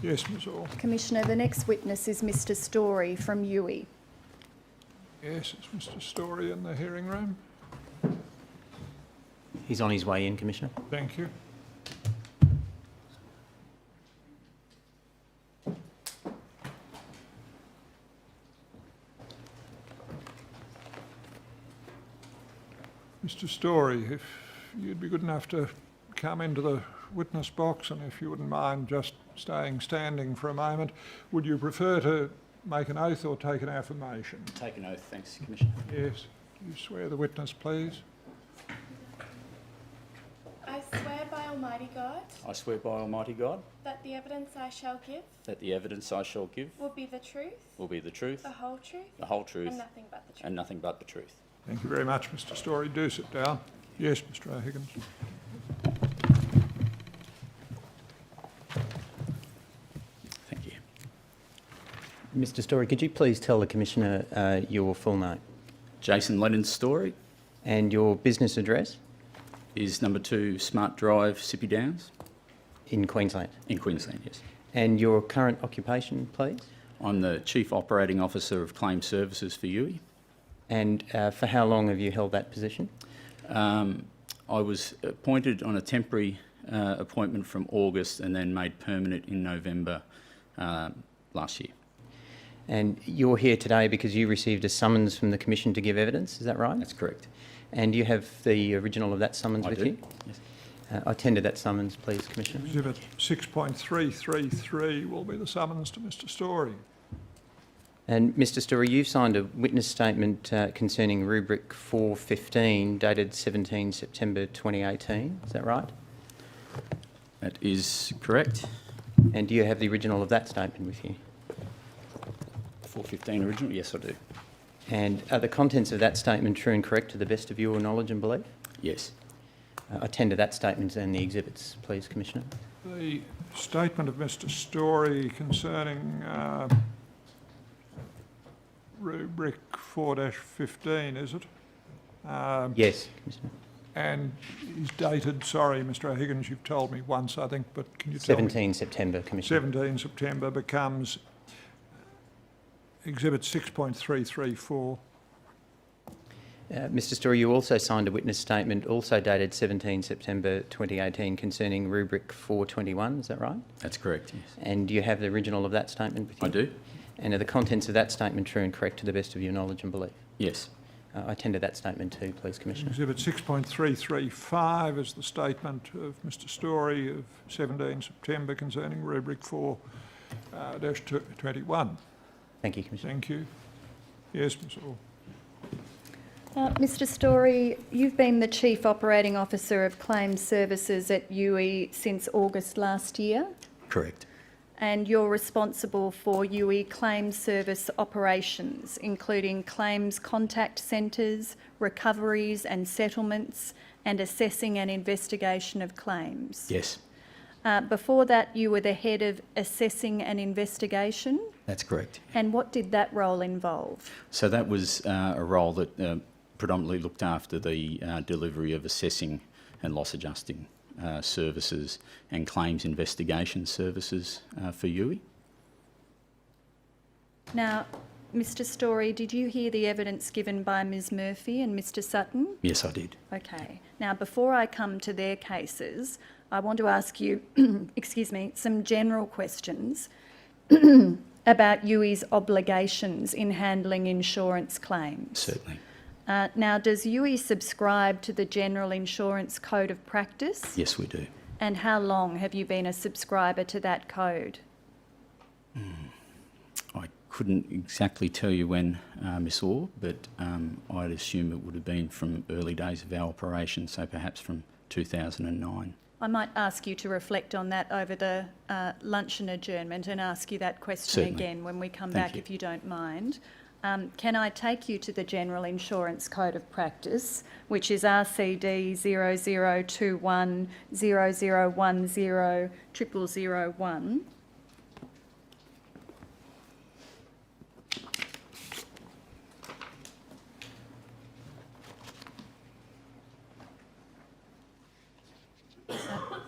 Yes, Ms Orr. Commissioner, the next witness is Mr Storey from Youi. Yes, it's Mr Storey in the hearing room. He's on his way in, Commissioner. Thank you. Mr Storey, if you'd be good enough to come into the witness box, and if you wouldn't mind just staying standing for a moment, would you prefer to make an oath or take an affirmation? Take an oath, thanks, Commissioner. Yes. You swear the witness, please. I swear by Almighty God I swear by Almighty God that the evidence I shall give that the evidence I shall give will be the truth, will be the truth, the whole truth, the whole truth, and nothing but the truth. and nothing but the truth. Thank you very much, Mr Storey. Do sit down. Yes, Mr O'Higgins. Thank you. Mr Storey, could you please tell the Commissioner your full name Jason Lennon's Story and your business address is number 2 Smart Drive, Sippy Downs, in Queensland? in Queensland, yes. And your current occupation, please? I'm the Chief Operating Officer of Claim Services for Youi. And for how long have you held that position? I was appointed on a temporary appointment from August and then made permanent in November last year. And you're here today because you received a summons from the Commission to give evidence, is that right? That's correct. And you have the original of that summons I with do, you? yes. I tender that summons, please, Commissioner. Exhibit 6.333 will be the summons to Mr Storey. And Mr Storey, you've signed a witness statement concerning rubric 415 dated 17 September 2018, is that right? That is correct. And do you have the original of that statement with you? 415 original, yes I do. And are the contents of that statement true and correct to the best of your knowledge and belief? Yes. I tender that statement and the exhibits, please, Commissioner. The statement of Mr Storey concerning rubric 4-15, is it? Yes, Commissioner. And is dated, sorry, Mr O'Higgins, you've told me once, I think, but can you tell me? 17 September, Commissioner. 17 September becomes exhibit 6.334. Mr Storey, you also signed a witness statement, also dated 17 September 2018, concerning rubric 421, is that right? That's correct, yes. And do you have the original of that statement with you? I do? And are the contents of that statement true and correct to the best of your knowledge and belief? Yes. I tender that statement too, please, Commissioner. Exhibit 6.335 is the statement of Mr Storey of 17 September concerning rubric 4-21. Thank you, Commissioner. Thank you. Yes, Ms Orr. Mr Storey, you've been the Chief Operating Officer of Claims Services at Youi since August last year, Correct. and you're responsible for Youi claims service operations, including claims contact centres, recoveries and settlements, and assessing and investigation of claims. Yes, Before that, you were the head of assessing and investigation. that's correct. And what did that role involve? So that was a role that predominantly looked after the delivery of assessing and loss adjusting services and claims investigation services for Youi. Now, Mr Storey, did you hear the evidence given by Ms Murphy and Mr Sutton? Yes, I did. Okay. Now, before I come to their cases, I want to ask you, excuse me, some general questions about Youy's obligations in handling insurance claims. Certainly. Now, does Youi subscribe to the General Insurance Code of Practice? Yes, we do. And how long have you been a subscriber to that code? I couldn't exactly tell you when, Miss Orr, but I'd assume it would have been from early days of our operation, so perhaps from 2009. I might ask you to reflect on that over the luncheon adjournment and ask you that question Certainly. again when we come Thank back, you. if you don't mind. Can I take you to the General Insurance Code of Practice, which is RCD 0021 0010 0001?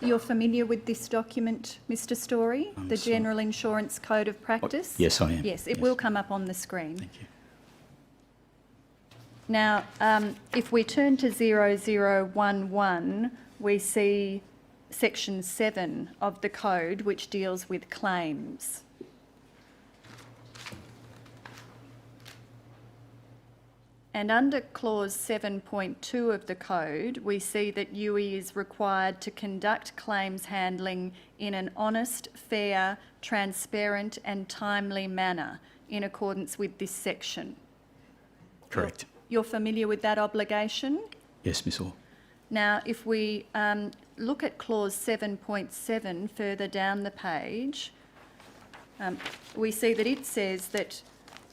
You're familiar with this document, Mr. Storey, I'm the sorry. General Insurance Code of Practice? Yes, I am. Yes, it will come up on the screen. Thank you. Now, if we turn to 0011, we see section 7 of the code, which deals with claims. And under clause 7.2 of the code, we see that Youi is required to conduct claims handling in an honest, fair, transparent and timely manner in accordance with this section. Correct. You're familiar with that obligation? Yes, Miss Orr. Now, if we look at clause 7.7 further down the page, we see that it says that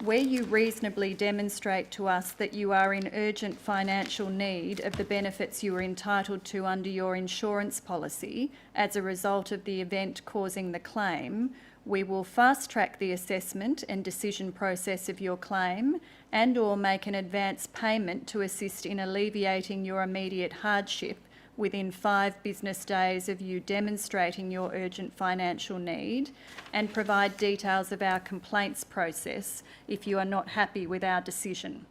where you reasonably demonstrate to us that you are in urgent financial need of the benefits you are entitled to under your insurance policy as a result of the event causing the claim, we will fast-track the assessment and decision process of your claim and/or make an advance payment to assist in alleviating your immediate hardship within 5 business days of you demonstrating your urgent financial need, and provide details of our complaints process if you are not happy with our decision.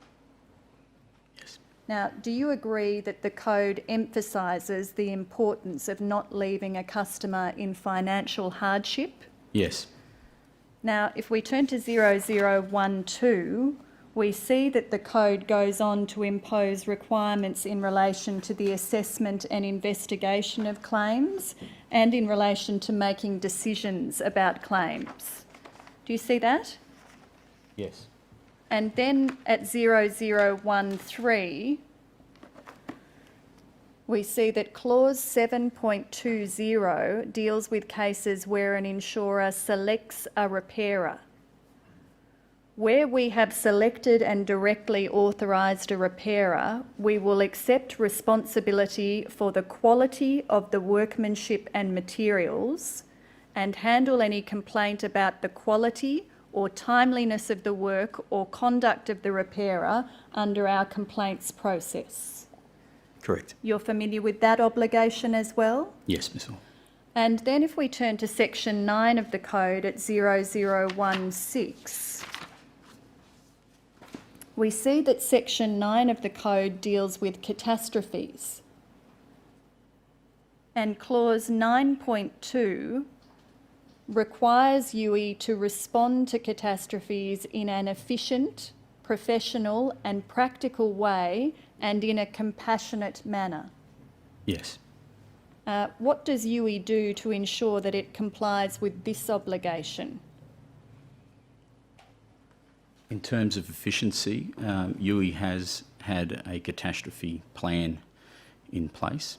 Yes. Now, do you agree that the code emphasises the importance of not leaving a customer in financial hardship? Yes. Now, if we turn to 0012, we see that the code goes on to impose requirements in relation to the assessment and investigation of claims and in relation to making decisions about claims. Do you see that? Yes. And then at 0013, we see that clause 7.20 deals with cases where an insurer selects a repairer. Where we have selected and directly authorised a repairer, we will accept responsibility for the quality of the workmanship and materials and handle any complaint about the quality or timeliness of the work or conduct of the repairer under our complaints process. Correct. You're familiar with that obligation as well? Yes, Miss Orr. And then if we turn to section 9 of the code at 0016, we see that section 9 of the code deals with catastrophes. And clause 9.2 requires Youi to respond to catastrophes in an efficient, professional and practical way and in a compassionate manner. Yes. What does Youi do to ensure that it complies with this obligation? In terms of efficiency, Youi has had a catastrophe plan in place,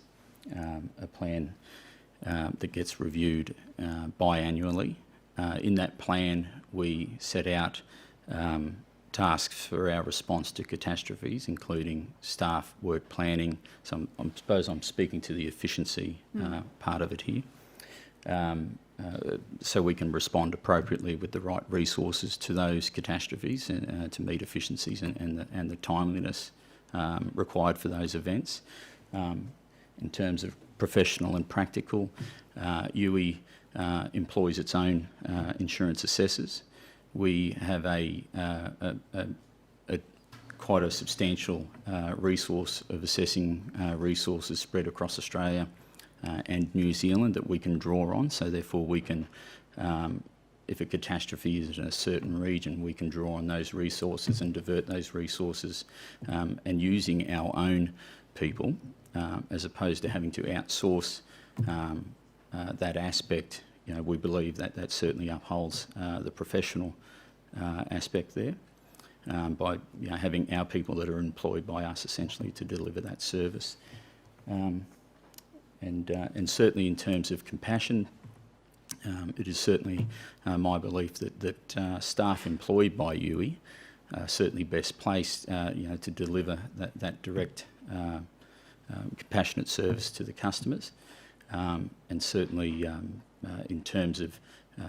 a plan that gets reviewed biannually. In that plan, we set out tasks for our response to catastrophes, including staff work planning. So I suppose I'm speaking to the efficiency part of it here. So we can respond appropriately with the right resources to those catastrophes to meet efficiencies and the timeliness required for those events. In terms of professional and practical, Youi employs its own insurance assessors. We have quite a substantial resource of assessing resources spread across Australia and New Zealand that we can draw on. So therefore we can, if a catastrophe is in a certain region, we can draw on those resources and divert those resources, and using our own people as opposed to having to outsource that aspect. You know, we believe that that certainly upholds the professional aspect there by having our people that are employed by us essentially to deliver that service. And certainly in terms of compassion, it is certainly my belief that staff employed by Youi are certainly best placed, to deliver that direct, compassionate service to the customers. And certainly in terms of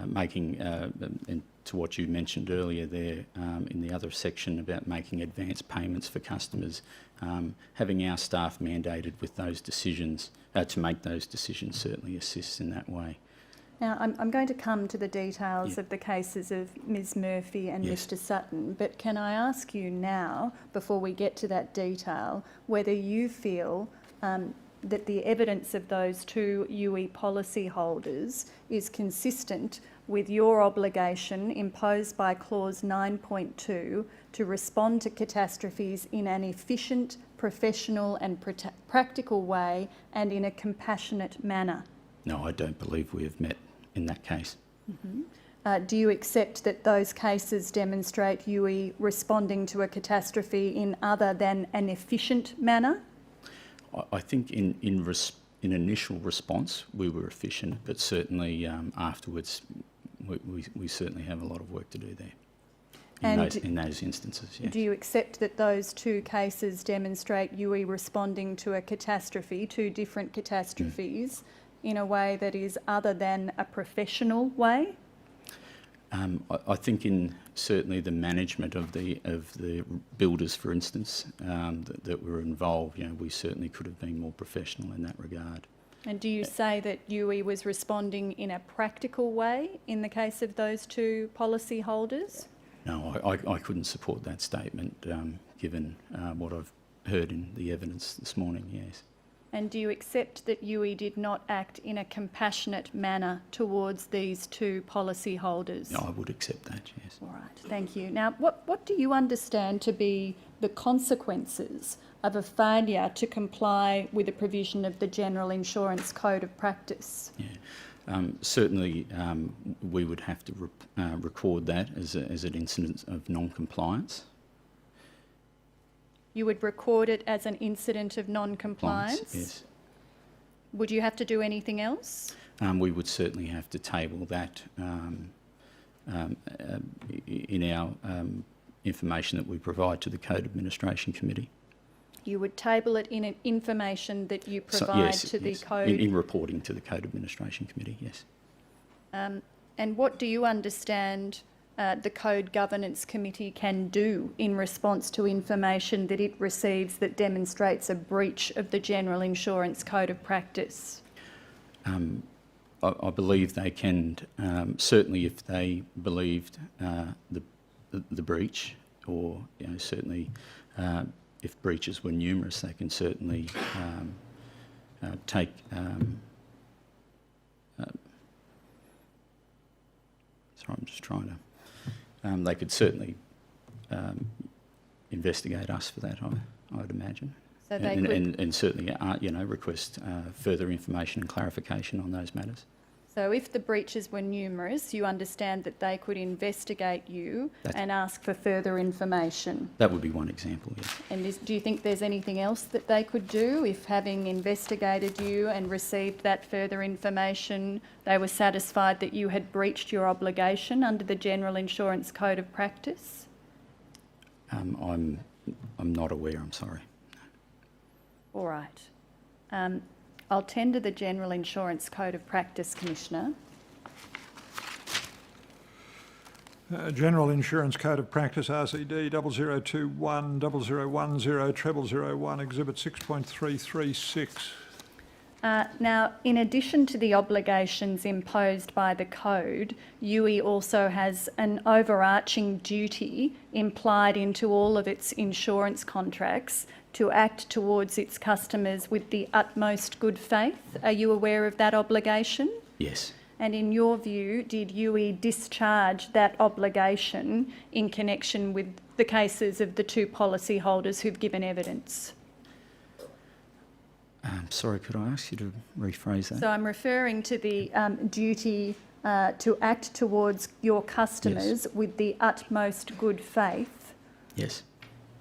making, and to what you mentioned earlier there in the other section about making advance payments for customers, having our staff mandated with those decisions, to make those decisions certainly assists in that way. Now, I'm going to come to the details Yeah. of the cases of Ms Murphy and Yes. Mr Sutton, but can I ask you now, before we get to that detail, whether you feel that the evidence of those two Youi policy holders is consistent with your obligation imposed by clause 9.2 to respond to catastrophes in an efficient, professional and practical way and in a compassionate manner? No, I don't believe we have met in that case. Do you accept that those cases demonstrate Youi responding to a catastrophe in other than an efficient manner? I think in initial response we were efficient, but certainly afterwards we certainly have a lot of work to do there in those instances. Yes. Do you accept that those two cases demonstrate Youi responding to a catastrophe, two different catastrophes, in a way that is other than a professional way? I think in certainly the management of the builders, for instance, that were involved, we certainly could have been more professional in that regard. And do you say that Youi was responding in a practical way in the case of those two policy holders? No, I couldn't support that statement given what I've heard in the evidence this morning, yes. And do you accept that Youi did not act in a compassionate manner towards these two policy holders? No, I would accept that, yes. All right, thank you. Now, what do you understand to be the consequences of a failure to comply with the provision of the General Insurance Code of Practice? Yeah. Certainly we would have to record that as an incident of non-compliance. You would record it as an incident of non-compliance? Yes. Would you have to do anything else? We would certainly have to table that in our information that we provide to the Code Administration Committee. You would table it in an information that you provide to the Code... In reporting to the Code Administration Committee, yes. And what do you understand the Code Governance Committee can do in response to information that it receives that demonstrates a breach of the General Insurance Code of Practice? I believe they can, certainly if they believed the breach, or certainly if breaches were numerous, they can certainly take... sorry, I'm just trying to... they could certainly investigate us for that, I would imagine. So they and certainly, request further information and clarification on those matters. So if the breaches were numerous, you understand that they could investigate you and ask for further information? That would be one example, yes. And do you think there's anything else that they could do if, having investigated you and received that further information, they were satisfied that you had breached your obligation under the General Insurance Code of Practice? I'm not aware, I'm sorry. All right. I'll tender the General Insurance Code of Practice, Commissioner. General Insurance Code of Practice, RCD 0021 0010 0001, Exhibit 6.336. Now, in addition to the obligations imposed by the Code, Youi also has an overarching duty implied into all of its insurance contracts to act towards its customers with the utmost good faith. Are you aware of that obligation? Yes. And in your view, did Youi discharge that obligation in connection with the cases of the two policyholders who've given evidence? Sorry, could I ask you to rephrase that? So I'm referring to the duty to act towards your customers with the utmost good faith. Yes.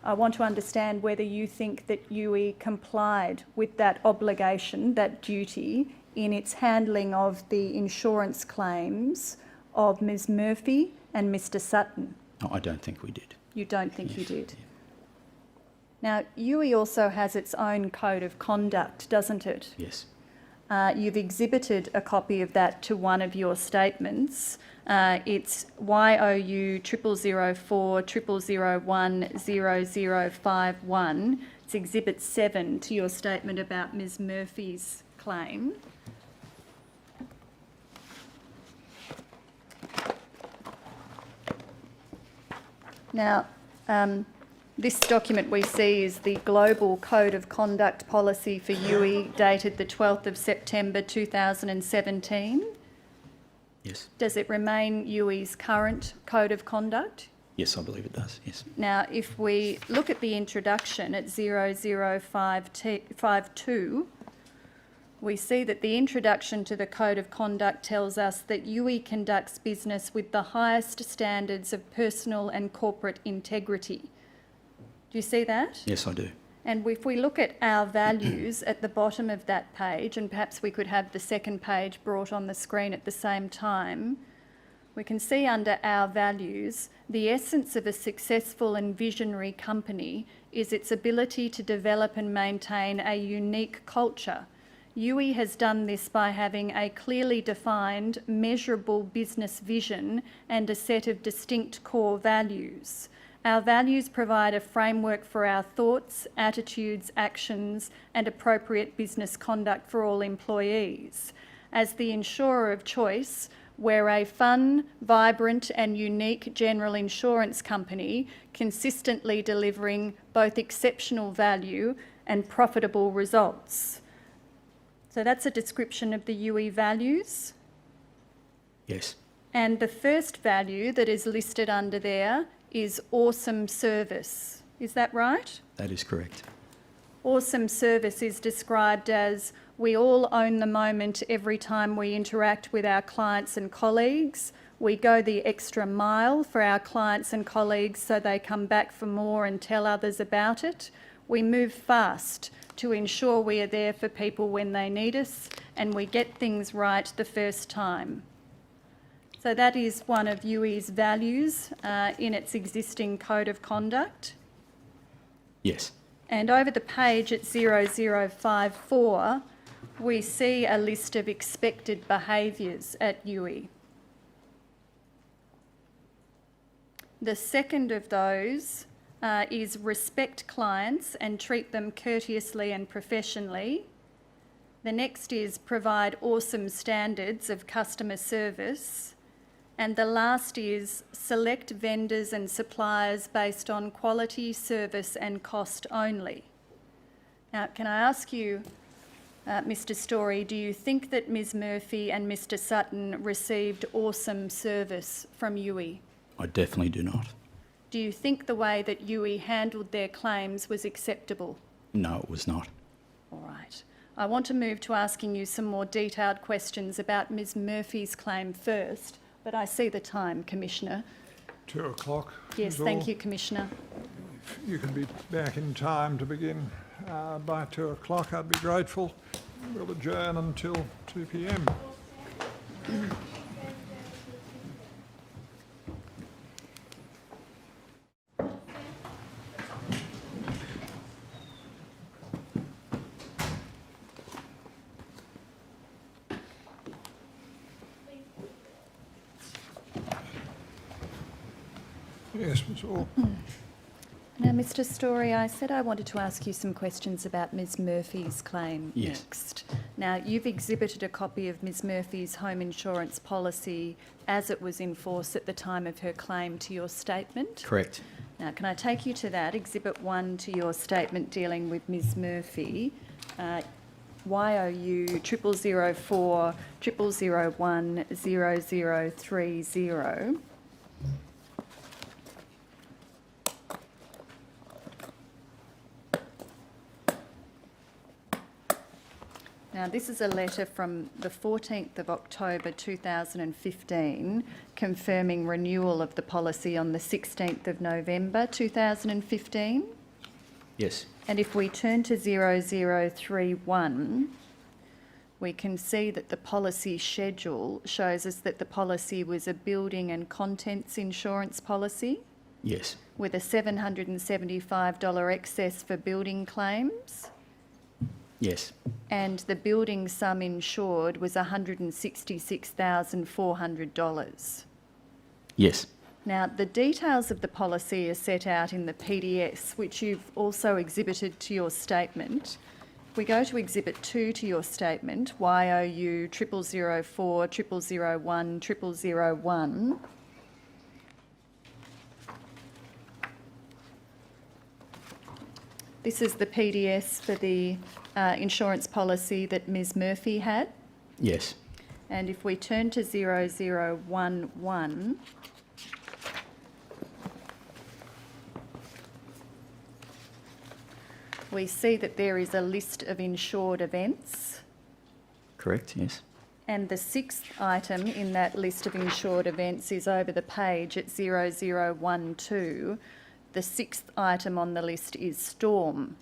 I want to understand whether you think that Youi complied with that obligation, that duty, in its handling of the insurance claims of Ms Murphy and Mr Sutton. No, I don't think we did. You don't think you did? Yeah. Now, Youi also has its own code of conduct, doesn't it? Yes. You've exhibited a copy of that to one of your statements. It's YOU 0004 0001 0051. It's Exhibit 7 to your statement about Ms Murphy's claim. Now, this document we see is the Global Code of Conduct Policy for Youi, dated the 12th of September 2017. Yes. Does it remain Youi's current code of conduct? Yes, I believe it does, yes. Now, if we look at the introduction at 0052, we see that the introduction to the Code of Conduct tells us that Youi conducts business with the highest standards of personal and corporate integrity. Do you see that? Yes, I do. And if we look at our values at the bottom of that page, and perhaps we could have the second page brought on the screen at the same time, we can see under our values, the essence of a successful and visionary company is its ability to develop and maintain a unique culture. Youi has done this by having a clearly defined, measurable business vision and a set of distinct core values. Our values provide a framework for our thoughts, attitudes, actions, and appropriate business conduct for all employees. As the insurer of choice, we're a fun, vibrant, and unique general insurance company, consistently delivering both exceptional value and profitable results. So that's a description of the Youi values. Yes. And the first value that is listed under there is awesome service. Is that right? That is correct. Awesome service is described as we all own the moment every time we interact with our clients and colleagues. We go the extra mile for our clients and colleagues so they come back for more and tell others about it. We move fast to ensure we are there for people when they need us, and we get things right the first time. So that is one of Youi's values in its existing code of conduct. Yes. And over the page at 0054, we see a list of expected behaviours at Youi. The second of those is respect clients and treat them courteously and professionally. The next is provide awesome standards of customer service. And the last is select vendors and suppliers based on quality, service and cost only. Now, can I ask you, Mr. Storey, do you think that Ms Murphy and Mr Sutton received awesome service from Youi? I definitely do not. Do you think the way that Youi handled their claims was acceptable? No, it was not. All right. I want to move to asking you some more detailed questions about Ms Murphy's claim first, but I see the time, Commissioner. 2 o'clock. Yes, thank you, Commissioner. If you can be back in time to begin by 2 o'clock, I'd be grateful. We'll adjourn until 2 p.m. Yes, Ms Orr. Now, Mr Storey, I said I wanted to ask you some questions about Ms Murphy's claim Yes. next. Now, you've exhibited a copy of Ms Murphy's home insurance policy as it was in force at the time of her claim to your statement. Correct. Now, can I take you to that, Exhibit 1 to your statement dealing with Ms Murphy, YOU 0004 0001 0030. Now, this is a letter from the 14th of October 2015 confirming renewal of the policy on the 16th of November 2015. Yes. And if we turn to 0031, we can see that the policy schedule shows us that the policy was a building and contents insurance policy Yes. with a $775 excess for building claims. Yes. And the building sum insured was $166,400. Yes. Now, the details of the policy are set out in the PDS, which you've also exhibited to your statement. If we go to Exhibit 2 to your statement, YOU 0004 0001 0001, this is the PDS for the insurance policy that Ms Murphy had. Yes. And if we turn to 0011, we see that there is a list of insured events, Correct, yes. and the sixth item in that list of insured events is over the page at 0012. The sixth item on the list is storm.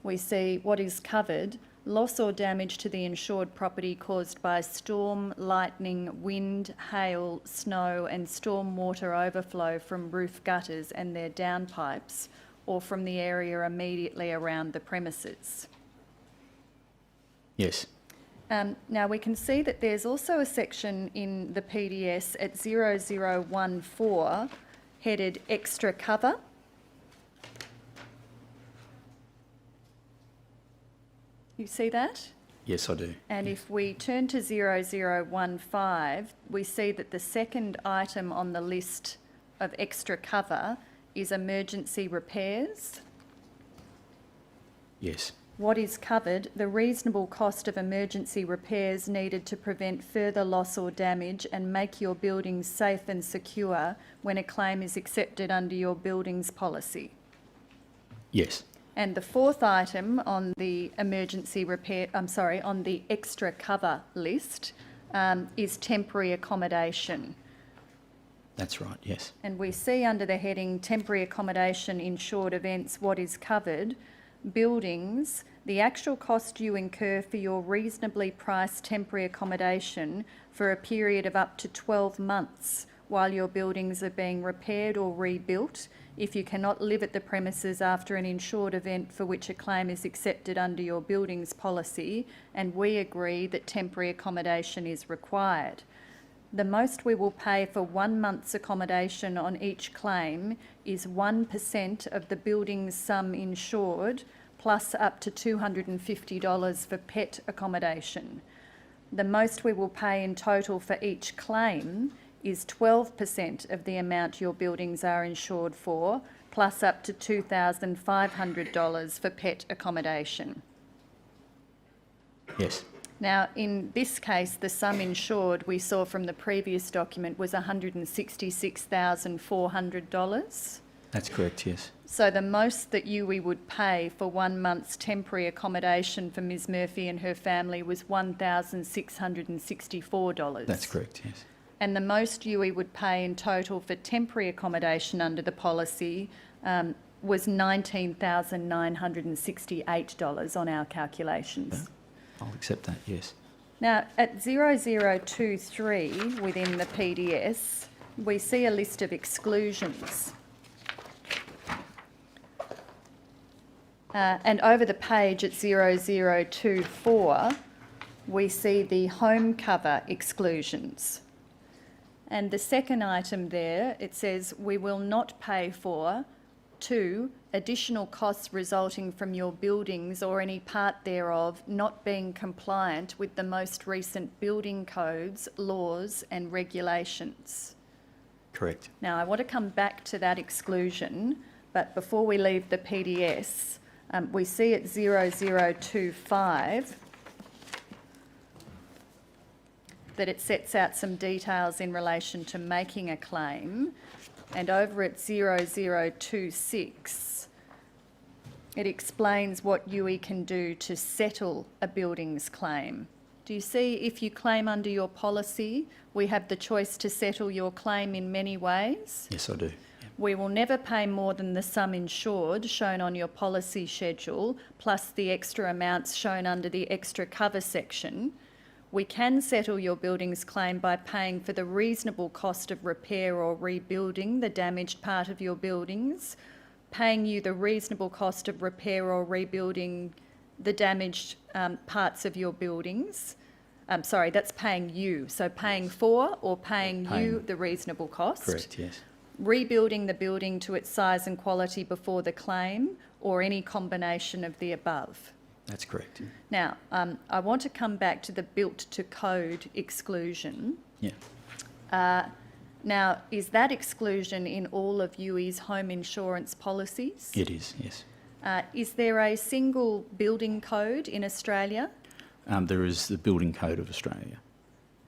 We see what is covered: loss or damage to the insured property caused by storm, lightning, wind, hail, snow and storm water overflow from roof gutters and their downpipes, or from the area immediately around the premises. Yes. Now we can see that there's also a section in the PDS at 0014 headed extra cover. You see that? Yes, I do. And if we turn to 0015, we see that the second item on the list of extra cover is emergency repairs. Yes. What is covered: the reasonable cost of emergency repairs needed to prevent further loss or damage and make your buildings safe and secure when a claim is accepted under your buildings policy. Yes. And the fourth item on the on the extra cover list is temporary accommodation. That's right, yes. And we see under the heading temporary accommodation insured events what is covered: buildings, the actual cost you incur for your reasonably priced temporary accommodation for a period of up to 12 months while your buildings are being repaired or rebuilt, if you cannot live at the premises after an insured event for which a claim is accepted under your buildings policy, and we agree that temporary accommodation is required. The most we will pay for 1 month's accommodation on each claim is 1% of the building's sum insured, plus up to $250 for pet accommodation. The most we will pay in total for each claim is 12% of the amount your buildings are insured for, plus up to $2,500 for pet accommodation. Yes. Now, in this case, the sum insured we saw from the previous document was $166,400. That's correct, yes. So the most that Youi would pay for 1 month's temporary accommodation for Ms Murphy and her family was $1,664. That's correct, yes. And the most Youi would pay in total for temporary accommodation under the policy was $19,968 on our calculations. I'll accept that, yes. Now, at 0023 within the PDS, we see a list of exclusions. And over the page at 0024, we see the home cover exclusions. And the second item there, it says, we will not pay for 2, additional costs resulting from your buildings or any part thereof not being compliant with the most recent building codes, laws and regulations. Correct. Now, I want to come back to that exclusion, but before we leave the PDS, we see at 0025 that it sets out some details in relation to making a claim, and over at 0026 it explains what Youi can do to settle a buildings claim. Do you see, if you claim under your policy, we have the choice to settle your claim in many ways? Yes, I do. We will never pay more than the sum insured shown on your policy schedule, plus the extra amounts shown under the extra cover section. We can settle your buildings claim by paying for the reasonable cost of repair or rebuilding the damaged part of your buildings, paying you the reasonable cost of repair or rebuilding the damaged parts of your buildings. Sorry, that's paying you. So paying for or paying you Paying. the reasonable cost. Correct, yes. Rebuilding the building to its size and quality before the claim, or any combination of the above. That's correct. Now, I want to come back to the built to code exclusion. Yeah. Now, is that exclusion in all of Youy's home insurance policies? It is, yes. Is there a single building code in Australia? There is the Building Code of Australia.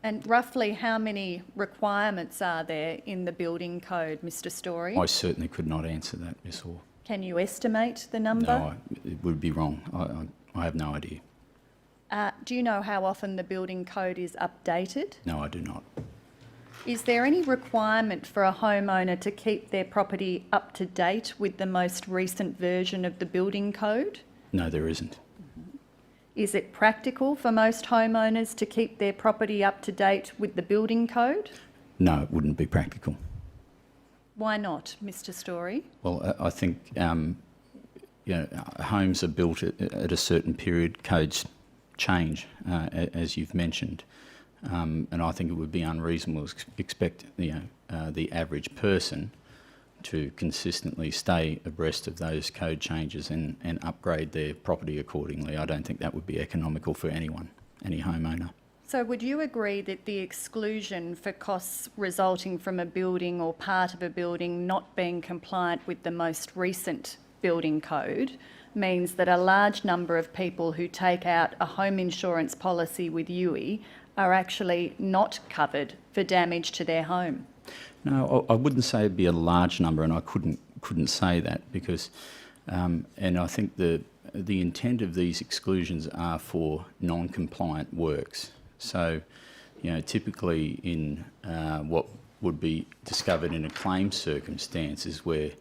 And roughly how many requirements are there in the building code, Mr. Storey? I certainly could not answer that, Miss Orr. Can you estimate the number? No, it would be wrong. I have no idea. Do you know how often the building code is updated? No, I do not. Is there any requirement for a homeowner to keep their property up to date with the most recent version of the building code? No, there isn't. Is it practical for most homeowners to keep their property up to date with the building code? No, it wouldn't be practical. Why not, Mr. Storey? Well, I think homes are built at a certain period. Codes change, as you've mentioned, and I think it would be unreasonable to expect the average person to consistently stay abreast of those code changes and upgrade their property accordingly. I don't think that would be economical for anyone, any homeowner. So would you agree that the exclusion for costs resulting from a building or part of a building not being compliant with the most recent building code means that a large number of people who take out a home insurance policy with Youi are actually not covered for damage to their home? No, I wouldn't say it'd be a large number, and I couldn't say that because, and I think the intent of these exclusions are for non-compliant works. So, typically in what would be discovered in a claim circumstance is where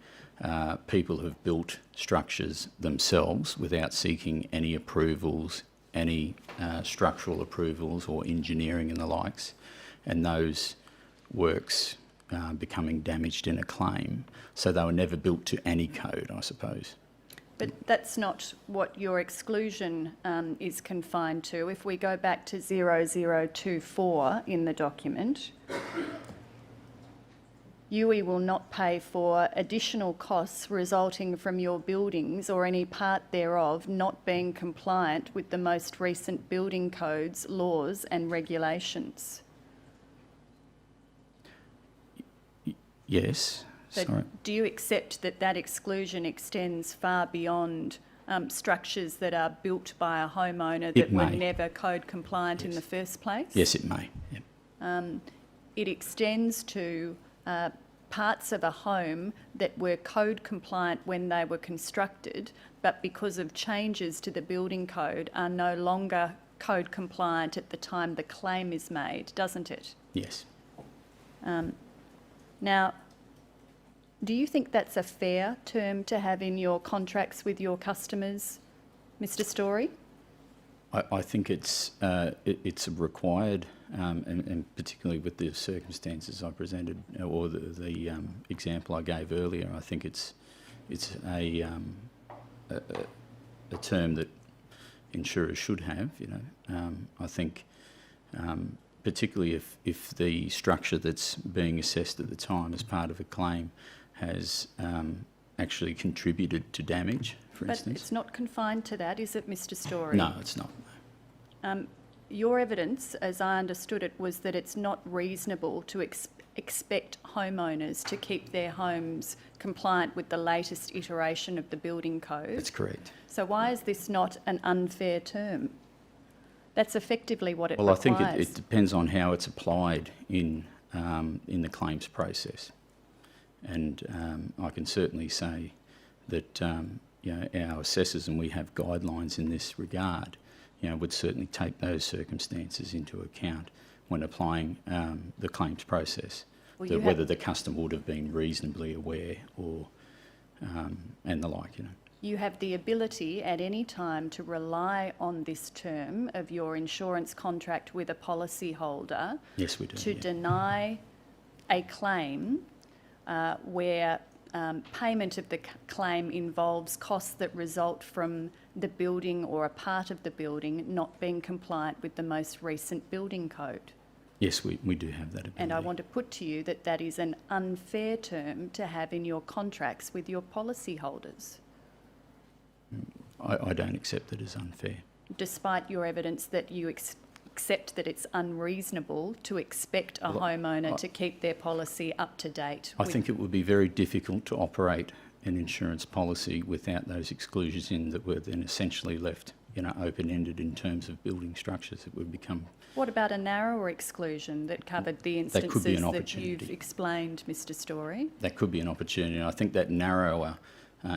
people have built structures themselves without seeking any approvals, any structural approvals or engineering and the likes, and those works becoming damaged in a claim. So they were never built to any code, I suppose. But that's not what your exclusion is confined to. If we go back to 0024 in the document, Youi will not pay for additional costs resulting from your buildings or any part thereof not being compliant with the most recent building codes, laws and regulations. Yes. So Sorry. do you accept that that exclusion extends far beyond structures that are built by a homeowner that were never code compliant in the first place? Yes, it may. Yep. It extends to parts of a home that were code compliant when they were constructed, but because of changes to the building code are no longer code compliant at the time the claim is made, doesn't it? Yes. Now, do you think that's a fair term to have in your contracts with your customers, Mr. Storey? I think it's required, and particularly with the circumstances I presented, or the example I gave earlier. I think it's a term that insurers should have. I think particularly if the structure that's being assessed at the time as part of a claim has actually contributed to damage, for instance. But it's not confined to that, is it, Mr. Storey? No, it's not. Your evidence, as I understood it, was that it's not reasonable to expect homeowners to keep their homes compliant with the latest iteration of the building code. That's correct. So why is this not an unfair term? That's effectively what it Well, requires. I think it depends on how it's applied in the claims process. And I can certainly say that our assessors, and we have guidelines in this regard, would certainly take those circumstances into account when applying the claims process. Well, Whether the customer would have been reasonably aware or and the like. You have the ability at any time to rely on this term of your insurance contract with a policyholder. Yes, we do. To yeah. deny a claim where payment of the claim involves costs that result from the building or a part of the building not being compliant with the most recent building code. Yes, we do have that ability. And I want to put to you that that is an unfair term to have in your contracts with your policyholders, I don't accept it as unfair. despite your evidence that you accept that it's unreasonable to expect a homeowner to keep their policy up to date. I think it would be very difficult to operate an insurance policy without those exclusions in that were then essentially left, open-ended in terms of building structures. It would become... What about a narrower exclusion that covered the That could be instances an that you've opportunity. explained, Mr. Storey? That could be an opportunity. And I think that narrower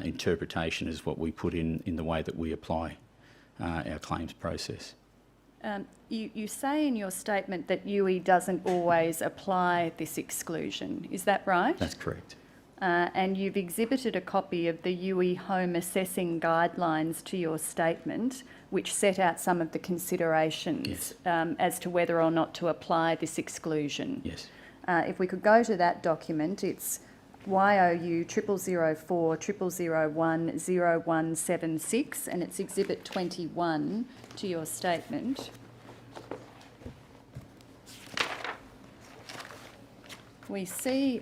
interpretation is what we put in the way that we apply our claims process. You say in your statement that Youi doesn't always apply this exclusion. Is that right? That's correct. And you've exhibited a copy of the Youi Home Assessing Guidelines to your statement, which set out some of the considerations Yes. As to whether or not to apply this exclusion. Yes. If we could go to that document, it's YOU 0004 0001 0176, and it's Exhibit 21 to your statement. We see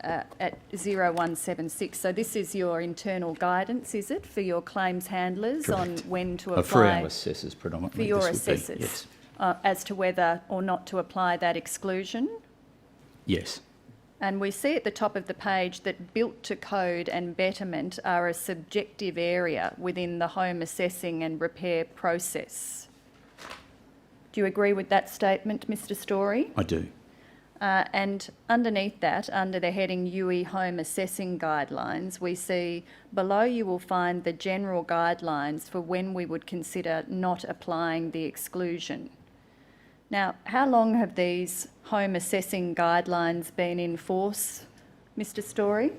at 0176, so this is your internal guidance, is it, for your claims handlers Correct. on when to For apply? our assessors predominantly. For your this would be, assessors? yes. As to whether or not to apply that exclusion? Yes. And we see at the top of the page that built to code and betterment are a subjective area within the home assessing and repair process. Do you agree with that statement, Mr. Storey? I do. And underneath that, under the heading Youi Home Assessing Guidelines, we see below you will find the general guidelines for when we would consider not applying the exclusion. Now, how long have these home assessing guidelines been in force, Mr. Storey?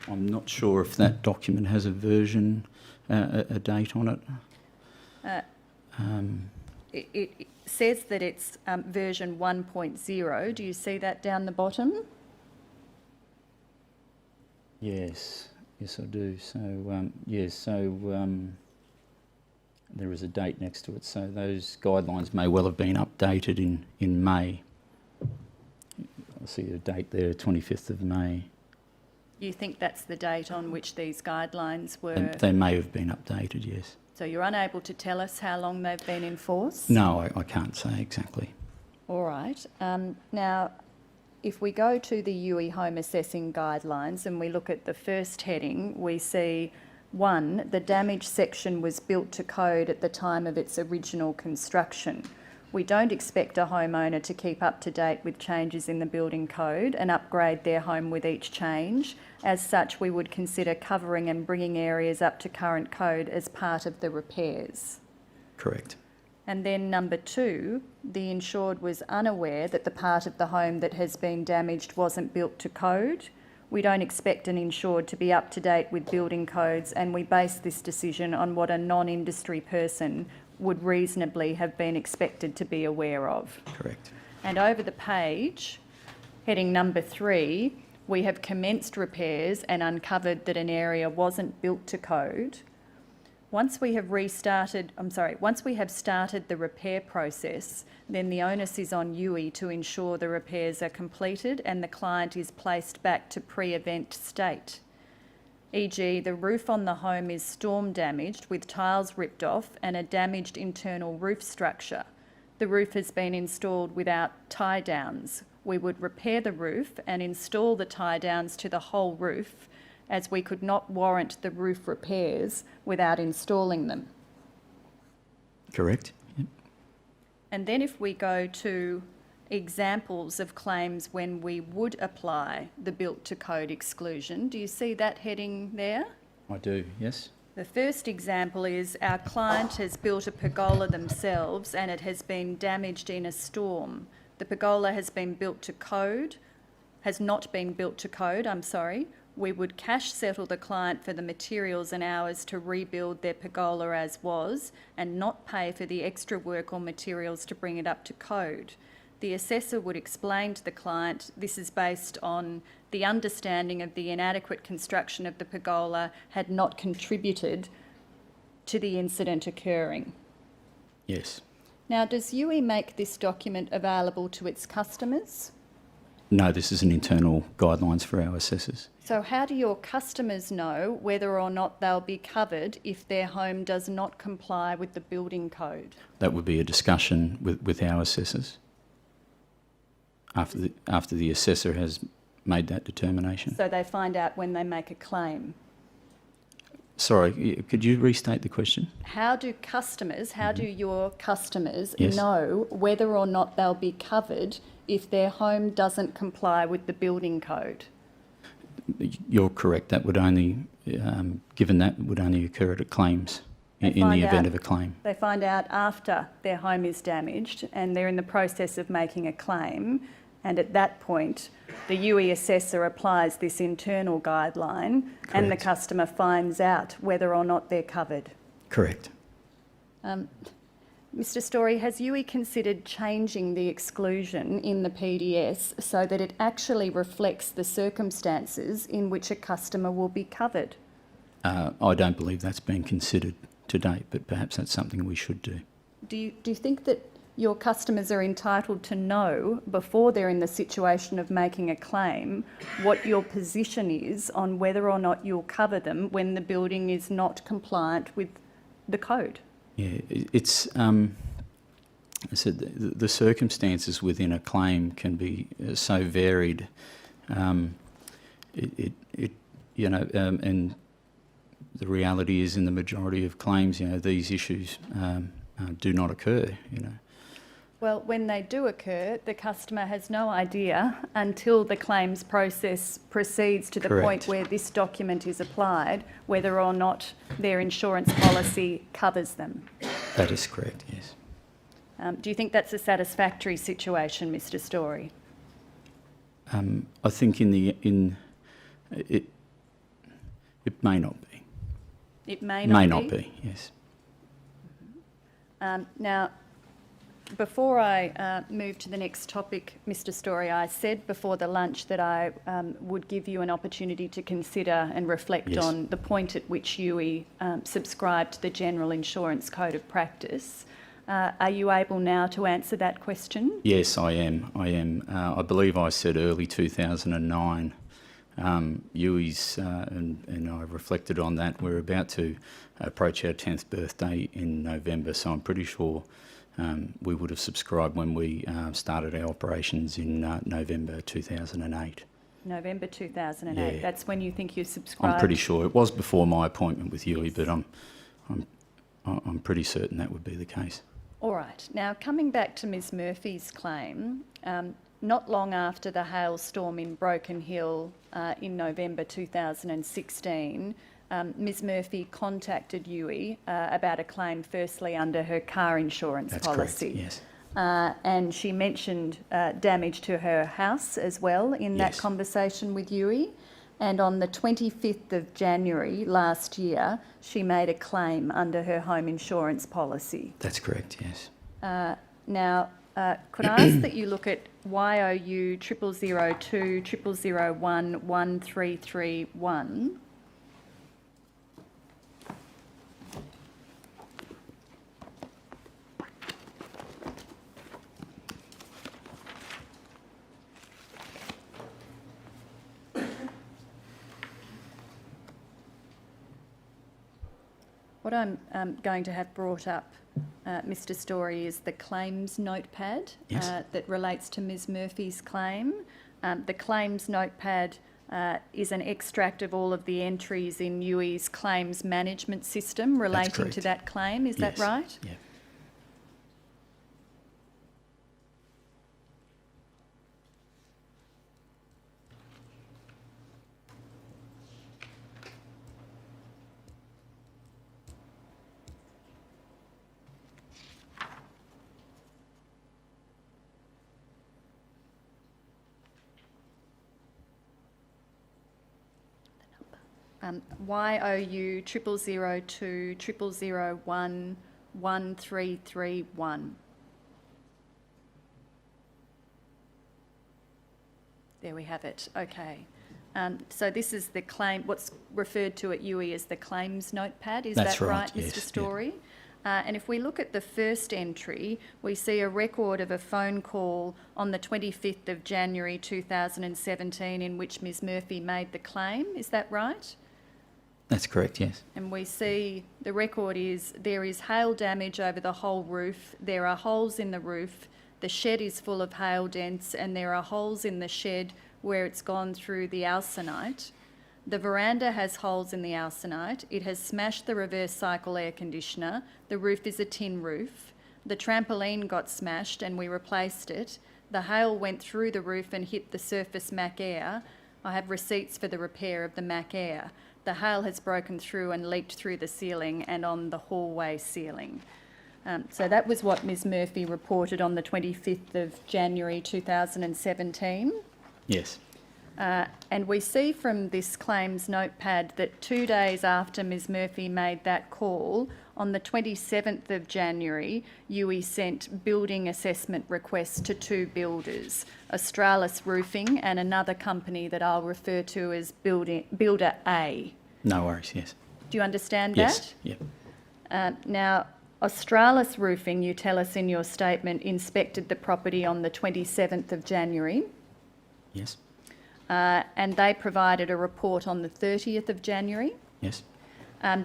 I'm not sure if that document has a version, a date on it. It says that it's version 1.0. Do you see that down the bottom? Yes, I do. So, there is a date next to it. So those guidelines may well have been updated in May. I see a date there, 25th of May. You think that's the date on which these guidelines were... And they may have been updated, yes. So you're unable to tell us how long they've been in force? No, I can't say exactly. All right. Now, if we go to the Youi Home Assessing Guidelines and we look at the first heading, we see 1, the damage section was built to code at the time of its original construction. We don't expect a homeowner to keep up to date with changes in the building code and upgrade their home with each change. As such, we would consider covering and bringing areas up to current code as part of the repairs. Correct. And then number 2, the insured was unaware that the part of the home that has been damaged wasn't built to code. We don't expect an insured to be up to date with building codes, and we base this decision on what a non-industry person would reasonably have been expected to be aware of. Correct. And over the page, heading number 3, we have commenced repairs and uncovered that an area wasn't built to code. Once we have started the repair process, then the onus is on Youi to ensure the repairs are completed and the client is placed back to pre-event state. E.g., the roof on the home is storm damaged with tiles ripped off and a damaged internal roof structure. The roof has been installed without tie downs. We would repair the roof and install the tie downs to the whole roof, as we could not warrant the roof repairs without installing them. Correct. Yep. And then if we go to examples of claims when we would apply the built to code exclusion, do you see that heading there? I do, yes. The first example is our client has built a pergola themselves and it has been damaged in a storm. The pergola has not been built to code. We would cash settle the client for the materials and hours to rebuild their pergola as was and not pay for the extra work or materials to bring it up to code. the assessor would explain to the client this is based on the understanding of the inadequate construction of the pergola had not contributed to the incident occurring. Yes. Now, does Youi make this document available to its customers? No, this is an internal guidelines for our assessors. So how do your customers know whether or not they'll be covered if their home does not comply with the building code? That would be a discussion with our assessors after the assessor has made that determination. So they find out when they make a claim. Sorry, could you restate the question? How do your customers Yes. know whether or not they'll be covered if their home doesn't comply with the building code? You're correct. That would only, given that, would only occur at claims, in the event of a claim. They find out after their home is damaged and they're in the process of making a claim, and at that point the Youi assessor applies this internal guideline and the Correct. customer finds out whether or not they're covered. Correct. Mr. Storey, has Youi considered changing the exclusion in the PDS so that it actually reflects the circumstances in which a customer will be covered? I don't believe that's been considered to date, but perhaps that's something we should do. Do you think that your customers are entitled to know before they're in the situation of making a claim what your position is on whether or not you'll cover them when the building is not compliant with the code? Yeah, it's. I said the circumstances within a claim can be so varied. And the reality is, in the majority of claims, these issues do not occur. Well, when they do occur, the customer has no idea until the claims process proceeds to the Correct. point where this document is applied, whether or not their insurance policy covers them. That is correct. Yes. Do you think that's a satisfactory situation, Mr. Storey? I think it may not be. It may not be. May not be. Yes. Now, before I move to the next topic, Mr. Storey, I said before the lunch that I would give you an opportunity to consider and reflect Yes. on the point at which Youi subscribed to the General Insurance Code of Practice. Are you able now to answer that question? Yes, I am. I believe I said early 2009. Youi's, and I reflected on that. We're about to approach our 10th birthday in November, so I'm pretty sure we would have subscribed when we started our operations in November 2008. November 2008. Yeah. That's when you think you subscribed? I'm pretty sure it was before my appointment with Youi, but I'm pretty certain that would be the case. All right. Now, coming back to Ms Murphy's claim, not long after the hailstorm in Broken Hill in November 2016, Ms Murphy contacted Youi about a claim firstly under her car insurance That's policy. correct, yes. And she mentioned damage to her house as well in that Yes. conversation with Youi. And on the 25th of January last year, she made a claim under her home insurance policy. That's correct, yes. Now, could I ask that you look at YOU 0002 0001 1331? What I'm going to have brought up, Mr Storey, is the claims notepad Yes. that relates to Ms Murphy's claim. The claims notepad is an extract of all of the entries in Youi's claims management system relating to correct. that claim. Is that Yes. right? Yeah. YOU 0002 0001 1331. There we have it. Okay. So this is the claim, what's referred to at Youi as the claims notepad. Is That's that right, right, yes, Mr. yeah. Storey? And if we look at the first entry, we see a record of a phone call on the 25th of January 2017 in which Ms Murphy made the claim. Is that right? That's correct, yes. And we see the record is there is hail damage over the whole roof, there are holes in the roof, the shed is full of hail dents, and there are holes in the shed where it's gone through the alcinite. The veranda has holes in the alcinite. It has smashed the reverse cycle air conditioner. The roof is a tin roof. The trampoline got smashed and we replaced it. The hail went through the roof and hit the surface Mac Air. I have receipts for the repair of the Mac Air. The hail has broken through and leaked through the ceiling and on the hallway ceiling. So that was what Ms Murphy reported on the 25th of January 2017. Yes. And we see from this claims notepad that 2 days after Ms Murphy made that call, on the 27th of January, Youi sent building assessment requests to two builders, Australis Roofing and another company that I'll refer to as Builder A. No worries, yes. Do you understand Yes, that? yeah. Now, Australis Roofing, you tell us in your statement, inspected the property on the 27th of January. Yes, And they provided a report on the 30th of January. yes,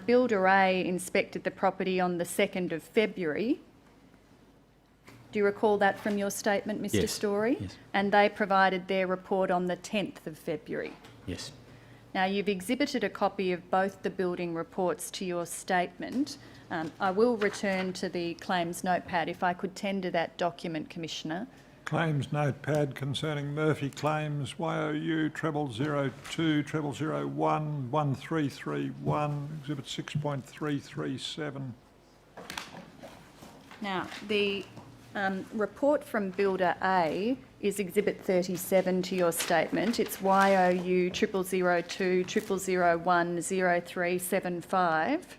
Builder A inspected the property on the 2nd of February. Do you recall that from your statement, Mr. Yes, Storey? yes. And they provided their report on the 10th of February. yes. Now, you've exhibited a copy of both the building reports to your statement. I will return to the claims notepad if I could tender that document, Commissioner. Claims notepad concerning Murphy claims YOU 0002 0001 1331 exhibit 6.337. Now, the report from Builder A is Exhibit 37 to your statement. It's YOU 0002 0001 0375.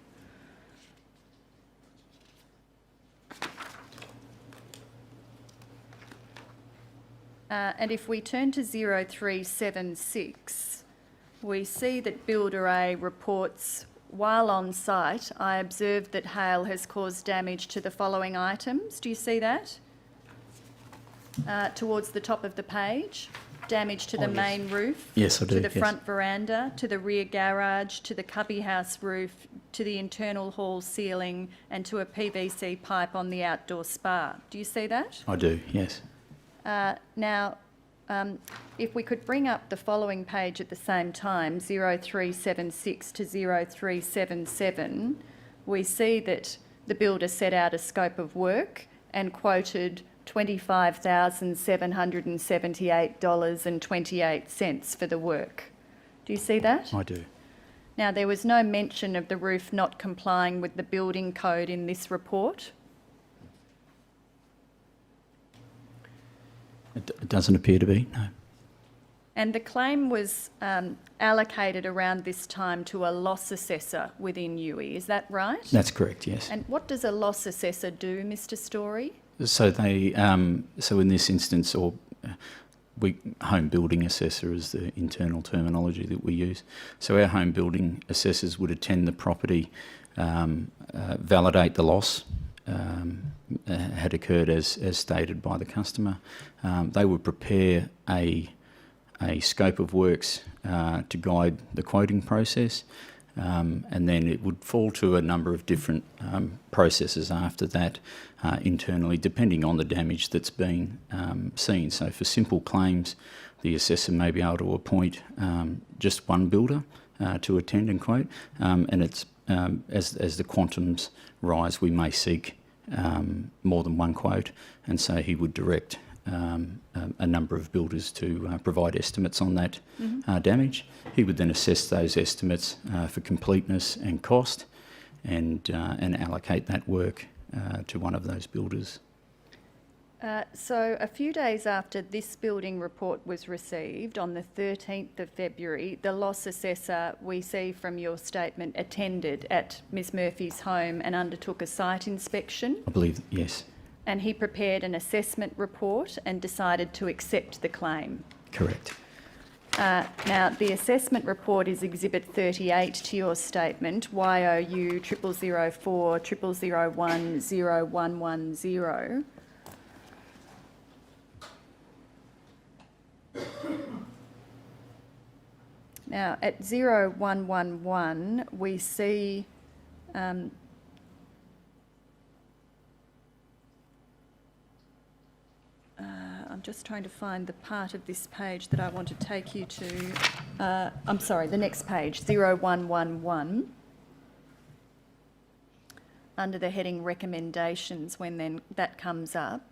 And if we turn to 0376, we see that Builder A reports, while on site, I observed that hail has caused damage to the following items. Do you see that? Towards the top of the page. Damage to the main roof. Yes, I do, To the yes. front veranda, to the rear garage, to the cubby house roof, to the internal hall ceiling, and to a PVC pipe on the outdoor spa. Do you see that? I do, yes. Now, if we could bring up the following page at the same time, 0376 to 0377, we see that the builder set out a scope of work and quoted $25,778.28 for the work. Do you see that? I do. Now, there was no mention of the roof not complying with the building code in this report. It doesn't appear to be, no. And the claim was allocated around this time to a loss assessor within Youi, is that right? That's correct, yes. And what does a loss assessor do, Mr. Storey? So they, so in this instance, home building assessor is the internal terminology that we use. So our home building assessors would attend the property, validate the loss had occurred as stated by the customer. They would prepare a scope of works to guide the quoting process, and then it would fall to a number of different processes after that internally, depending on the damage that's been seen. So for simple claims, the assessor may be able to appoint just one builder to attend and quote, and it's as the quantums rise, we may seek more than one quote, and so he would direct a number of builders to provide estimates on that damage. He would then assess those estimates for completeness and cost, and allocate that work to one of those builders. So a few days after this building report was received, on the 13th of February, the loss assessor, we see from your statement, attended at Ms Murphy's home and undertook a site inspection. I believe, yes, And he prepared an assessment report and decided to accept the claim. correct. Now, the assessment report is Exhibit 38 to your statement, YOU 0004 0001 0110. Now, at 0111, we see I'm just trying to find the part of this page that I want to take you to. I'm sorry, the next page, 0111. Under the heading recommendations, when then that comes up,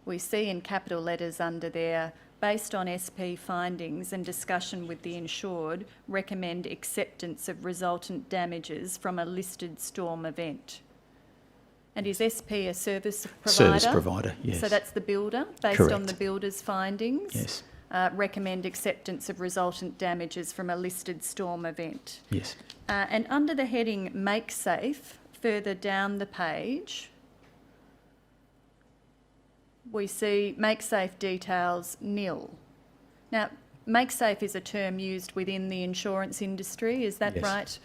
we see in capital letters under there, based on SP findings and discussion with the insured, recommend acceptance of resultant damages from a listed storm event. And is SP a service provider? Service provider, yes. So that's the builder, based Correct. on the builder's findings? Yes. Recommend acceptance of resultant damages from a listed storm event. Yes. And under the heading Make Safe, further down the page, we see Make Safe details nil. Now, Make Safe is a term used within the insurance industry, is that Yes. right?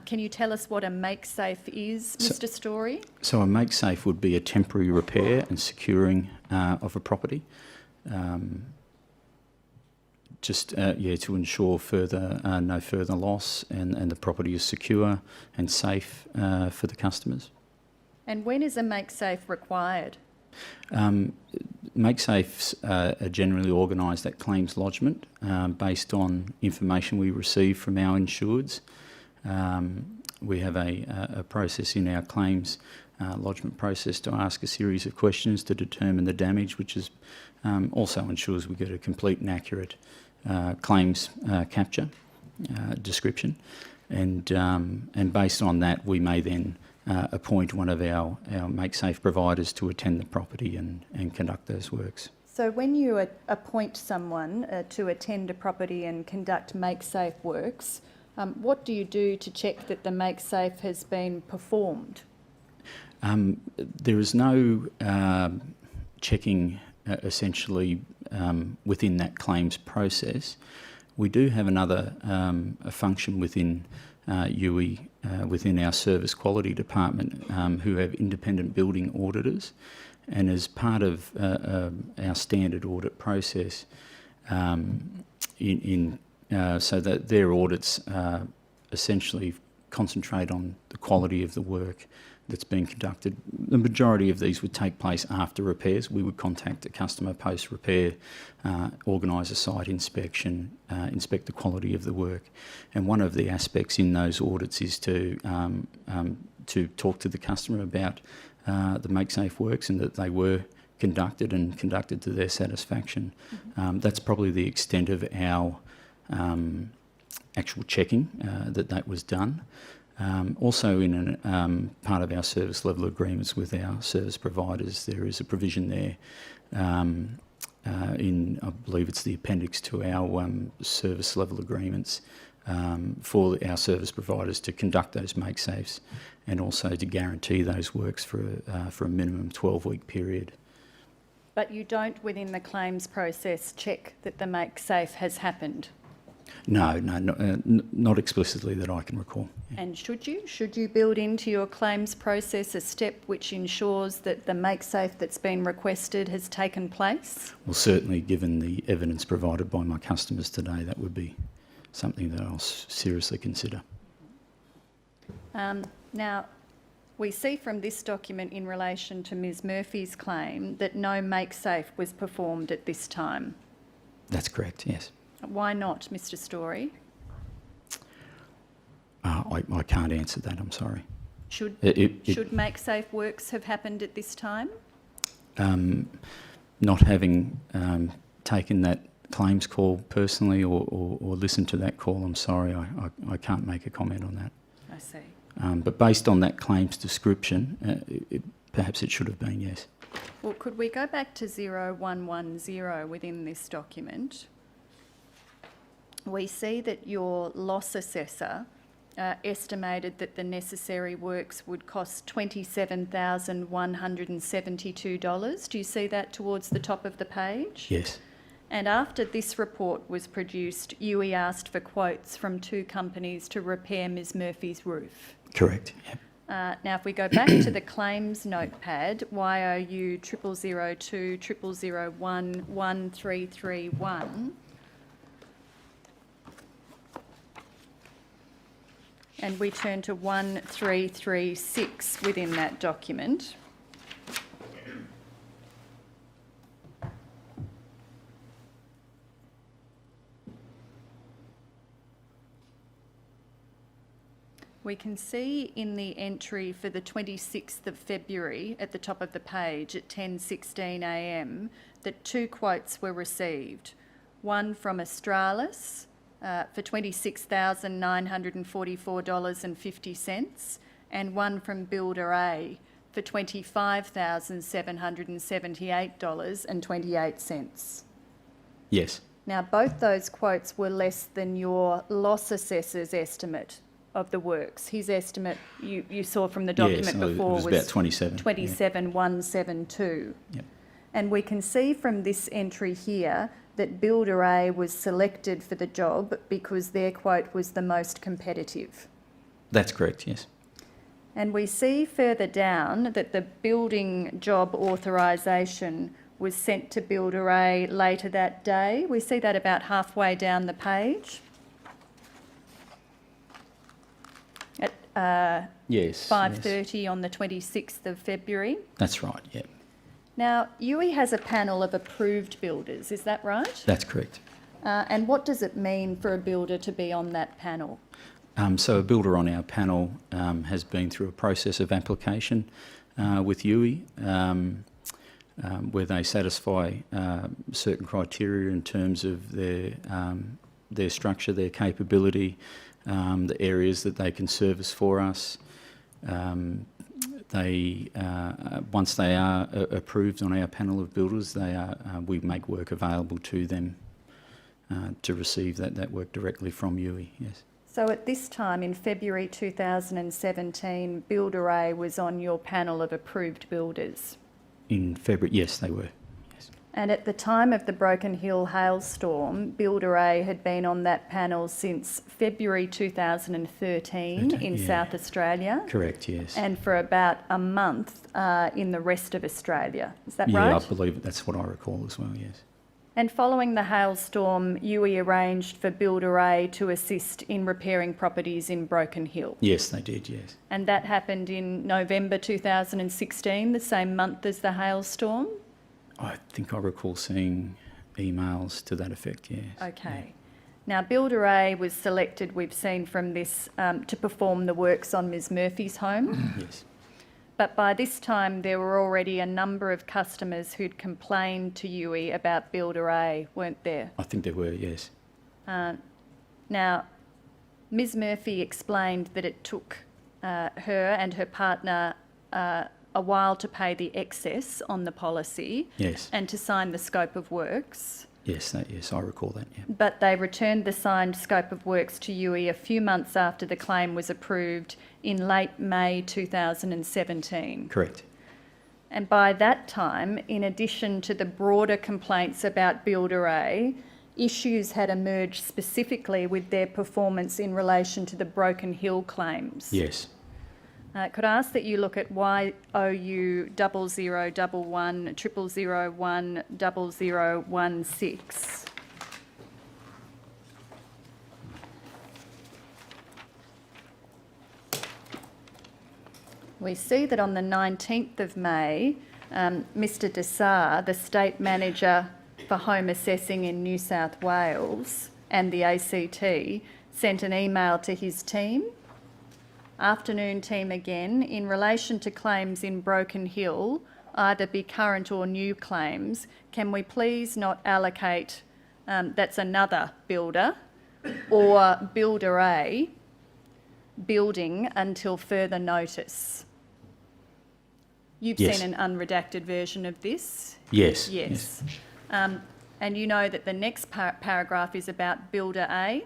Can you tell us what a Make Safe is, Mr. Storey? So a make safe would be a temporary repair and securing of a property, to ensure no further loss and the property is secure and safe for the customers. And when is a Make Safe required? Make safes are generally organised at claims lodgement based on information we receive from our insureds. We have a process in our claims lodgement process to ask a series of questions to determine the damage, which is also ensures we get a complete and accurate claims capture description, and based on that we may then appoint one of our Make Safe providers to attend the property and conduct those works. So when you appoint someone to attend a property and conduct Make Safe works, what do you do to check that the Make Safe has been performed? There is no checking essentially within that claims process. We do have another a function within Youi, within our service quality department, who have independent building auditors, and as part of our standard audit process, so that their audits essentially concentrate on the quality of the work that's being conducted. The majority of these would take place after repairs. We would contact the customer post-repair, organise a site inspection, inspect the quality of the work. And one of the aspects in those audits is to talk to the customer about the Make Safe works and that they were conducted to their satisfaction. Mm-hmm. That's probably the extent of our actual checking that was done. Also, in part of our service level agreements with our service providers, there is a provision there in, I believe it's the appendix to our service level agreements, for our service providers to conduct those Make Safes and also to guarantee those works for a minimum 12-week period. But you don't, within the claims process, check that the Make Safe has happened? No, not explicitly that I can recall. Yeah. And should you? Should you build into your claims process a step which ensures that the Make Safe that's been requested has taken place? Well, certainly, given the evidence provided by my customers today, that would be something that I'll seriously consider. Now, we see from this document in relation to Ms Murphy's claim that no Make Safe was performed at this time. That's correct, yes. Why not, Mr Storey? I can't answer that, I'm sorry. Should Make Safe works have happened at this time? Not having taken that claims call personally or listened to that call, I'm sorry, I can't make a comment on that. I see. But based on that claims description, perhaps it should have been, yes. Well, could we go back to 0110 within this document? We see that your loss assessor estimated that the necessary works would cost $27,172. Do you see that towards the top of the page? Yes. And after this report was produced, Youi asked for quotes from 2 companies to repair Ms Murphy's roof. Correct. Yep. Now, if we go back to the claims notepad, YOU 0002 0001 1331, and we turn to 1336 within that document. We can see in the entry for the 26th of February at the top of the page at 10:16 a.m. that 2 quotes were received. One from Australis for $26,944.50 and one from Builder A for $25,778.28. Yes. Now, both those quotes were less than your loss assessor's estimate of the works. His estimate, you saw from the document yes, before, it was about 27. 27,172. Yep. And we can see from this entry here that Builder A was selected for the job because their quote was the most competitive. That's correct, yes. And we see further down that the building job authorisation was sent to Builder A later that day. We see that about halfway down the page. At Yes. 5:30 on the 26th of February. That's right, yeah. Now, Youi has a panel of approved builders, is that right? That's correct. And what does it mean for a builder to be on that panel? So a builder on our panel has been through a process of application with Youi where they satisfy certain criteria in terms of their structure, their capability, the areas that they can service for us. Once they are approved on our panel of builders, we make work available to them to receive that work directly from Youi, yes. So at this time in February 2017, Builder A was on your panel of approved builders. In February, yes, they were. Yes. And at the time of the Broken Hill hailstorm, Builder A had been on that panel since February 2013 in yeah. South Australia. Correct, yes. And for about a month in the rest of Australia. Is that yeah, right? I believe that's what I recall as well, yes. And following the hailstorm, Youi arranged for Builder A to assist in repairing properties in Broken Hill. Yes, they did, yes. And that happened in November 2016, the same month as the hailstorm? I think I recall seeing emails to that effect, yes. Okay. Now, Builder A was selected, we've seen from this, to perform the works on Ms Murphy's home. Yes. But by this time, there were already a number of customers who'd complained to Youi about Builder A, weren't there? I think there were, yes. Now, Ms Murphy explained that it took her and her partner a while to pay the excess on the policy Yes. and to sign the scope of works. Yes, I recall that, yeah. But they returned the signed scope of works to Youi a few months after the claim was approved in late May 2017. Correct. And by that time, in addition to the broader complaints about Builder A, issues had emerged specifically with their performance in relation to the Broken Hill claims. Yes. Could I ask that you look at YOU 0011 0001 0016? We see that on the 19th of May, Mr Dessar, the State Manager for Home Assessing in New South Wales and the ACT, sent an email to his team. Afternoon team again, in relation to claims in Broken Hill, either be current or new claims, can we please not allocate, that's another builder, or Builder A, building until further notice? You've Yes. seen an unredacted version of this? Yes. Yes. And you know that the next paragraph is about Builder A?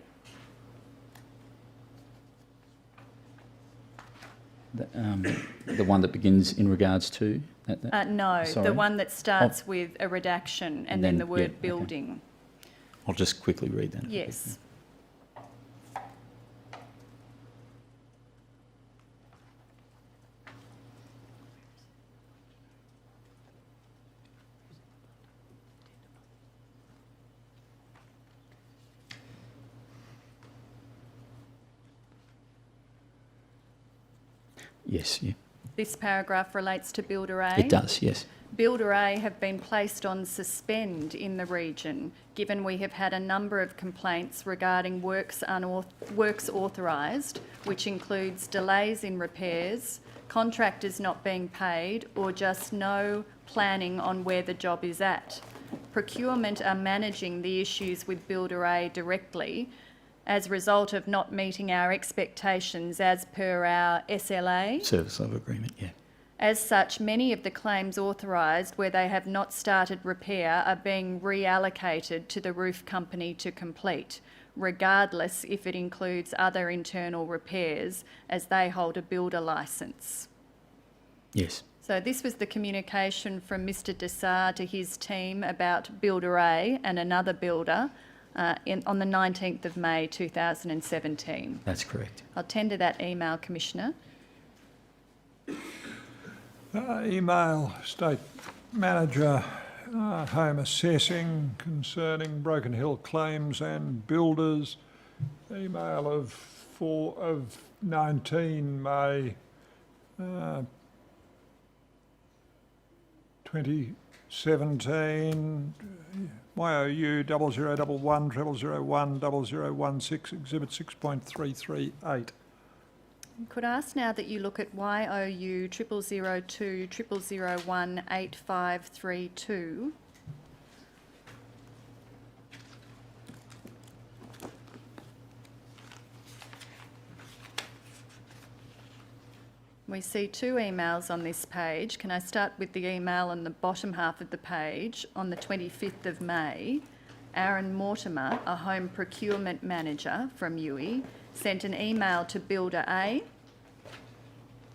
The one that begins in regards to? No, Sorry? the one that starts with a redaction and then the word yeah, okay. building. I'll just quickly read that. Yes. Yes, yeah. This paragraph relates to Builder A. It does, yes. Builder A have been placed on suspend in the region, given we have had a number of complaints regarding works authorised, which includes delays in repairs, contractors not being paid, or just no planning on where the job is at. Procurement are managing the issues with Builder A directly as a result of not meeting our expectations as per our SLA. Service level agreement, yeah. As such, many of the claims authorised where they have not started repair are being reallocated to the roof company to complete, regardless if it includes other internal repairs, as they hold a builder licence. Yes. So this was the communication from Mr Dessar to his team about Builder A and another builder on the 19th of May 2017. That's correct. I'll tender that email, Commissioner. Email State Manager, Home Assessing concerning Broken Hill claims and builders. Email of 19 May 2017. YOU 0011 0001 0016 Exhibit 6.338. Could I ask now that you look at YOU 0002 0001 8532. We see two emails on this page. Can I start with the email on the bottom half of the page? On the 25th of May, Aaron Mortimer, a home procurement manager from Youi, sent an email to Builder A.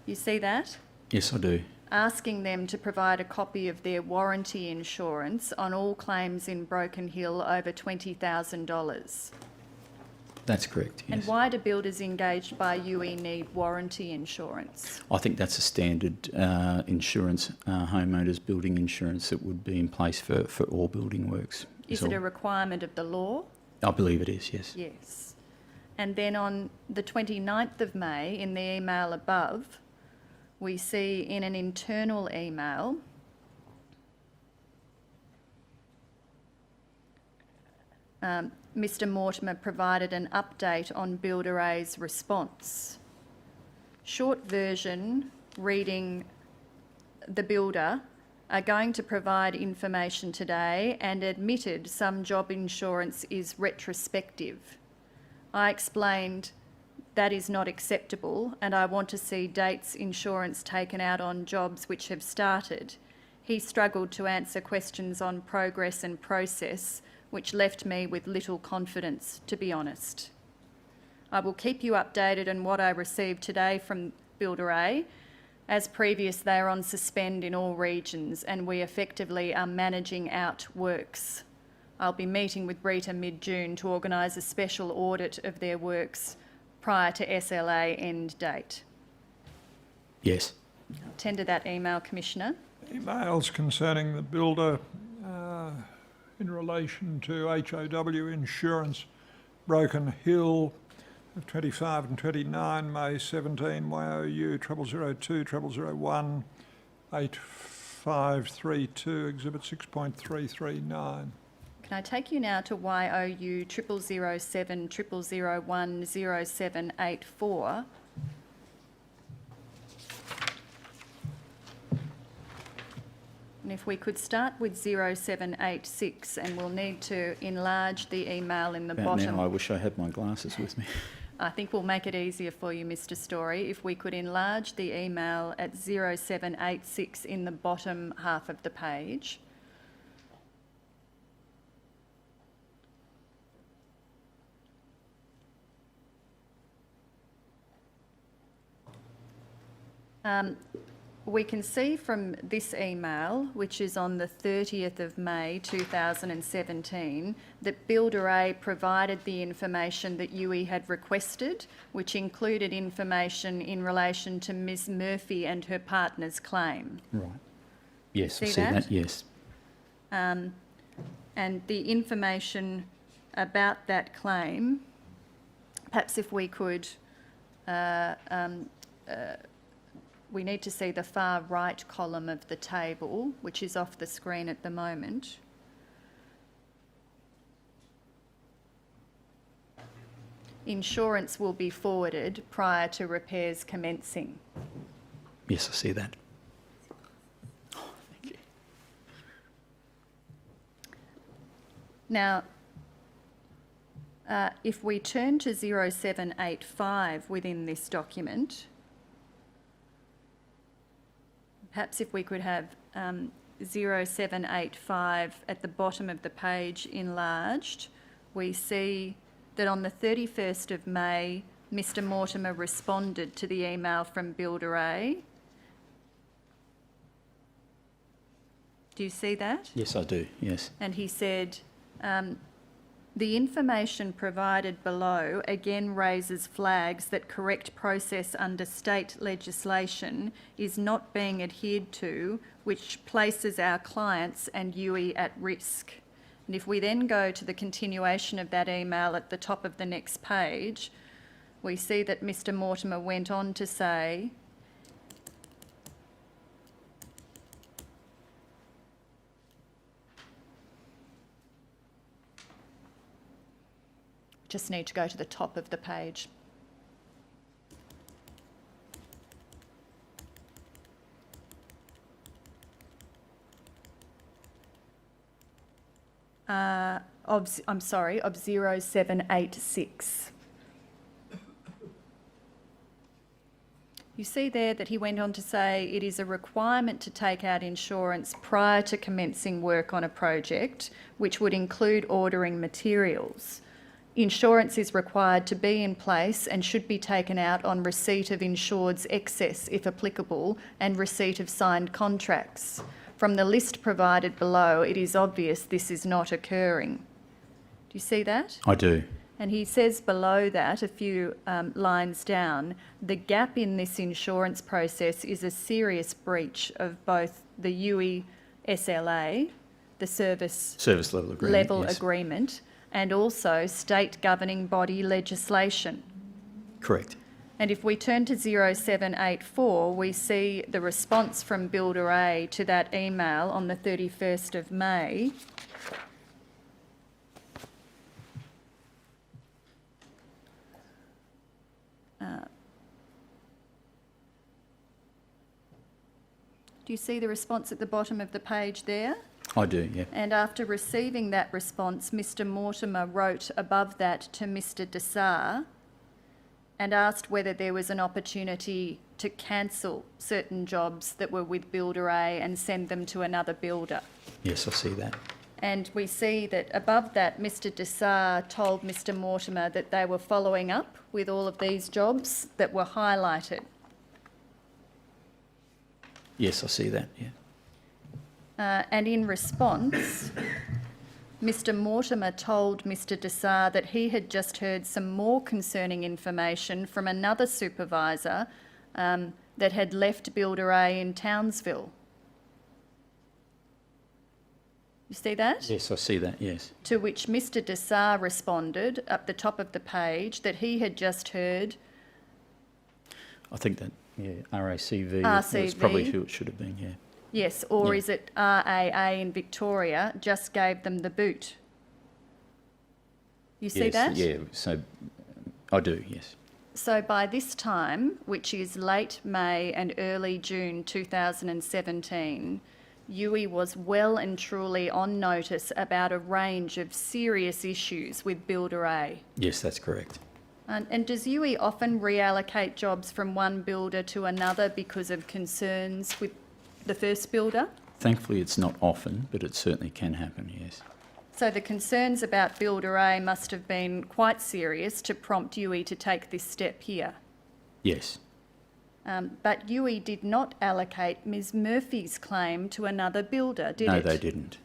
You see that? Yes, I do. Asking them to provide a copy of their warranty insurance on all claims in Broken Hill over $20,000. That's correct, yes. And why do builders engaged by Youi need warranty insurance? I think that's a standard insurance, homeowners building insurance that would be in place for all building works. Is it a requirement of the law? I believe it is, yes. Yes. And then on the 29th of May, in the email above, we see in an internal email Mr Mortimer provided an update on Builder A's response. Short version, reading the builder are going to provide information today and admitted some job insurance is retrospective. I explained that is not acceptable and I want to see dates insurance taken out on jobs which have started. He struggled to answer questions on progress and process, which left me with little confidence, to be honest. I will keep you updated on what I received today from Builder A. As previous, they are on suspend in all regions and we effectively are managing out works. I'll be meeting with Rita mid-June to organise a special audit of their works prior to SLA end date. Yes. I'll tender that email, Commissioner. Emails concerning the builder in relation to HOW insurance, Broken Hill of 25 and 29 May 17, YOU 0002 0001 8532 Exhibit 6.339. Can I take you now to YOU 0007 0001 0784? And if we could start with 0786, and we'll need to enlarge the email in the About bottom. now, I wish I had my glasses with me. I think we'll make it easier for you, Mr Storey, if we could enlarge the email at 0786 in the bottom half of the page. we can see from this email, which is on the 30th of May 2017, that Builder A provided the information that Youi had requested, which included information in relation to Ms Murphy and her partner's claim. Right. Yes, I See see that? that, yes. And the information about that claim, perhaps if we could, we need to see the far right column of the table, which is off the screen at the moment. Insurance will be forwarded prior to repairs commencing. Yes, I see that. Oh, thank you. Now, if we turn to 0785 within this document, perhaps if we could have 0785 at the bottom of the page enlarged, we see that on the 31st of May, Mr Mortimer responded to the email from Builder A. Do you see that? Yes, I do, yes. And he said, the information provided below again raises flags that correct process under state legislation is not being adhered to, which places our clients and Youi at risk. And if we then go to the continuation of that email at the top of the next page, we see that Mr Mortimer went on to say, just need to go to the top of the page. Of 0786. You see there that he went on to say it is a requirement to take out insurance prior to commencing work on a project, which would include ordering materials. Insurance is required to be in place and should be taken out on receipt of insured's excess, if applicable, and receipt of signed contracts. From the list provided below, it is obvious this is not occurring. Do you see that? I do. And he says below that, a few lines down, the gap in this insurance process is a serious breach of both the Youi SLA, the service Level agreement. Yes. agreement, and also state governing body legislation. Correct. And if we turn to 0784, we see the response from Builder A to that email on the 31st of May. Do you see the response at the bottom of the page there? I do, yeah. And after receiving that response, Mr Mortimer wrote above that to Mr Dessar and asked whether there was an opportunity to cancel certain jobs that were with Builder A and send them to another builder. Yes, I see that. And we see that above that, Mr Dessar told Mr Mortimer that they were following up with all of these jobs that were highlighted. Yes, I see that, yeah. And in response, Mr Mortimer told Mr Dessar that he had just heard some more concerning information from another supervisor that had left Builder A in Townsville. You see that? Yes, I see that, yes. To which Mr Dessar responded at the top of the page that he had just heard. I think that, yeah, RACV. RCV. That's probably who it should have been, yeah. Yes, or Yeah. is it RAA in Victoria just gave them the boot? You see Yes, that? yeah, so I do, yes. So by this time, which is late May and early June 2017, Youi was well and truly on notice about a range of serious issues with Builder A. Yes, that's correct. And does Youi often reallocate jobs from one builder to another because of concerns with the first builder? Thankfully, it's not often, but it certainly can happen, yes. So the concerns about Builder A must have been quite serious to prompt Youi to take this step here. Yes. But Youi did not allocate Ms Murphy's claim to another builder, did No, it? they didn't.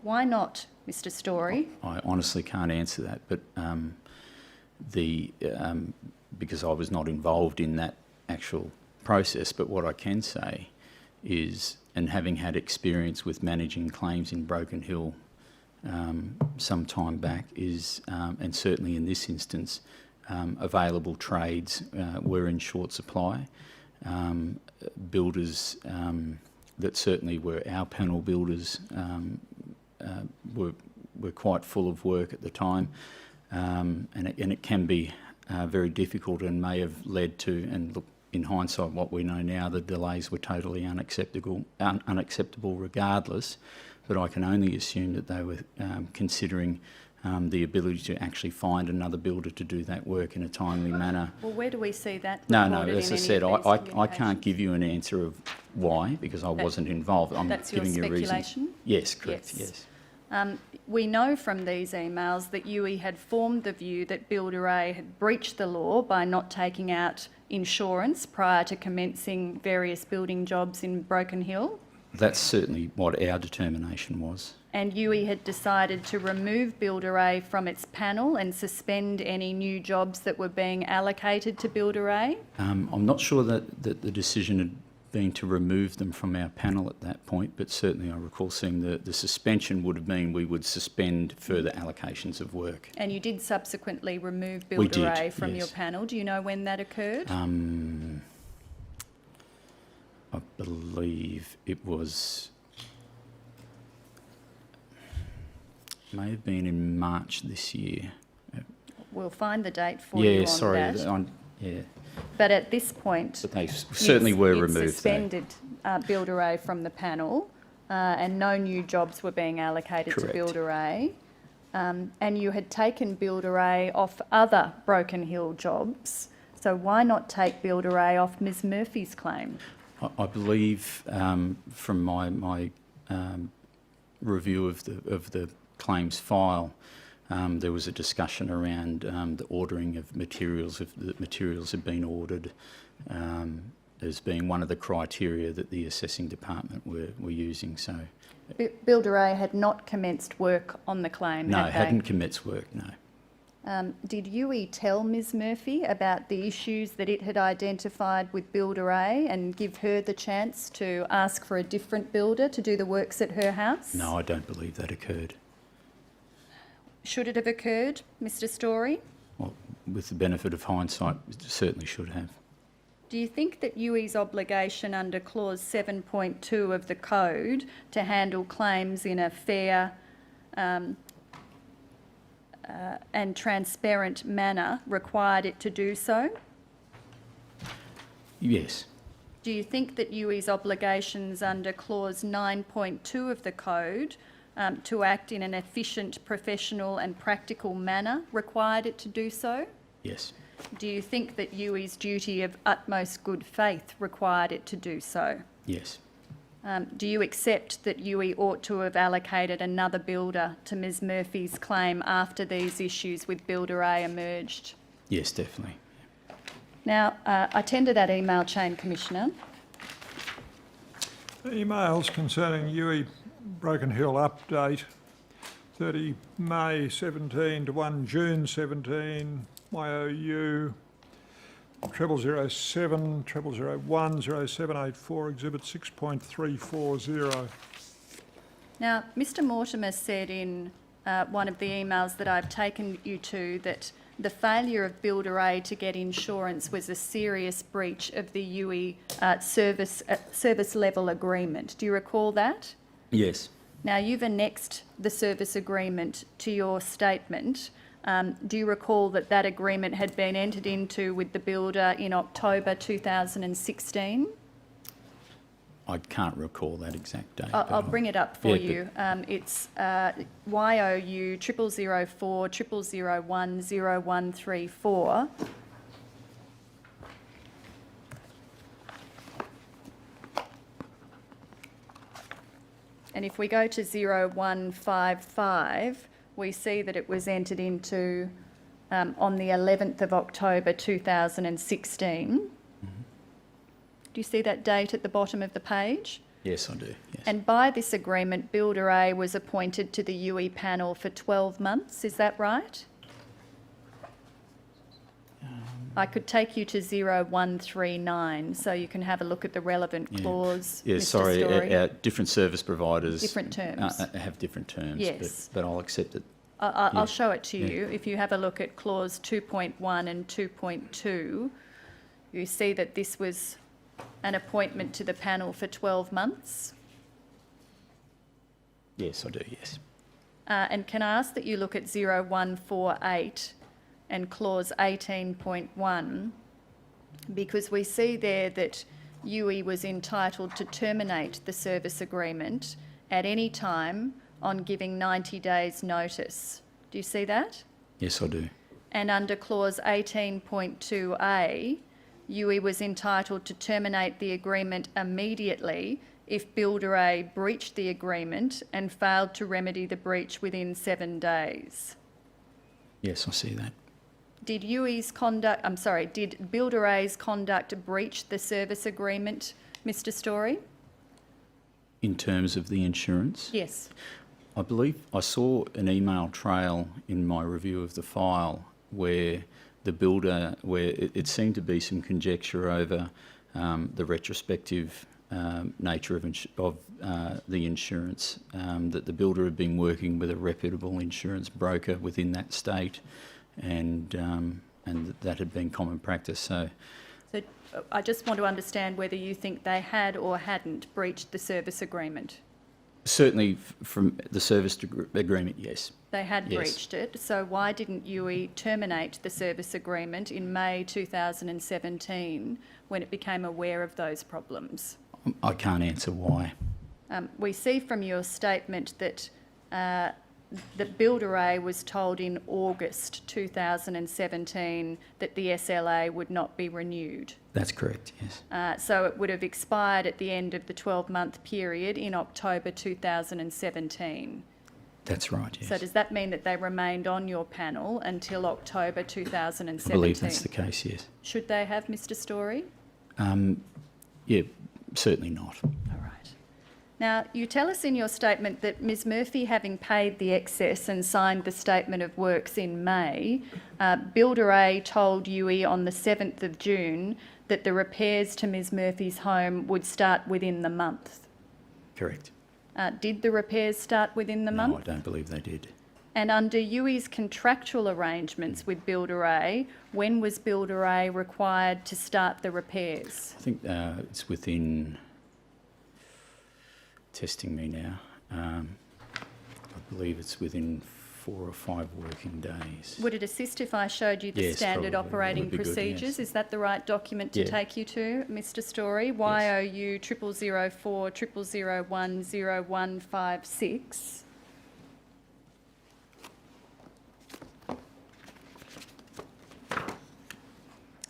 Why not, Mr Storey? I honestly can't answer that, but because I was not involved in that actual process, but what I can say is, and having had experience with managing claims in Broken Hill some time back, is, and certainly in this instance, available trades were in short supply. Builders that certainly were our panel builders were quite full of work at the time, and it can be very difficult, and may have led to, and look, in hindsight, what we know now, the delays were totally unacceptable regardless. But I can only assume that they were considering the ability to actually find another builder to do that work in a timely manner. Well, where do we see that No, recorded as in I any said, of these I can't communications? give you an answer of why, because I wasn't involved. I'm That's your giving you reasons. speculation? Yes, correct, Yes. yes. We know from these emails that Youi had formed the view that Builder A had breached the law by not taking out insurance prior to commencing various building jobs in Broken Hill. That's certainly what our determination was. And Youi had decided to remove Builder A from its panel and suspend any new jobs that were being allocated to Builder A. I'm not sure that the decision had been to remove them from our panel at that point, but certainly I recall seeing the suspension would have been we would suspend further allocations of work. And you did subsequently remove We Builder did, A from your yes. panel. Do you know when that occurred? I believe it was, may have been in March this year. We'll find the date for you Yeah, on sorry, that. yeah, But at this point, but they certainly were you'd removed. though. suspended Builder A from the panel, and no new jobs were being allocated Correct. to Builder A. And you had taken Builder A off other Broken Hill jobs. So why not take Builder A off Ms Murphy's claim? I believe from my review of the claims file, there was a discussion around the ordering of materials, if the materials had been ordered, as being one of the criteria that the assessing department were using. So, Builder A had not commenced work on the claim, no, had they? hadn't commenced work, no. Did Youi tell Ms Murphy about the issues that it had identified with Builder A and give her the chance to ask for a different builder to do the works at her house? No, I don't believe that occurred. Should it have occurred, Mr Storey? Well, with the benefit of hindsight, it certainly should have. Do you think that Youy's obligation under clause 7.2 of the code to handle claims in a fair and transparent manner required it to do so? Yes. Do you think that Youy's obligations under clause 9.2 of the code to act in an efficient, professional and practical manner required it to do so? Yes. Do you think that Youy's duty of utmost good faith required it to do so? Yes. Do you accept that Youi ought to have allocated another builder to Ms Murphy's claim after these issues with Builder A emerged? Yes, definitely. Now, I tender that email chain, Commissioner. Emails concerning Youi Broken Hill update, 30 May 17 to 1 June 17, YOU 0007 0001 0784, Exhibit 6.340. Now, Mr Mortimer said in one of the emails that I've taken you to that the failure of Builder A to get insurance was a serious breach of the Youi service level agreement. Do you recall that? Yes. Now, you've annexed the service agreement to your statement. Do you recall that that agreement had been entered into with the builder in October 2016? I can't recall that exact date. I'll bring it up for Yeah, you. It's YOU 0004 0001 0134. And if we go to 0155, we see that it was entered into on the 11th of October 2016. Do you see that date at the bottom of the page? Yes, I do. Yes. And by this agreement, Builder A was appointed to the Youi panel for 12 months, is that right? I could take you to 0139 so you can have a look at the relevant clause, Yeah, Mr. sorry, Storey. different service providers Different terms. have different terms, Yes. but I'll accept it. I'll show it to Yeah. you. If you have a look at clause 2.1 and 2.2, you see that this was an appointment to the panel for 12 months. Yes, I do, yes. And can I ask that you look at 0148 and clause 18.1, because we see there that Youi was entitled to terminate the service agreement at any time on giving 90 days notice. Do you see that? Yes, I do. And under clause 18.2a, Youi was entitled to terminate the agreement immediately if Builder A breached the agreement and failed to remedy the breach within 7 days. Yes, I see that. Did did Builder A's conduct breach the service agreement, Mr. Storey? In terms of the insurance, Yes. I believe I saw an email trail in my review of the file where the builder, where it seemed to be some conjecture over the retrospective nature of the insurance, that the builder had been working with a reputable insurance broker within that state, and that had been common practice. So So I just want to understand whether you think they had or hadn't breached the service agreement. certainly from the service agreement, yes. They had Yes. breached it, so why didn't Youi terminate the service agreement in May 2017 when it became aware of those problems? I can't answer why. We see from your statement that that Builder A was told in August 2017 that the SLA would not be renewed. That's correct, yes. So it would have expired at the end of the 12-month period in October 2017. That's right, yes. So does that mean that they remained on your panel until October 2017? I believe that's the case, yes. Should they have, Mr. Storey? Yeah, certainly not. All right. Now, you tell us in your statement that Ms Murphy, having paid the excess and signed the statement of works in May, Builder A told Youi on the 7th of June that the repairs to Ms Murphy's home would start within the month. Correct. Did the repairs start within the month? No, I don't believe they did. And under Youy's contractual arrangements with Builder A, when was Builder A required to start the repairs? I think it's within... Testing me now. I believe it's within 4 or 5 working days. Would it assist if I showed you the Yes, standard probably. operating Would be good, procedures? yes. Is that the right document to Yeah. take you to, Mr. Storey? YOU 0004 0001 0156.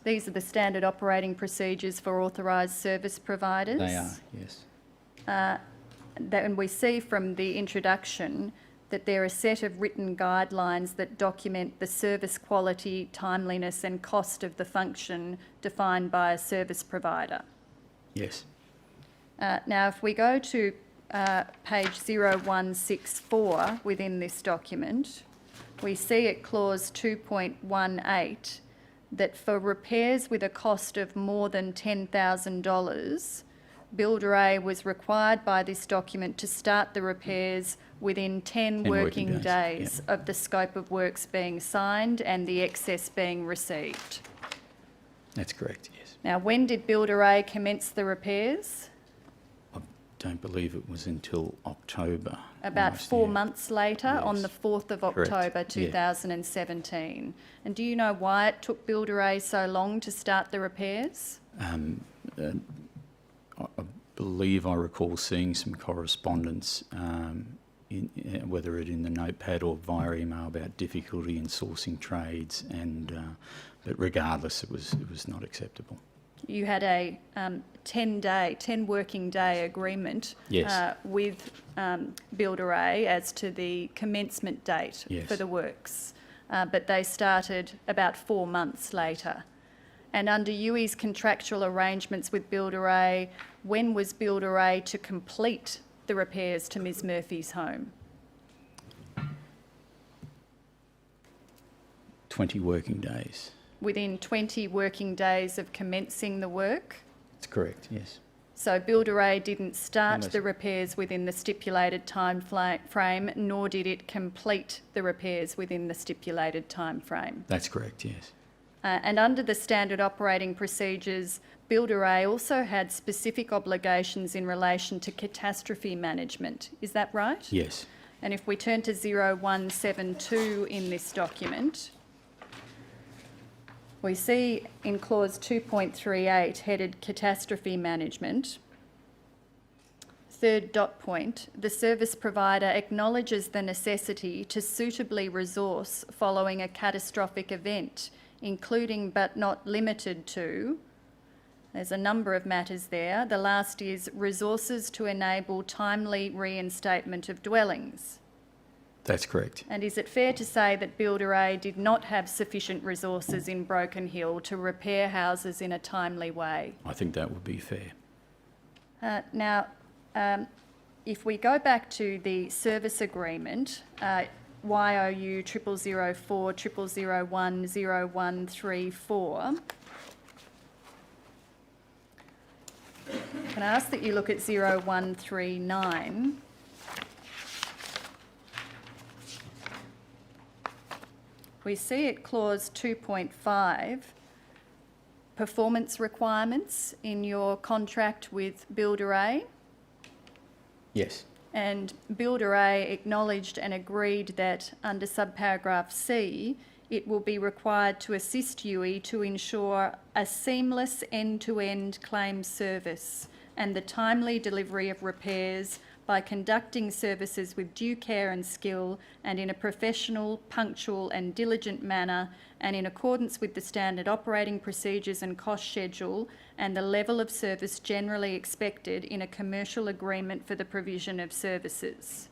These are the standard operating procedures for authorised service providers. They are, yes. And we see from the introduction that there are a set of written guidelines that document the service quality, timeliness and cost of the function defined by a service provider. Yes. Now, if we go to page 0164 within this document, we see at clause 2.18 that for repairs with a cost of more than $10,000, Builder A was required by this document to start the repairs within 10 working days of the scope of works being signed and the excess being received. That's correct, yes. Now, when did Builder A commence the repairs? I don't believe it was until October. About last 4 year. months later, on Yes. the 4th of Correct, October yeah. 2017. And do you know why it took Builder A so long to start the repairs? I believe I recall seeing some correspondence, whether it in the notepad or via email, about difficulty in sourcing trades, and but regardless, it was not acceptable. You had a 10 working day agreement Yes. with Builder A as to the commencement date Yes. for the works, but they started about 4 months later. And under Youy's contractual arrangements with Builder A, when was Builder A to complete the repairs to Ms Murphy's home? 20 working days. Within 20 working days of commencing the work? That's correct, yes. So Builder A didn't start Unless- the repairs within the stipulated time frame, nor did it complete the repairs within the stipulated time frame. That's correct, yes. And under the standard operating procedures, Builder A also had specific obligations in relation to catastrophe management. Is that right? Yes. And if we turn to 0172 in this document, we see in clause 2.38 headed catastrophe management, third dot point, the service provider acknowledges the necessity to suitably resource following a catastrophic event, including but not limited to, there's a number of matters there. The last is resources to enable timely reinstatement of dwellings. That's correct. And is it fair to say that Builder A did not have sufficient resources in Broken Hill to repair houses in a timely way? I think that would be fair. Now, if we go back to the service agreement, YOU 0004 0001 0134, can I ask that you look at 0139? We see at clause 2.5, performance requirements in your contract with Builder A. Yes. And Builder A acknowledged and agreed that under subparagraph C, it will be required to assist Youi to ensure a seamless end-to-end claim service and the timely delivery of repairs by conducting services with due care and skill and in a professional, punctual and diligent manner and in accordance with the standard operating procedures and cost schedule and the level of service generally expected in a commercial agreement for the provision of services.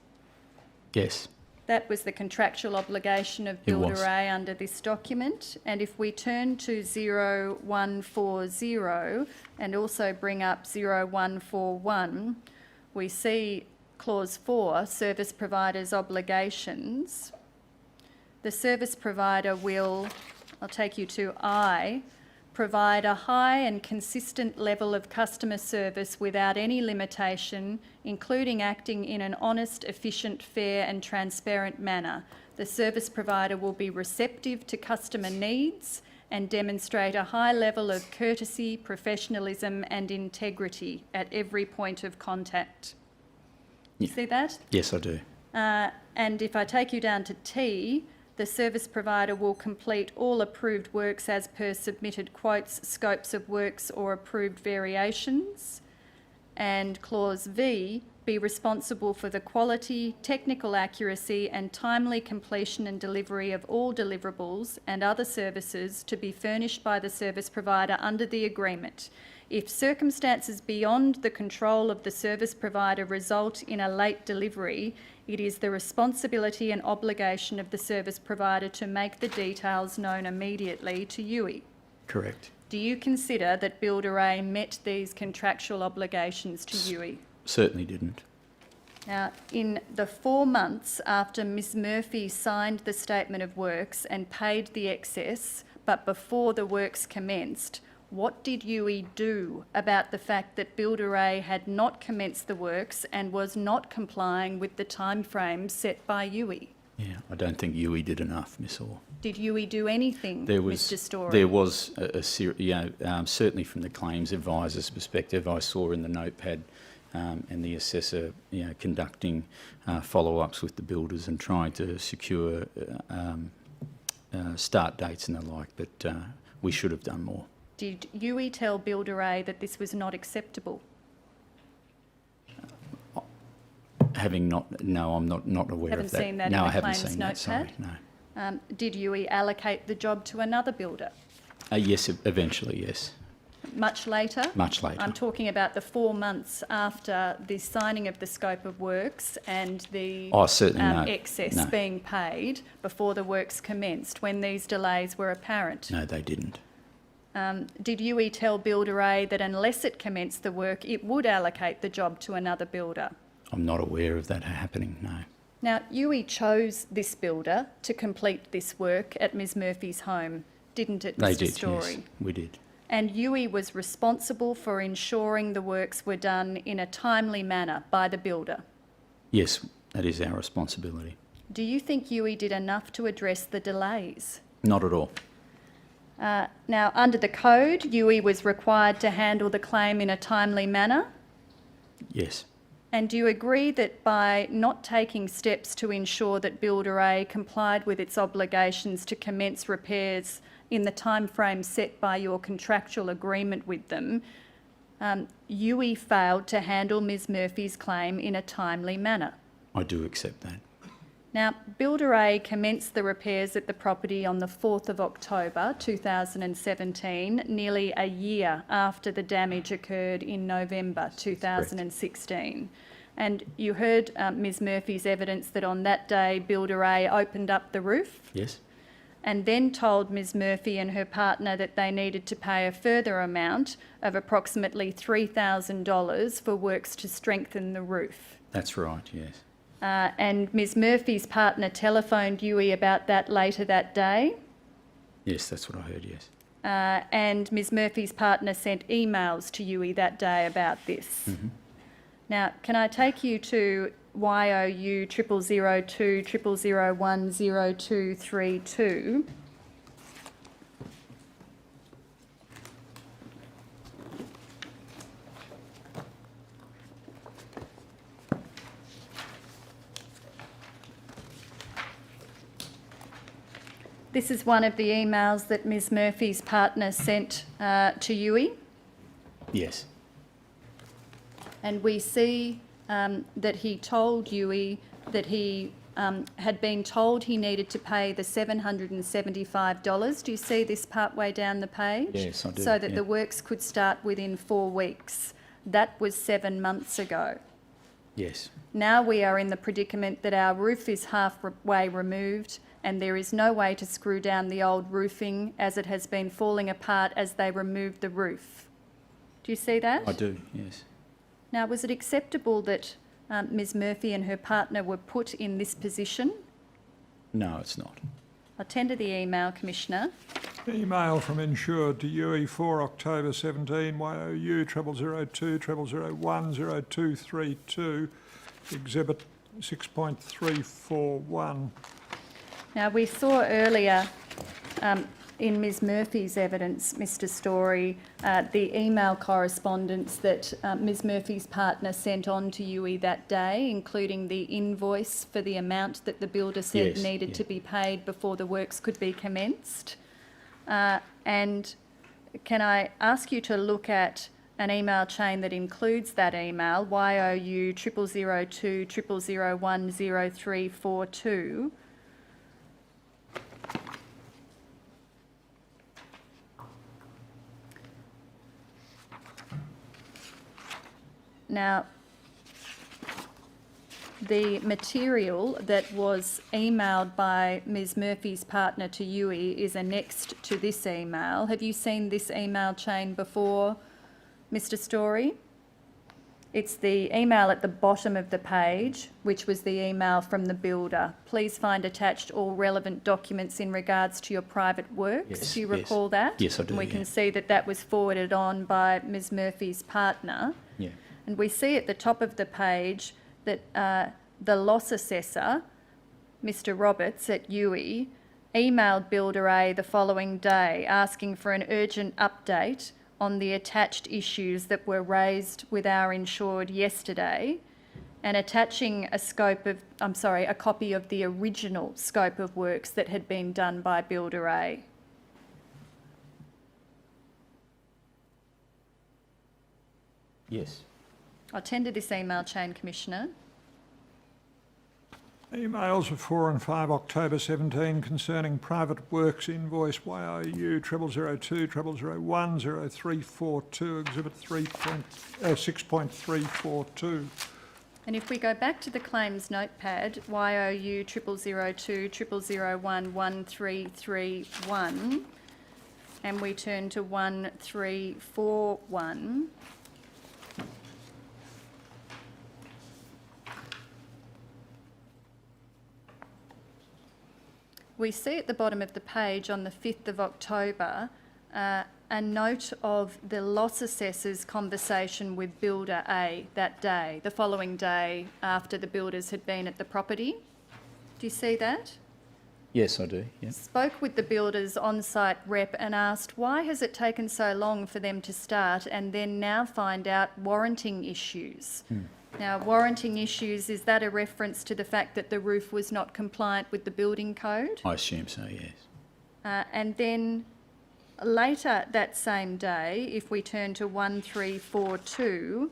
Yes. That was the contractual obligation of It was. Builder A under this document. And if we turn to 0140 and also bring up 0141, we see clause 4, service provider's obligations. The service provider will, I'll take you to I, provide a high and consistent level of customer service without any limitation, including acting in an honest, efficient, fair and transparent manner. The service provider will be receptive to customer needs and demonstrate a high level of courtesy, professionalism and integrity at every point of contact. You Yeah. see that? Yes, I do. And if I take you down to T, the service provider will complete all approved works as per submitted quotes, scopes of works or approved variations. And clause V, be responsible for the quality, technical accuracy and timely completion and delivery of all deliverables and other services to be furnished by the service provider under the agreement. If circumstances beyond the control of the service provider result in a late delivery, it is the responsibility and obligation of the service provider to make the details known immediately to Youi. Correct. Do you consider that Builder A met these contractual obligations to Youi? Certainly didn't. Now, in the 4 months after Ms Murphy signed the statement of works and paid the excess, but before the works commenced, what did Youi do about the fact that Builder A had not commenced the works and was not complying with the timeframes set by Youi? Yeah, I don't think Youi did enough, Miss Orr. Did Youi do anything, Mr Storey? There was certainly from the claims advisor's perspective, I saw in the notepad and the assessor, conducting follow-ups with the builders and trying to secure start dates and the like, but we should have done more. Did Youi tell Builder A that this was not acceptable? No, I'm not aware Haven't of that. seen that No, in the I haven't claims seen that, sorry, notepad? no. Did Youi allocate the job to another builder? Yes, eventually, yes. Much later? Much later. I'm talking about the 4 months after the signing of the scope of works and the Certainly no. excess No. being paid before the works commenced, when these delays were apparent. No, they didn't. did Youi tell Builder A that unless it commenced the work, it would allocate the job to another builder? I'm not aware of that happening, no. Now, Youi chose this builder to complete this work at Ms Murphy's home, didn't it, They Mr did, Storey? yes, we did. And Youi was responsible for ensuring the works were done in a timely manner by the builder. Yes, that is our responsibility. Do you think Youi did enough to address the delays? Not at all. Now, under the code, Youi was required to handle the claim in a timely manner. Yes, And do you agree that by not taking steps to ensure that Builder A complied with its obligations to commence repairs in the timeframe set by your contractual agreement with them, Youi failed to handle Ms Murphy's claim in a timely manner? I do accept that. Now, Builder A commenced the repairs at the property on the 4th of October 2017, nearly a year after the damage occurred in November 2016. And you heard Ms Murphy's evidence that on that day Builder A opened up the roof Yes? and then told Ms Murphy and her partner that they needed to pay a further amount of approximately $3,000 for works to strengthen the roof. That's right, yes. And Ms Murphy's partner telephoned Youi about that later that day. Yes, that's what I heard, yes. And Ms Murphy's partner sent emails to Youi that day about this. Mm-hmm. Now, can I take you to YOU 0002 0001 0232? This is one of the emails that Ms Murphy's partner sent to Youi, Yes, and we see that he told Youi that he had been told he needed to pay the $775. Do you see this partway down the page? Yes, I do, So that yeah. the works could start within 4 weeks. That was 7 months ago. yes, Now we are in the predicament that our roof is halfway removed and there is no way to screw down the old roofing as it has been falling apart as they removed the roof. Do you see that? I do, yes. Now, was it acceptable that Ms Murphy and her partner were put in this position? No, it's not. I'll tender the email, Commissioner. Email from insured to Youi 4 October 17, YOU 0002 0001 0232, Exhibit 6.341. Now, we saw earlier in Ms Murphy's evidence, Mr Storey, the email correspondence that Ms Murphy's partner sent on to Youi that day, including the invoice for the amount that the builder said Yes, needed yeah. to be paid before the works could be commenced. And can I ask you to look at an email chain that includes that email, YOU 0002 0001 0342, Now, the material that was emailed by Ms Murphy's partner to Youi is annexed to this email. Have you seen this email chain before, Mr Storey? It's the email at the bottom of the page, which was the email from the builder. Please find attached all relevant documents in regards to your private works. Yes, Do you yes. recall that? Yes, I do, And we yeah. can see that that was forwarded on by Ms Murphy's partner. Yeah, And we see at the top of the page that the loss assessor, Mr Roberts at Youi, emailed Builder A the following day asking for an urgent update on the attached issues that were raised with our insured yesterday and attaching a copy of the original scope of works that had been done by Builder A. yes. I'll tender this email chain, Commissioner. Emails of 4 and 5 October 17 concerning private works invoice YOU 0002 0001 0342, Exhibit 6.342. And if we go back to the claims notepad, YOU 0002 0001 1331, and we turn to 1341. We see at the bottom of the page on the 5th of October a note of the loss assessor's conversation with Builder A that day, the following day after the builders had been at the property. Do you see that? Yes, I do. Yep. Spoke with the builder's on-site rep and asked why has it taken so long for them to start and then now find out warranting issues. Now, warranting issues, is that a reference to the fact that the roof was not compliant with the building code? I assume so, yes. And then later that same day, if we turn to 1342,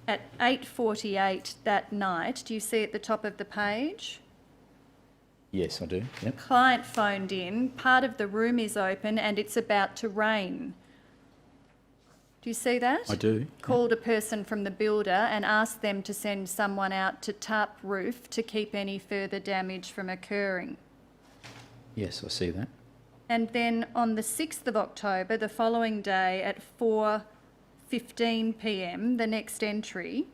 at 8:48 that night, do you see at the top of the page? Yes, I do. Yep. Client phoned in, part of the room is open and it's about to rain. Do you see that? I do. Called a person from the builder and asked them to send someone out to tarp roof to keep any further damage from occurring. Yes, I see that. And then on the 6th of October, the following day at 4:15 p.m, the next entry,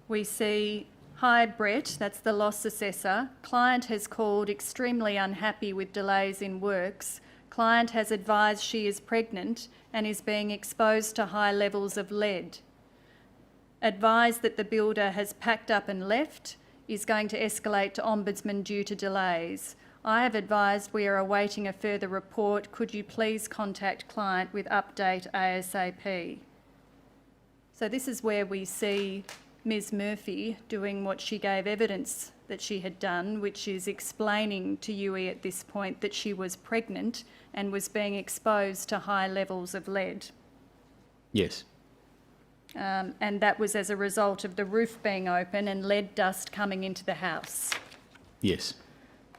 we see, "Hi Brett," that's the loss assessor. "Client has called extremely unhappy with delays in works. Client has advised she is pregnant and is being exposed to high levels of lead. Advised that the builder has packed up and left, is going to escalate to Ombudsman due to delays. I have advised we are awaiting a further report. Could you please contact client with update ASAP?" So this is where we see Ms Murphy doing what she gave evidence that she had done, which is explaining to Youi at this point that she was pregnant and was being exposed to high levels of lead. Yes. And that was as a result of the roof being open and lead dust coming into the house. Yes.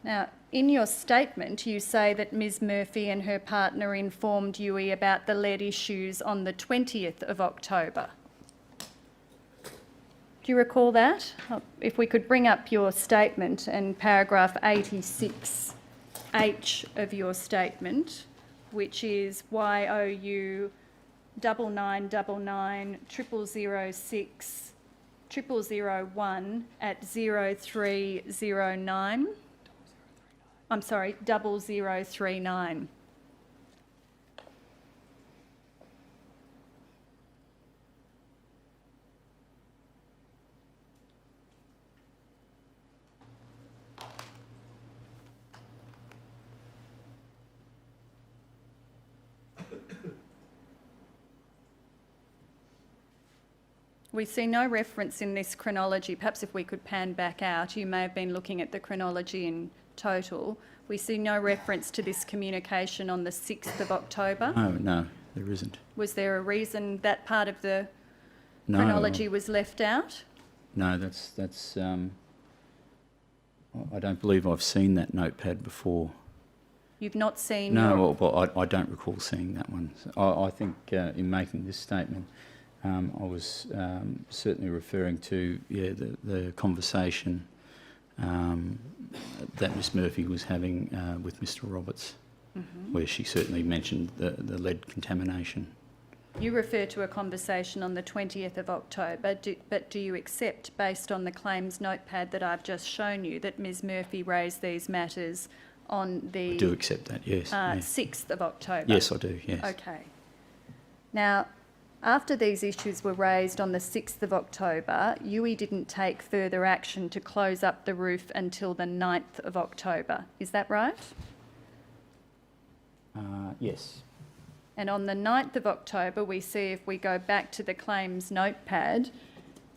Now, in your statement, you say that Ms Murphy and her partner informed Youi about the lead issues on the 20th of October. Do you recall that? If we could bring up your statement and paragraph 86H of your statement, which is YOU 9999 0006 0001 at 0309. I'm sorry, 0039. We see no reference in this chronology. Perhaps if we could pan back out, you may have been looking at the chronology in total. We see no reference to this communication on the 6th of October. No, there isn't. Was there a reason that part of the No. chronology was left out? No, that's. I don't believe I've seen that notepad before. You've not seen... No, well, I don't recall seeing that one. So I think in making this statement, I was certainly referring to the conversation that Miss Murphy was having with Mr Roberts, where she certainly mentioned the lead contamination. You refer to a conversation on the 20th of October, but do you accept, based on the claims notepad that I've just shown you, that Ms Murphy raised these matters on the... I do accept that, yes. 6th of October? Yes, I do, yes. Okay. Now, after these issues were raised on the 6th of October, Youi didn't take further action to close up the roof until the 9th of October. Is that right? Yes. And on the 9th of October, we see, if we go back to the claims notepad,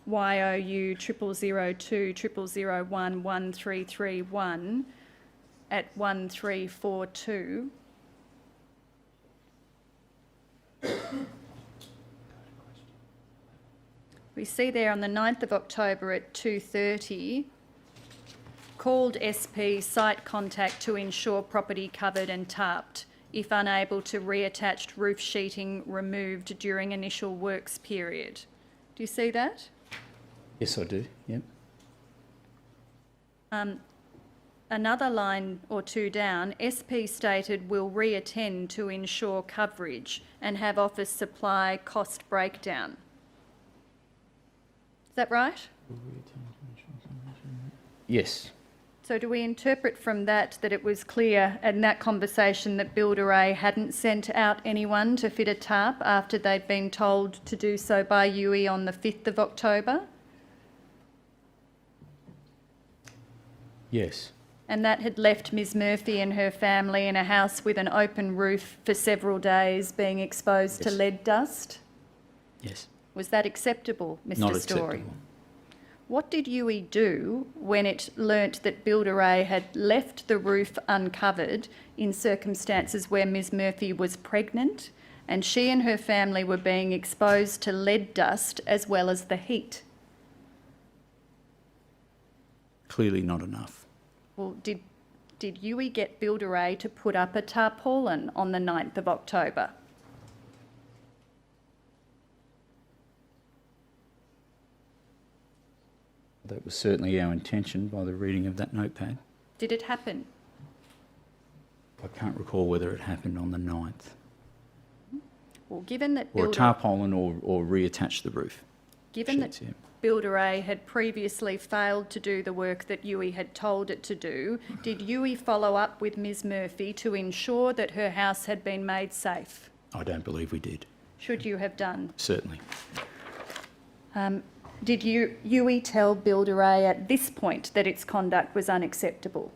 YOU 0002 0001 1331 at 1342. We see there on the 9th of October at 2:30, called SP site contact to ensure property covered and tarped, if unable to reattached roof sheeting removed during initial works period. Do you see that? Yes, I do, yep. another line or two down, SP stated will reattend to ensure coverage and have office supply cost breakdown. Is that right? Yes. So do we interpret from that that it was clear in that conversation that Builder A hadn't sent out anyone to fit a tarp after they'd been told to do so by Youi on the 5th of October? Yes. And that had left Ms Murphy and her family in a house with an open roof for several days, being exposed to Yes. lead dust? Yes. Was that acceptable, Mr Not Storey? acceptable. What did Youi do when it learnt that Builder A had left the roof uncovered in circumstances where Ms Murphy was pregnant and she and her family were being exposed to lead dust as well as the heat? Clearly not enough. Well, did Youi get Builder A to put up a tarpaulin on the 9th of October? That was certainly our intention by the reading of that notepad. Did it happen? I can't recall whether it happened on the 9th. Well, given that Or a Builder, tarpaulin or reattach the roof. given that Sheets, yeah. Builder A had previously failed to do the work that Youi had told it to do, did Youi follow up with Ms Murphy to ensure that her house had been made safe? I don't believe we did. Should you have done? Certainly. Did Youi tell Builder A at this point that its conduct was unacceptable?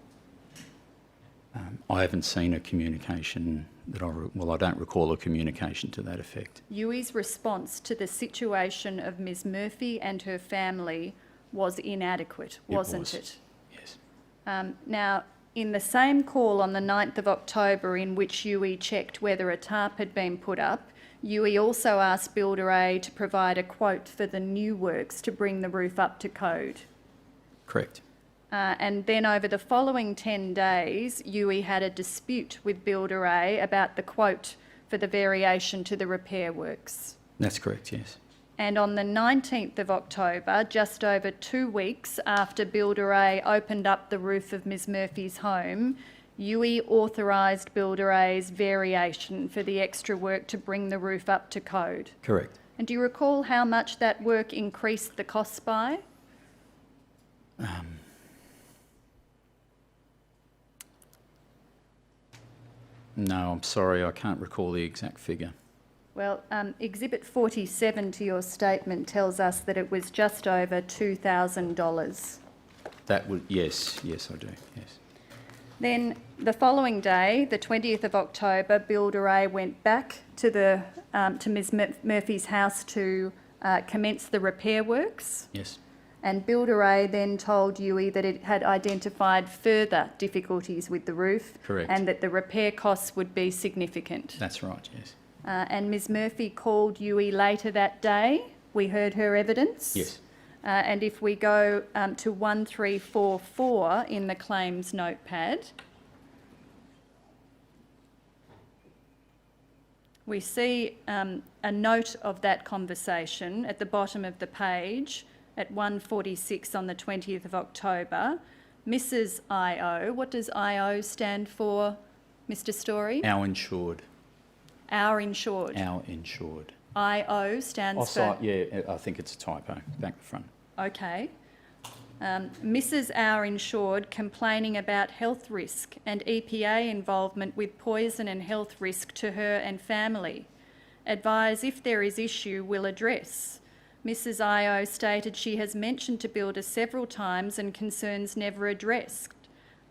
I haven't seen a communication that I don't recall a communication to that effect. Youy's response to the situation of Ms Murphy and her family was inadequate, wasn't it? Yes. Now, in the same call on the 9th of October in which Youi checked whether a tarp had been put up, Youi also asked Builder A to provide a quote for the new works to bring the roof up to code. Correct. And then over the following 10 days, Youi had a dispute with Builder A about the quote for the variation to the repair works. That's correct, yes. And on the 19th of October, just over 2 weeks after Builder A opened up the roof of Ms Murphy's home, Youi authorised Builder A's variation for the extra work to bring the roof up to code. Correct. And do you recall how much that work increased the costs by? No, I'm sorry, I can't recall the exact figure. Well, Exhibit 47 to your statement tells us that it was just over $2,000. That would, yes, I do, yes. Then the following day, the 20th of October, Builder A went back to Ms Murphy's house to commence the repair works. Yes, And Builder A then told Youi that it had identified further difficulties with the roof. Correct. And that the repair costs would be significant. that's right, yes. And Ms Murphy called Youi later that day. We heard her evidence. Yes. And if we go to 1344 in the claims notepad, we see a note of that conversation at the bottom of the page at 1:46 on the 20th of October. Mrs IO, what does IO stand for, Mr Storey? Our insured. Our insured. Our insured. IO stands for... Yeah, I think it's a typo, back to front. Okay. Mrs Our Insured complaining about health risk and EPA involvement with poison and health risk to her and family. Advise if there is issue, will address. Mrs IO stated she has mentioned to Builder several times and concerns never addressed.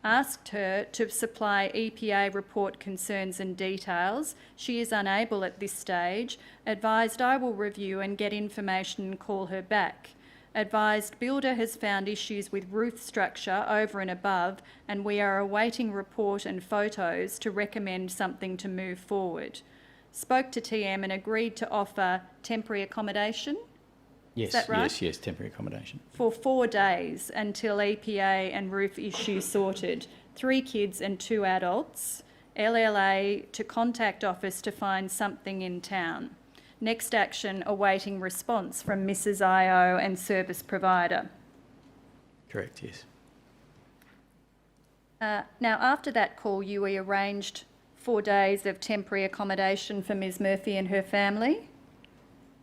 Asked her to supply EPA report concerns and details. She is unable at this stage. Advised I will review and get information and call her back. Advised Builder has found issues with roof structure over and above, and we are awaiting report and photos to recommend something to move forward. Spoke to TM and agreed to offer temporary accommodation. Yes, that right? yes, temporary accommodation. For 4 days until EPA and roof issue sorted. 3 kids and 2 adults. LLA to contact office to find something in town. Next action awaiting response from Mrs IO and service provider. Correct, yes. Now, after that call, Youi arranged 4 days of temporary accommodation for Ms Murphy and her family,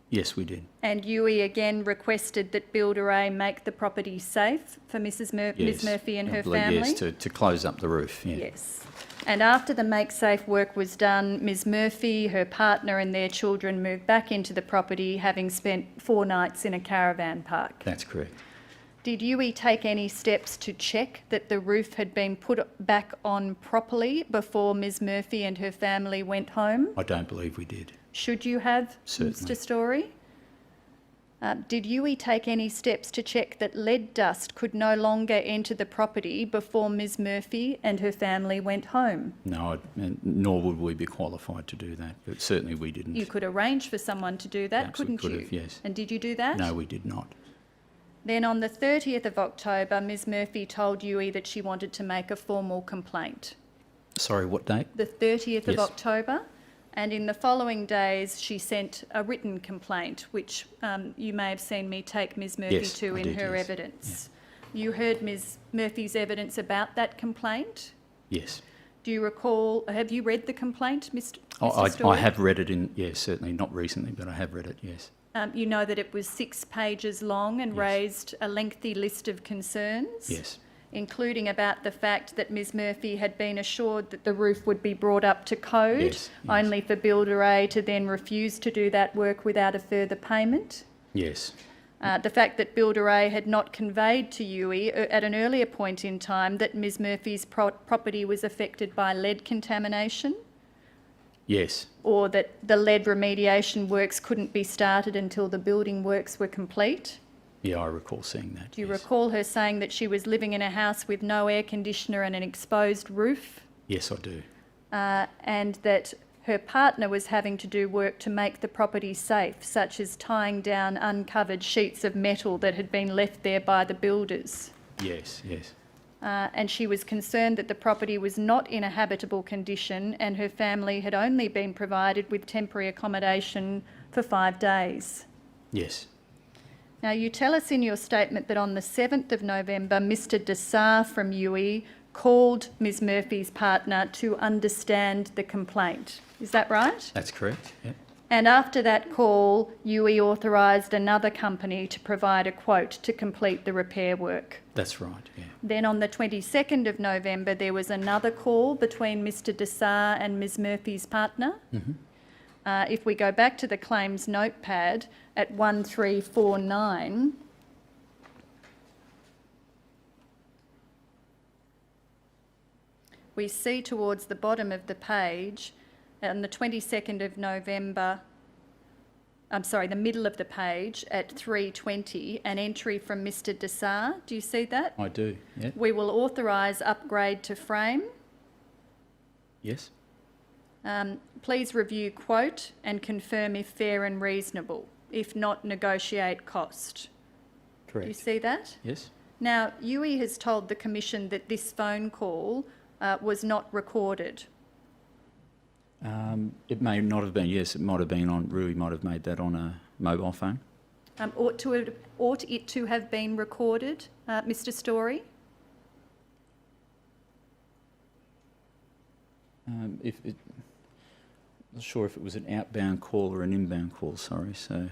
Yes, we did. and Youi again requested that Builder A make the property safe for Ms Yes. Murphy and I her believe, family. Yes, to close up the roof, yeah. Yes. And after the make safe work was done, Ms Murphy, her partner and their children moved back into the property, having spent 4 nights in a caravan park. That's correct. Did Youi take any steps to check that the roof had been put back on properly before Ms Murphy and her family went home? I don't believe we did. Should you have, Certainly. Mr Storey? Did Youi take any steps to check that lead dust could no longer enter the property before Ms Murphy and her family went home? No, nor would we be qualified to do that, but certainly we didn't. You could arrange for someone to do that, Perhaps we couldn't could you? have, yes. And did you do that? No, we did not. Then on the 30th of October, Ms Murphy told Youi that she wanted to make a formal complaint. Sorry, what date? The 30th of Yes. October, and in the following days she sent a written complaint, which you may have seen me take Ms Murphy Yes, to I in did, her yes. evidence. You heard Ms Murphy's evidence about that complaint? Yes. Do you recall, have you read the complaint, Mr I Storey? have read it in, yes, certainly, not recently, but I have read it, yes. You know that it was 6 pages long and Yes. raised a lengthy list of concerns? Yes. Including about the fact that Ms Murphy had been assured that the roof would be brought up to code, Yes, yes. only for Builder A to then refuse to do that work without a further payment. Yes. The fact that Builder A had not conveyed to Youi at an earlier point in time that Ms Murphy's property was affected by lead contamination, Yes. or that the lead remediation works couldn't be started until the building works were complete. Yeah, I recall seeing that. Do you yes. recall her saying that she was living in a house with no air conditioner and an exposed roof? Yes, I do. And that her partner was having to do work to make the property safe, such as tying down uncovered sheets of metal that had been left there by the builders. Yes, yes. And she was concerned that the property was not in a habitable condition and her family had only been provided with temporary accommodation for 5 days. Yes. Now, you tell us in your statement that on the 7th of November, Mr Desar from Youi called Ms Murphy's partner to understand the complaint. Is that right? That's correct, yeah. And after that call, Youi authorised another company to provide a quote to complete the repair work. That's right, yeah. Then on the 22nd of November, there was another call between Mr Desar and Ms Murphy's partner. Mm-hmm. If we go back to the claims notepad at 1349, we see towards the bottom of the page, on the 22nd of November, the middle of the page at 3:20, an entry from Mr Desar. Do you see that? I do, yeah. We will authorise upgrade to frame. Yes. Please review quote and confirm if fair and reasonable. If not, negotiate cost. Correct. Do you see that? Yes. Now, Youi has told the Commission that this phone call was not recorded. It may not have been, yes, it might have been on, Rui might have made that on a mobile phone. Ought it to have been recorded, Mr Storey? Not sure if it was an outbound call or an inbound call, sorry, so...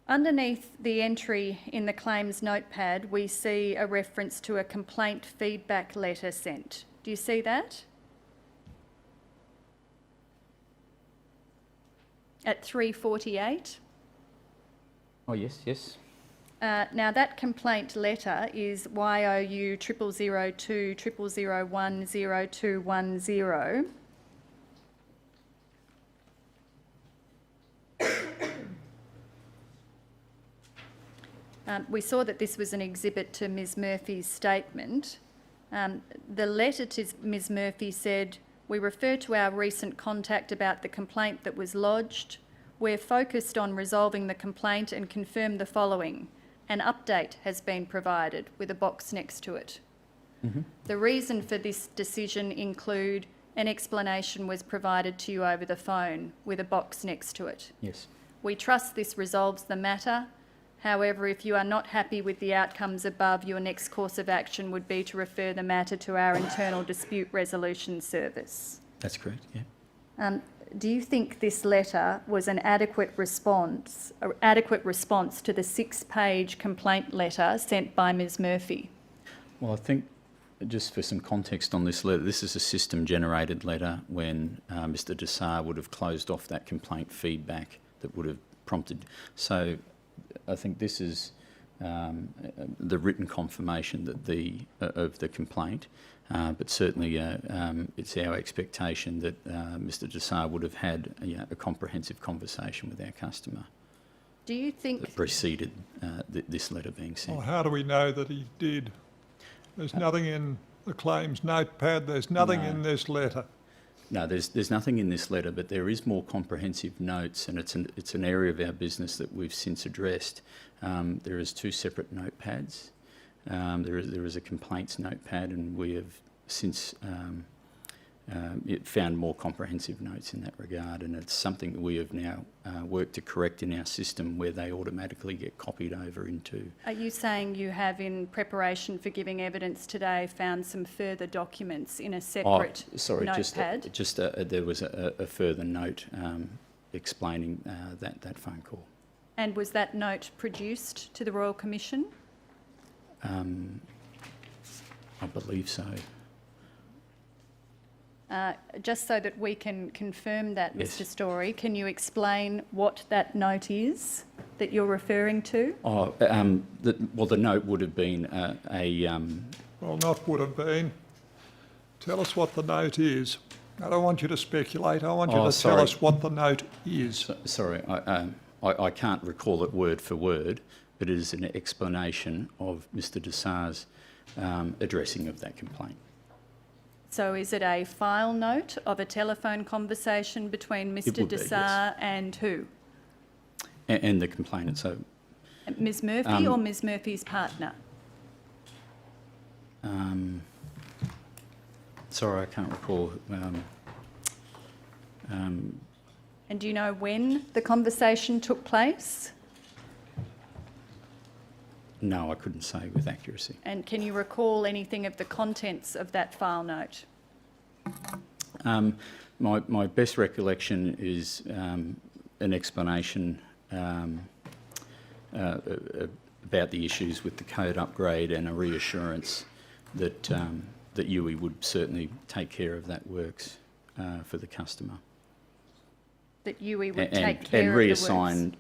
Underneath the entry in the claims notepad, we see a reference to a complaint feedback letter sent. Do you see that? At 3:48. Oh, yes, yes. Now that complaint letter is YOU 0002 0001 0210. We saw that this was an exhibit to Ms Murphy's statement. The letter to Ms Murphy said, "We refer to our recent contact about the complaint that was lodged. We're focused on resolving the complaint and confirm the following. An update has been provided," with a box next to it. Mm-hmm. The reason for this decision include an explanation was provided to you over the phone with a box next to it. Yes. We trust this resolves the matter. However, if you are not happy with the outcomes above, your next course of action would be to refer the matter to our internal dispute resolution service. That's correct, yeah. Do you think this letter was an adequate response to the 6-page complaint letter sent by Ms Murphy? Well, I think, just for some context on this letter, this is a system-generated letter when Mr Dessar would have closed off that complaint feedback that would have prompted. So I think this is the written confirmation that of the complaint, but certainly it's our expectation that Mr Dessar would have had a comprehensive conversation with our customer Do you think... that preceded this letter being sent. Well, how do we know that he did? There's nothing in the claims notepad, there's nothing in this letter. No, there's nothing in this letter, but there is more comprehensive notes, and it's an area of our business that we've since addressed. There is 2 separate notepads. There is a complaints notepad, and we have since found more comprehensive notes in that regard, and it's something that we have now worked to correct in our system, where they automatically get copied over into. Are you saying you have, in preparation for giving evidence today, found some further documents in a separate notepad? There was a further note explaining that phone call. And was that note produced to the Royal Commission? I believe so. Just so that we can confirm that, Yes. Mr Storey, can you explain what that note is that you're referring to? The note would have been Well, not would have been. Tell us what the note is. I don't want you to speculate, I want you to tell us what the note is. Sorry, I can't recall it word for word, but it is an explanation of Mr Dessar's addressing of that complaint. So is it a file note of a telephone conversation between Mr would be, Dessar yes. and who? And the complainant, so... Ms Murphy or Ms Murphy's partner? Sorry, I can't recall. And do you know when the conversation took place? No, I couldn't say with accuracy. And can you recall anything of the contents of that file note? My best recollection is an explanation about the issues with the code upgrade, and a reassurance that that Youi would certainly take care of that works for the customer. That Youi would take care and of reassign. the works?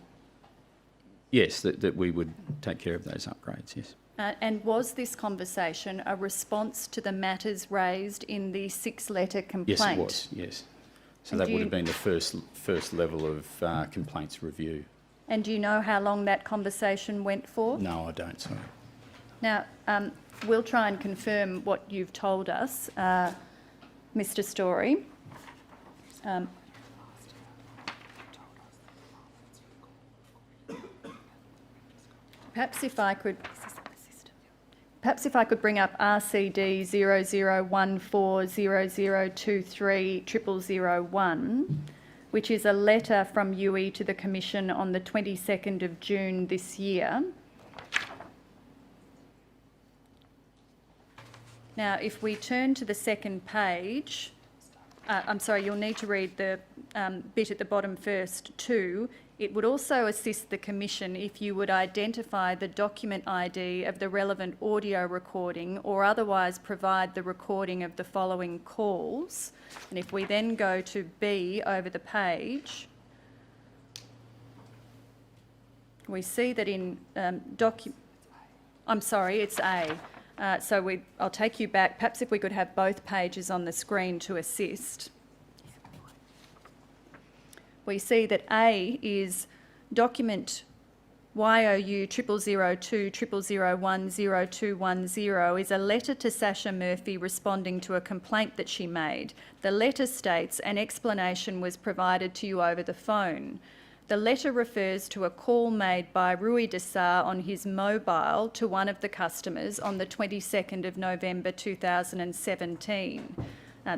Yes, that we would take care of those upgrades, yes. And was this conversation a response to the matters raised in the 6-letter complaint? Yes, it was, yes. So And that do would you- have been the first level of complaints review. And do you know how long that conversation went for? No, I don't, sorry. Now, we'll try and confirm what you've told us, Mr Storey. Perhaps if I could bring up RCD 001400230001, which is a letter from Youi to the Commission on the 22nd of June this year. Now, if we turn to the second page, I'm sorry, you'll need to read the bit at the bottom first too. It would also assist the Commission if you would identify the document ID of the relevant audio recording, or otherwise provide the recording of the following calls. And if we then go to B over the page, we see that in I'm sorry, it's A. I'll take you back. Perhaps if we could have both pages on the screen to assist. We see that A is document YOU 000200010210 is a letter to Sacha Murphy responding to a complaint that she made. The letter states an explanation was provided to you over the phone. The letter refers to a call made by Youi Dessar on his mobile to one of the customers on the 22nd of November 2017.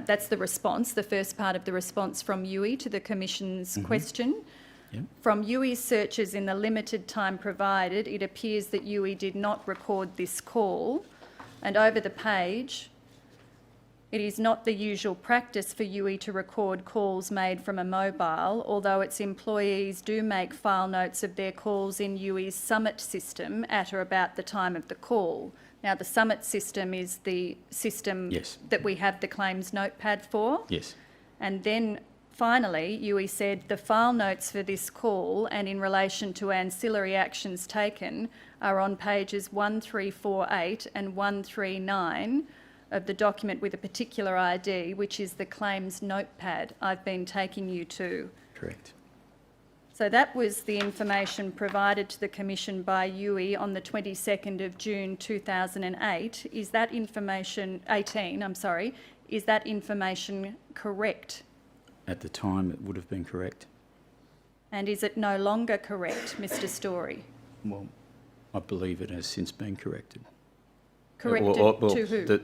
That's the response, the first part of the response from Youi to the Commission's question. Yep. From Youy's searches in the limited time provided, it appears that Youi did not record this call. And over the page, it is not the usual practice for Youi to record calls made from a mobile, although its employees do make file notes of their calls in Youy's Summit system at or about the time of the call. Now, the Summit system is the system Yes. that we have the claims notepad for. Yes. And then finally, Youi said the file notes for this call and in relation to ancillary actions taken are on pages 1348 and 139 of the document with a particular ID, which is the claims notepad I've been taking you to. Correct. So that was the information provided to the Commission by Youi on the 22nd of June 2008. Is that information, 18, I'm sorry, is that information correct? At the time, it would have been correct. And is it no longer correct, Mr Storey? Well, I believe it has since been corrected. Corrected to who?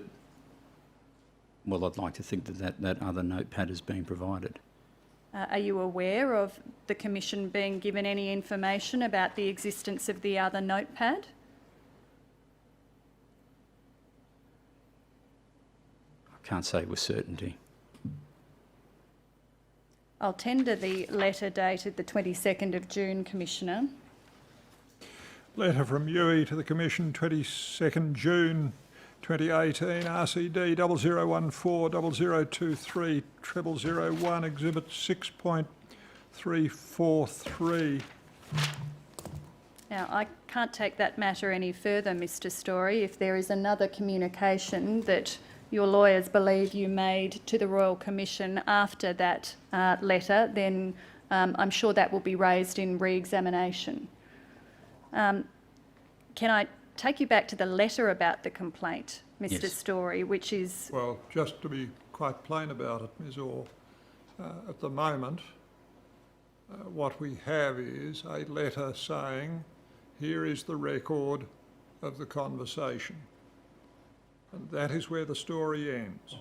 Well, I'd like to think that other notepad has been provided. Are you aware of the Commission being given any information about the existence of the other notepad? I can't say with certainty. I'll tender the letter dated the 22nd of June, Commissioner. Letter from Youi to the Commission, 22nd June 2018, RCD 0014 0023 0001, Exhibit 6.343. Now, I can't take that matter any further, Mr Storey. If there is another communication that your lawyers believe you made to the Royal Commission after that letter, then I'm sure that will be raised in re-examination. Can I take you back to the letter about the complaint, Mr Yes. Storey, which is... Well, just to be quite plain about it, Ms Orr, at the moment, what we have is a letter saying, here is the record of the conversation. And that is where the story ends.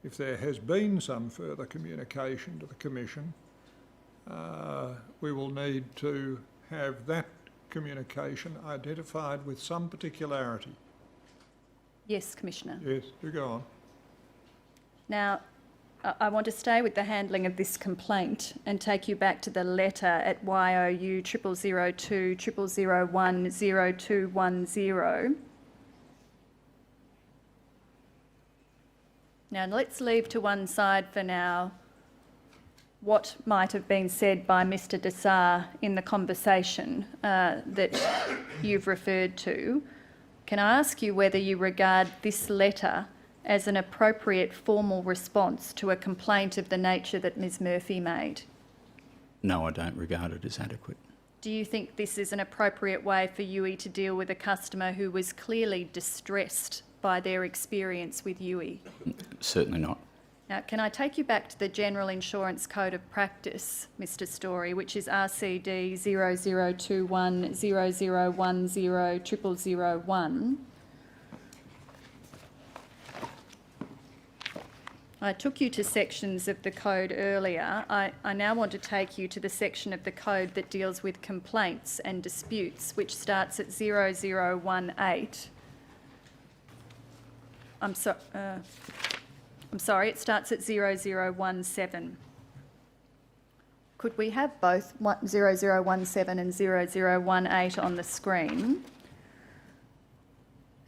If there has been some further communication to the Commission, we will need to have that communication identified with some particularity. Yes, Commissioner. Yes, do go on. Now, I want to stay with the handling of this complaint and take you back to the letter at YOU 0002 0001 0210. Now, let's leave to one side for now what might have been said by Mr Dessar in the conversation that you've referred to. Can I ask you whether you regard this letter as an appropriate formal response to a complaint of the nature that Ms Murphy made? No, I don't regard it as adequate. Do you think this is an appropriate way for Youi to deal with a customer who was clearly distressed by their experience with Youi? Certainly not. Now, can I take you back to the General Insurance Code of Practice, Mr Storey, which is RCD 0021 0010 0001? I took you to sections of the code earlier. I now want to take you to the section of the code that deals with complaints and disputes, which starts at 0018. I'm sorry, it starts at 0017. Could we have both 0017 and 0018 on the screen?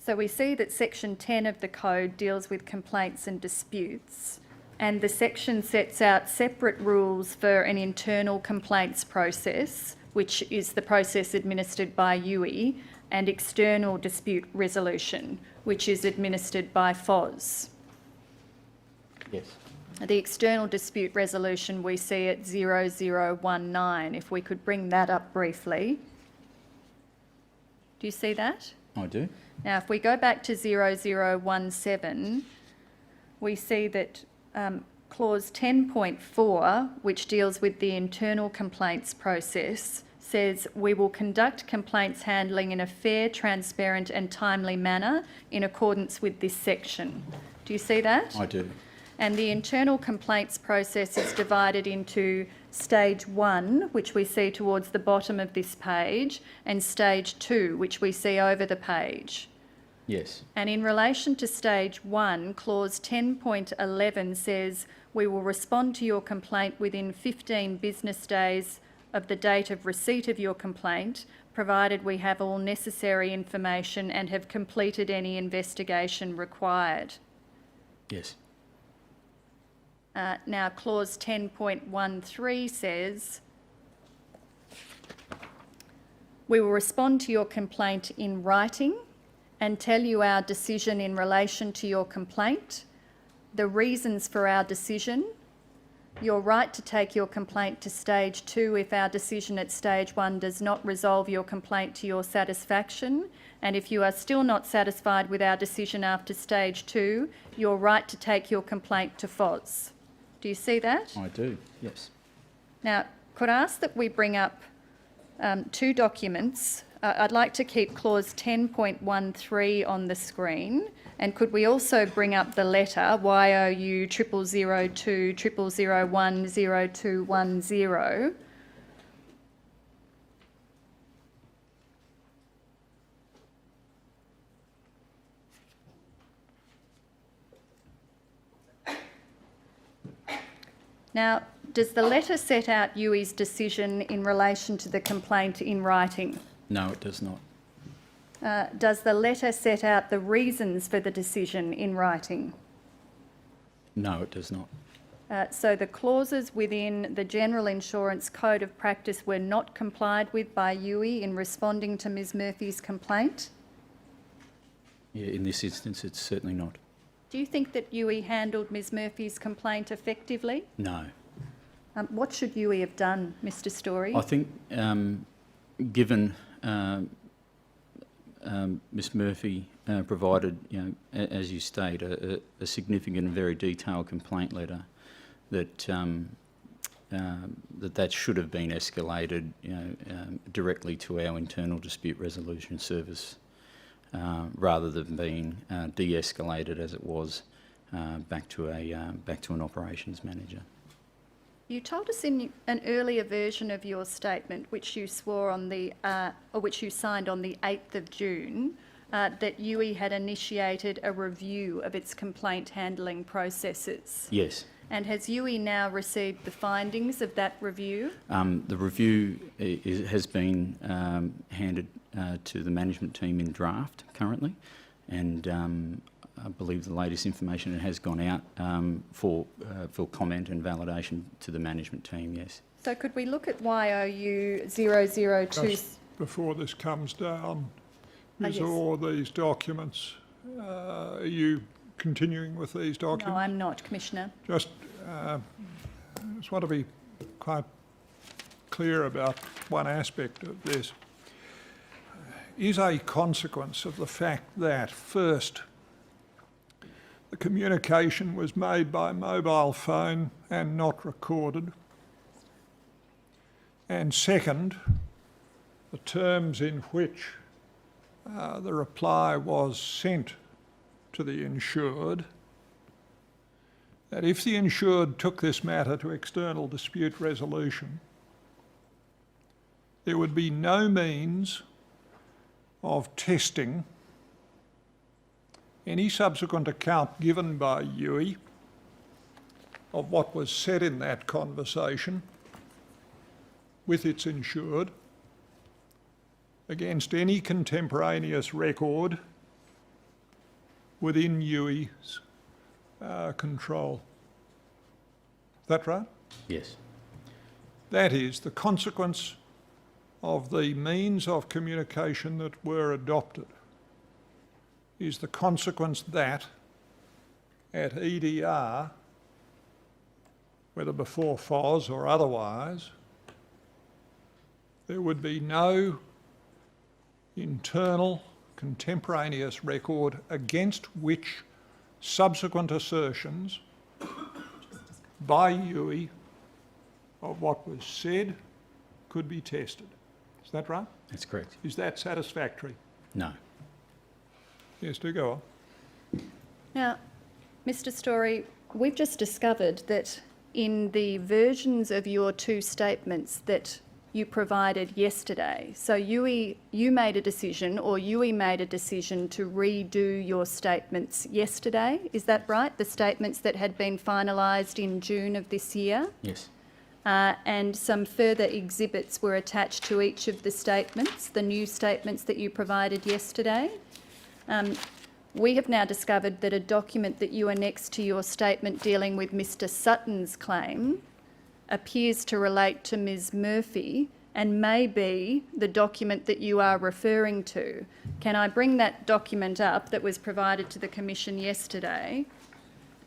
So we see that section 10 of the code deals with complaints and disputes, and the section sets out separate rules for an internal complaints process, which is the process administered by Youi, and external dispute resolution, which is administered by FOS. Yes. The external dispute resolution we see at 0019. If we could bring that up briefly. Do you see that? I do. Now, if we go back to 0017, we see that clause 10.4, which deals with the internal complaints process, says we will conduct complaints handling in a fair, transparent and timely manner in accordance with this section. Do you see that? I do. And the internal complaints process is divided into stage 1, which we see towards the bottom of this page, and stage 2, which we see over the page. Yes. And in relation to stage 1, clause 10.11 says, we will respond to your complaint within 15 business days of the date of receipt of your complaint, provided we have all necessary information and have completed any investigation required. Yes. Now, clause 10.13 says, we will respond to your complaint in writing and tell you our decision in relation to your complaint, the reasons for our decision, your right to take your complaint to stage 2 if our decision at stage 1 does not resolve your complaint to your satisfaction, and if you are still not satisfied with our decision after stage 2, your right to take your complaint to FOS. Do you see that? I do, yes. Now, could I ask that we bring up 2 documents? I'd like to keep clause 10.13 on the screen, and could we also bring up the letter YOU 0002 0001 0210? Now, does the letter set out Youi's decision in relation to the complaint in writing? No, it does not. Does the letter set out the reasons for the decision in writing? No, it does not. So the clauses within the General Insurance Code of Practice were not complied with by Youi in responding to Ms Murphy's complaint? Yeah, in this instance, it's certainly not. Do you think that Youi handled Ms Murphy's complaint effectively? No. What should Youi have done, Mr Storey? I think, given Ms Murphy provided, as you state, a significant and very detailed complaint letter, that that should have been escalated, directly to our internal dispute resolution service, rather than being de-escalated as it was back to an operations manager. You told us in an earlier version of your statement, which you swore on or which you signed on the 8th of June, that Youi had initiated a review of its complaint handling processes. Yes. And has Youi now received the findings of that review? The review has been handed to the management team in draft currently, and I believe the latest information it has gone out for comment and validation to the management team, yes. So could we look at YOU 002? Just before this comes down, is yes. all these documents, are you continuing with these documents? No, I'm not, Commissioner. Just want to be quite clear about one aspect of this. Is a consequence of the fact that, first, the communication was made by mobile phone and not recorded, and second, the terms in which the reply was sent to the insured, that if the insured took this matter to external dispute resolution, there would be no means of testing any subsequent account given by Youi of what was said in that conversation with its insured against any contemporaneous record within Youi's control. Is that right? Yes. That is the consequence of the means of communication that were adopted, is the consequence that at EDR, whether before FOS or otherwise, there would be no internal contemporaneous record against which subsequent assertions by Youi of what was said could be tested. Is that right? That's correct. Is that satisfactory? No. Yes, do go on. Now, Mr Storey, we've just discovered that in the versions of your two statements that you provided yesterday. So you made a decision, or Youi made a decision to redo your statements yesterday. Is that right? The statements that had been finalised in June of this year? Yes. And some further exhibits were attached to each of the statements, the new statements that you provided yesterday. We have now discovered that a document that you annexed to your statement dealing with Mr Sutton's claim appears to relate to Ms Murphy and may be the document that you are referring to. Can I bring that document up that was provided to the Commission yesterday,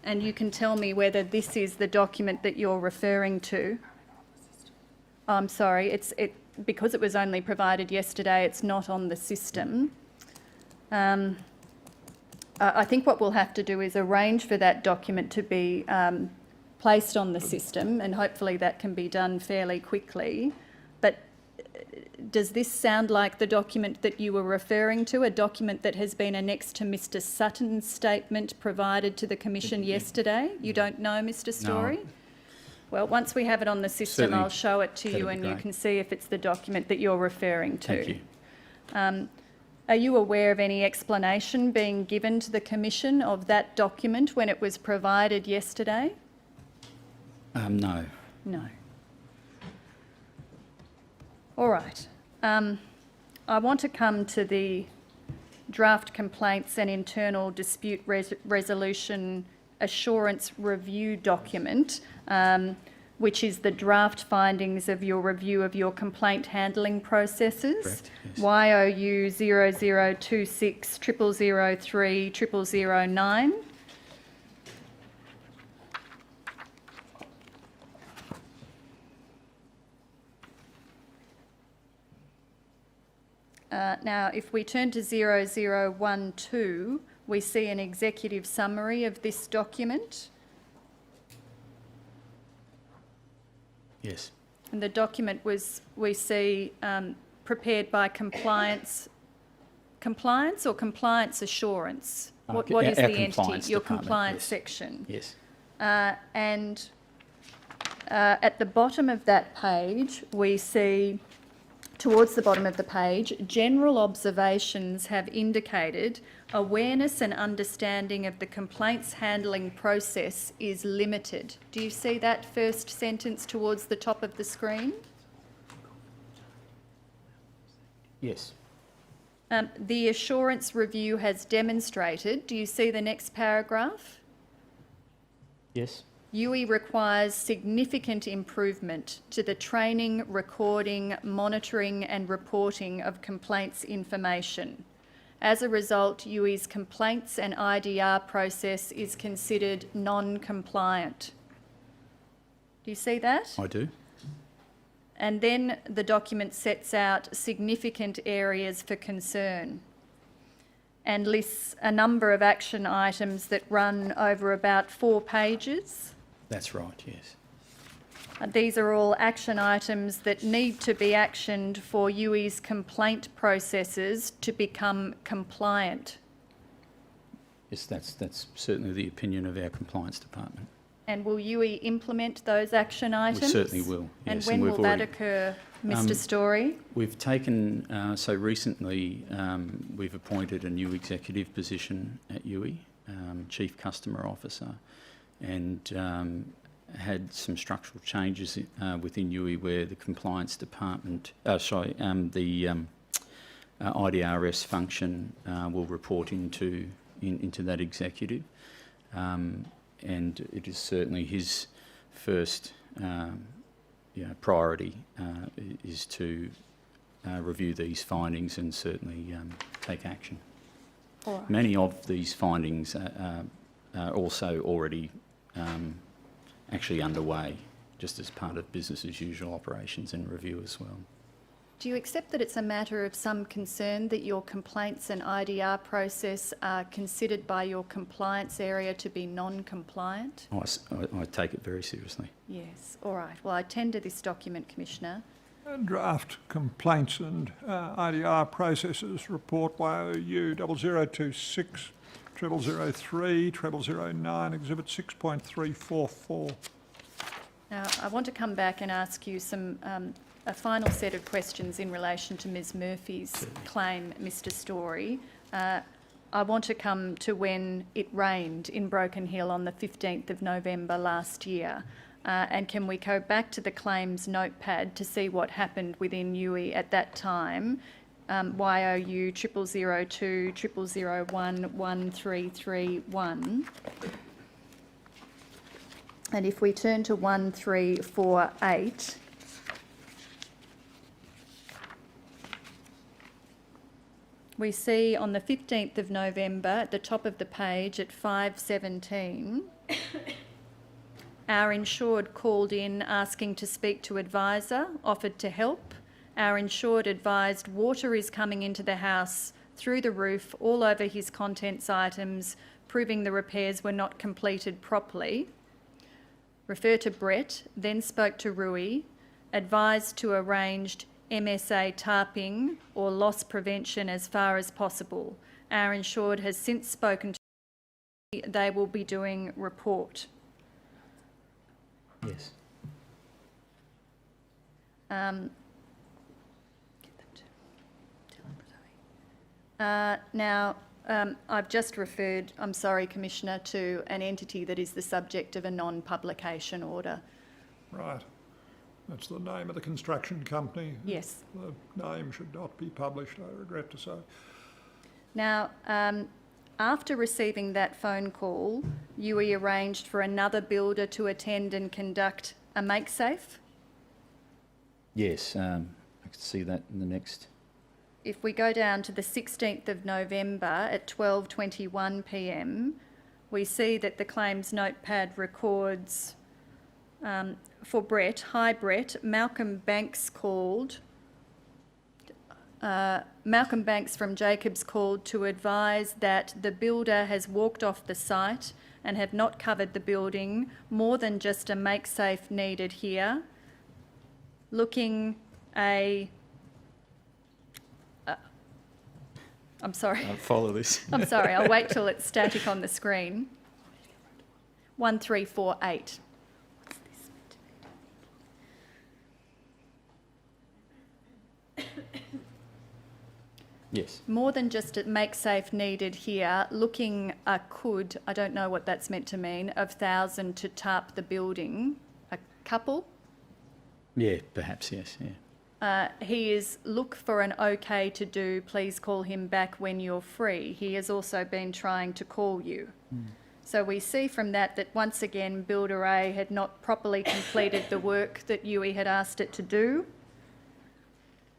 and you can tell me whether this is the document that you're referring to? Oh, I'm sorry, because it was only provided yesterday, it's not on the system. I think what we'll have to do is arrange for that document to be placed on the system, and hopefully that can be done fairly quickly. But does this sound like the document that you were referring to, a document that has been annexed to Mr Sutton's statement provided to the Commission yesterday? You don't know, Mr Storey? No. Well, once we have it on the system, Certainly, I'll show it to you that'd be and you great. can see if it's the document that you're referring to. Thank you. Are you aware of any explanation being given to the Commission of that document when it was provided yesterday? No. No. All right. I want to come to the draft complaints and internal dispute resolution assurance review document, which is the draft findings of your review of your complaint handling processes. Correct, yes. YOU 0026 0003 0009. Now, if we turn to 0012, we see an executive summary of this document. Yes. And the document was, we see, prepared by compliance or compliance assurance? What is our the entity? compliance Your department, compliance yes. section. Yes. And at the bottom of that page, we see, towards the bottom of the page, general observations have indicated awareness and understanding of the complaints handling process is limited. Do you see that first sentence towards the top of the screen? Yes. The assurance review has demonstrated, do you see the next paragraph? Yes. Youi requires significant improvement to the training, recording, monitoring and reporting of complaints information. As a result, Youi's complaints and IDR process is considered non-compliant. Do you see that? I do. And then the document sets out significant areas for concern and lists a number of action items that run over about 4 pages. That's right, yes. These are all action items that need to be actioned for Youi's complaint processes to become compliant. Yes, that's certainly the opinion of our compliance department. And will Youi implement those action items? We certainly will, And yes. when we've will that already- occur, Mr Storey? We've taken, so recently we've appointed a new executive position at Youi, Chief Customer Officer, and had some structural changes within Youi where the compliance department, the IDRS function will report into that executive. And it is certainly his first priority is to review these findings and certainly take action. All right. Many of these findings are also already actually underway, just as part of business as usual operations and review as well. Do you accept that it's a matter of some concern that your complaints and IDR process are considered by your compliance area to be non-compliant? I take it very seriously. Yes, all right. Well, I tender this document, Commissioner. Draft complaints and IDR processes report YOU 0026 0003 0009 Exhibit 6.344. Now, I want to come back and ask you a final set of questions in relation to Ms Murphy's claim, Mr Storey. I want to come to when it rained in Broken Hill on the 15th of November last year. And can we go back to the claims notepad to see what happened within Youi at that time? YOU 0002 0001 1331. And if we turn to 1348, we see on the 15th of November at the top of the page at 5:17, our insured called in asking to speak to advisor, offered to help. Our insured advised water is coming into the house through the roof, all over his contents items, proving the repairs were not completed properly. Refer to Brett, then spoke to Rui, advised to arrange MSA tarping or loss prevention as far as possible. Our insured has since spoken to Rui. They will be doing report. Yes. Now, I've just referred, I'm sorry, Commissioner, to an entity that is the subject of a non-publication order. Right. That's the name of the construction company. Yes. The name should not be published, I regret to say. Now, after receiving that phone call, Youi arranged for another builder to attend and conduct a make-safe. Yes, I can see that in the next. If we go down to the 16th of November at 12:21 p.m, we see that the claims notepad records for Brett, hi Brett, Malcolm Banks called. Malcolm Banks from Jacobs called to advise that the builder has walked off the site and have not covered the building, more than just a make-safe needed here. Looking I'm sorry. I'll follow this. I'm sorry, I'll wait till it's static on the screen. 1348. Yes. More than just a make-safe needed here, looking a could, I don't know what that's meant to mean, of 1,000 to tarp the building. A couple? Yeah, perhaps, yes, yeah. He is look for an okay to do, please call him back when you're free. He has also been trying to call you. So we see from that once again Builder A had not properly completed the work that Youi had asked it to do.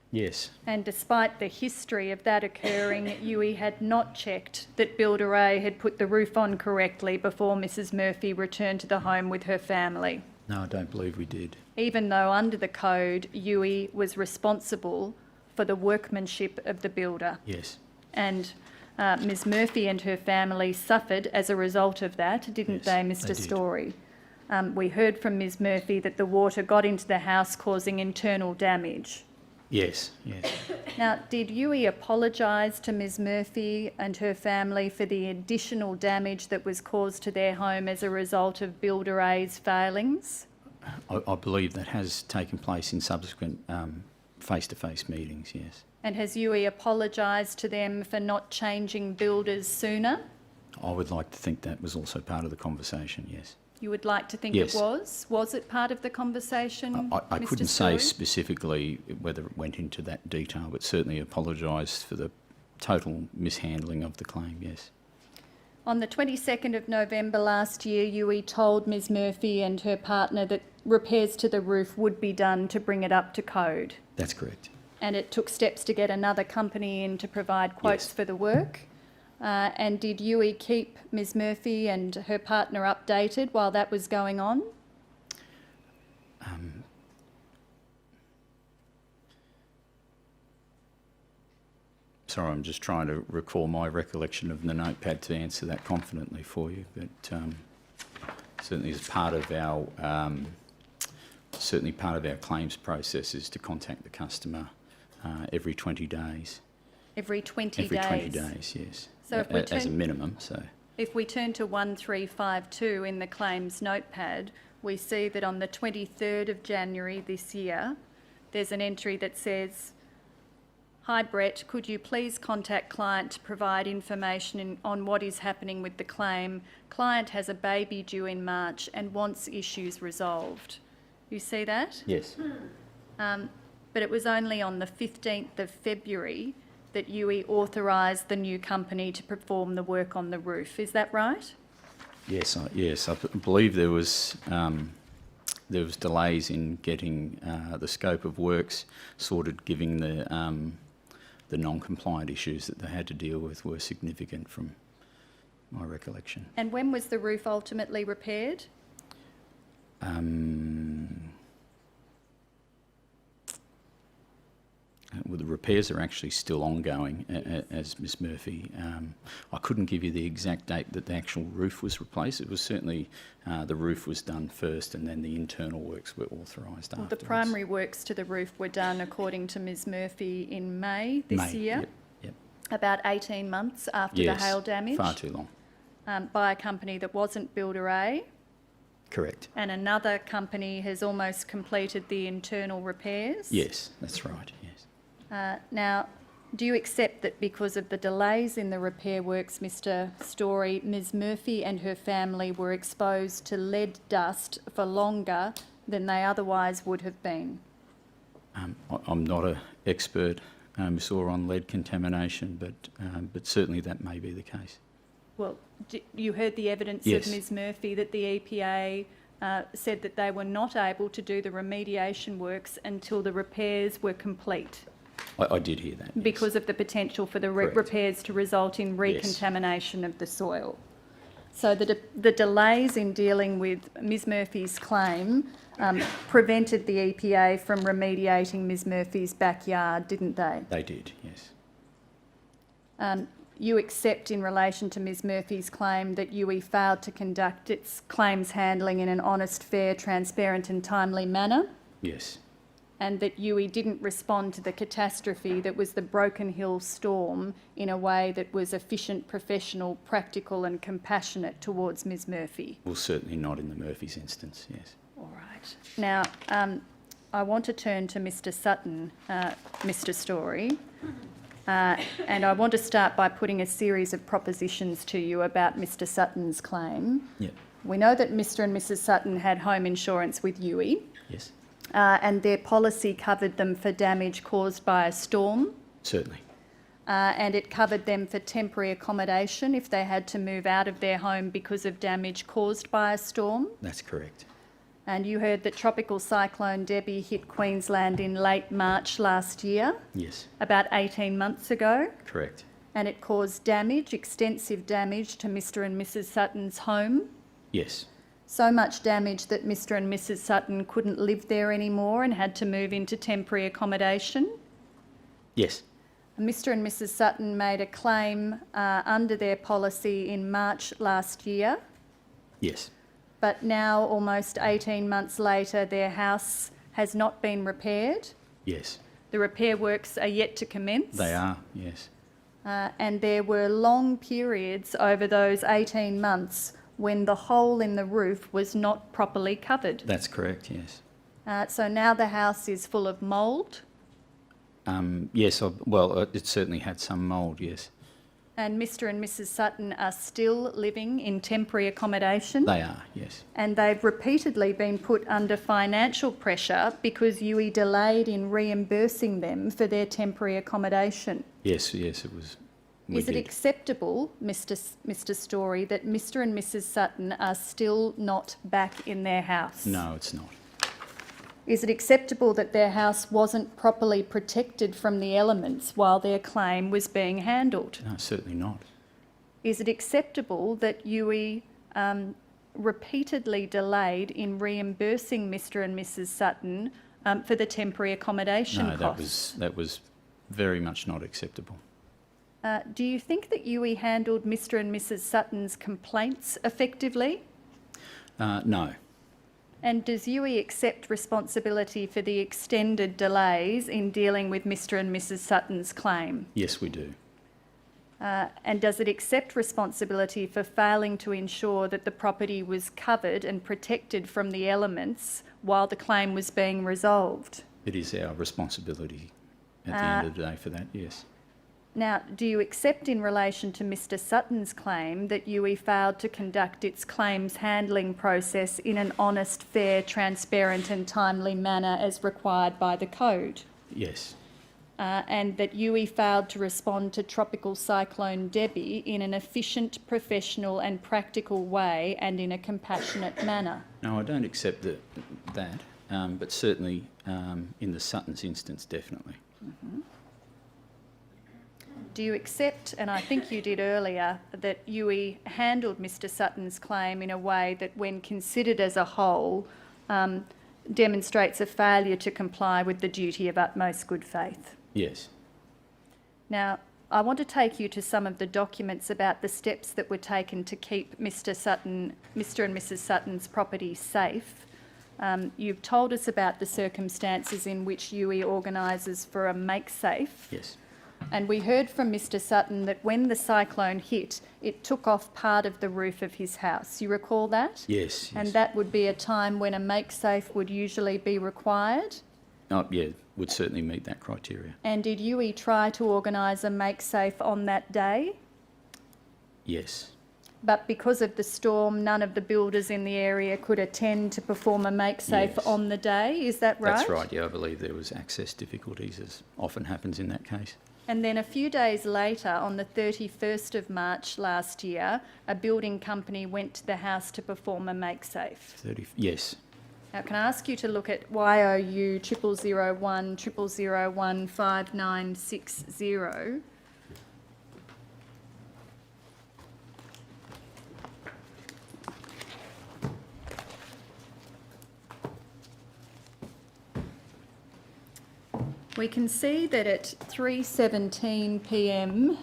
Yes. And despite the history of that occurring, Youi had not checked that Builder A had put the roof on correctly before Mrs Murphy returned to the home with her family. No, I don't believe we did. Even though under the code, Youi was responsible for the workmanship of the builder. Yes. And Ms Murphy and her family suffered as a result of that, didn't Yes, they, Mr they did. Storey? We heard from Ms Murphy that the water got into the house causing internal damage. Yes, yes. Now, did Youi apologise to Ms Murphy and her family for the additional damage that was caused to their home as a result of Builder A's failings? I believe that has taken place in subsequent face-to-face meetings, yes. And has Youi apologised to them for not changing builders sooner? I would like to think that was also part of the conversation, yes. You would like to think Yes. it was? Was it part of the conversation, I Mr. couldn't Storey? say specifically whether it went into that detail, but certainly apologised for the total mishandling of the claim, yes. On the 22nd of November last year, Youi told Ms Murphy and her partner that repairs to the roof would be done to bring it up to code. That's correct. And it took steps to get another company in to provide quotes Yes. for the work. And did Youi keep Ms Murphy and her partner updated while that was going on? Sorry, I'm just trying to recall my recollection of the notepad to answer that confidently for you, but certainly as part of our claims process is to contact the customer every 20 days. Every 20 Every days? 20 days, yes. So if we as a turn- minimum, so. If we turn to 1352 in the claims notepad, we see that on the 23rd of January this year, there's an entry that says, "Hi Brett, could you please contact client to provide information on what is happening with the claim? Client has a baby due in March and wants issues resolved." You see that? Yes. But it was only on the 15th of February that Youi authorised the new company to perform the work on the roof. Is that right? Yes, I believe there was delays in getting the scope of works sorted, given the non-compliant issues that they had to deal with were significant from my recollection. And when was the roof ultimately repaired? Well, the repairs are actually still ongoing, as Ms Murphy. I couldn't give you the exact date that the actual roof was replaced. It was certainly the roof was done first, and then the internal works were authorised Well, afterwards. the primary works to the roof were done, according to Ms Murphy, in May this year, Yep. about 18 months after the hail damage, Far too long. by a company that wasn't Builder A, Correct. and another company has almost completed the internal repairs. Yes, that's right. Yes. Now, do you accept that because of the delays in the repair works, Mr Storey, Ms Murphy and her family were exposed to lead dust for longer than they otherwise would have been? I'm not an expert, Ms Orr, on lead contamination, but certainly that may be the case. Well, you heard the evidence Yes. of Ms Murphy that the EPA said that they were not able to do the remediation works until the repairs were complete, I did hear that. Yes. because of the potential for the Correct. repairs to result in recontamination of the soil. So the delays in dealing with Ms Murphy's claim prevented the EPA from remediating Ms Murphy's backyard, didn't they? They did, yes. You accept in relation to Ms Murphy's claim that Youi failed to conduct its claims handling in an honest, fair, transparent and timely manner, Yes. and that Youi didn't respond to the catastrophe that was the Broken Hill storm in a way that was efficient, professional, practical and compassionate towards Ms Murphy. Well, certainly not in the Murphy's instance, yes. All right. Now, I want to turn to Mr Sutton, Mr Storey, and I want to start by putting a series of propositions to you about Mr Sutton's claim. Yep. We know that Mr and Mrs Sutton had home insurance with Youi, Yes. and their policy covered them for damage caused by a storm, Certainly. and it covered them for temporary accommodation if they had to move out of their home because of damage caused by a storm. That's correct. And you heard that Tropical Cyclone Debbie hit Queensland in late March last year, Yes. about 18 months ago, Correct. and it caused damage, extensive damage to Mr and Mrs Sutton's home. Yes. So much damage that Mr and Mrs Sutton couldn't live there anymore and had to move into temporary accommodation. Yes. Mr and Mrs Sutton made a claim under their policy in March last year, Yes. but now, almost 18 months later, their house has not been repaired. Yes. The repair works are yet to commence. They are, yes. And there were long periods over those 18 months when the hole in the roof was not properly covered. That's correct, yes. So now the house is full of mould, Yes, it certainly had some mould, yes. and Mr and Mrs Sutton are still living in temporary accommodation. They are, yes. And they've repeatedly been put under financial pressure because Youi delayed in reimbursing them for their temporary accommodation. Yes, it was. Is it acceptable, Mr Storey, that Mr and Mrs Sutton are still not back in their house? No, it's not. Is it acceptable that their house wasn't properly protected from the elements while their claim was being handled? No, certainly not. Is it acceptable that Youi repeatedly delayed in reimbursing Mr and Mrs Sutton for the temporary accommodation No, costs? that was very much not acceptable. Do you think that Youi handled Mr and Mrs Sutton's complaints effectively? No. And does Youi accept responsibility for the extended delays in dealing with Mr and Mrs Sutton's claim? Yes, we do. And does it accept responsibility for failing to ensure that the property was covered and protected from the elements while the claim was being resolved? It is our responsibility at the end of the day for that, yes. Now, do you accept in relation to Mr Sutton's claim that Youi failed to conduct its claims handling process in an honest, fair, transparent and timely manner as required by the code? Yes, And that Youi failed to respond to Tropical Cyclone Debbie in an efficient, professional and practical way and in a compassionate manner? no, I don't accept that, but certainly in the Sutton's instance, definitely. Do you accept, and I think you did earlier, that Youi handled Mr Sutton's claim in a way that, when considered as a whole, demonstrates a failure to comply with the duty of utmost good faith? Yes, Now, I want to take you to some of the documents about the steps that were taken to keep Mr and Mrs Sutton's property safe. You've told us about the circumstances in which Youi organises for a make-safe. yes, And we heard from Mr Sutton that when the cyclone hit, it took off part of the roof of his house. You recall that? yes, yes. And that would be a time when a make-safe would usually be required? Oh, yeah, would certainly meet that criteria. And did Youi try to organise a make-safe on that day? Yes, But because of the storm, none of the builders in the area could attend to perform a make-safe Yes. on the day. Is that right? that's right. Yeah, I believe there was access difficulties, as often happens in that case. And then a few days later, on the 31st of March last year, a building company went to the house to perform a make-safe. Yes, Now, can I ask you to look at YOU 0001 0001 5960? We can see that at 3:17 p.m.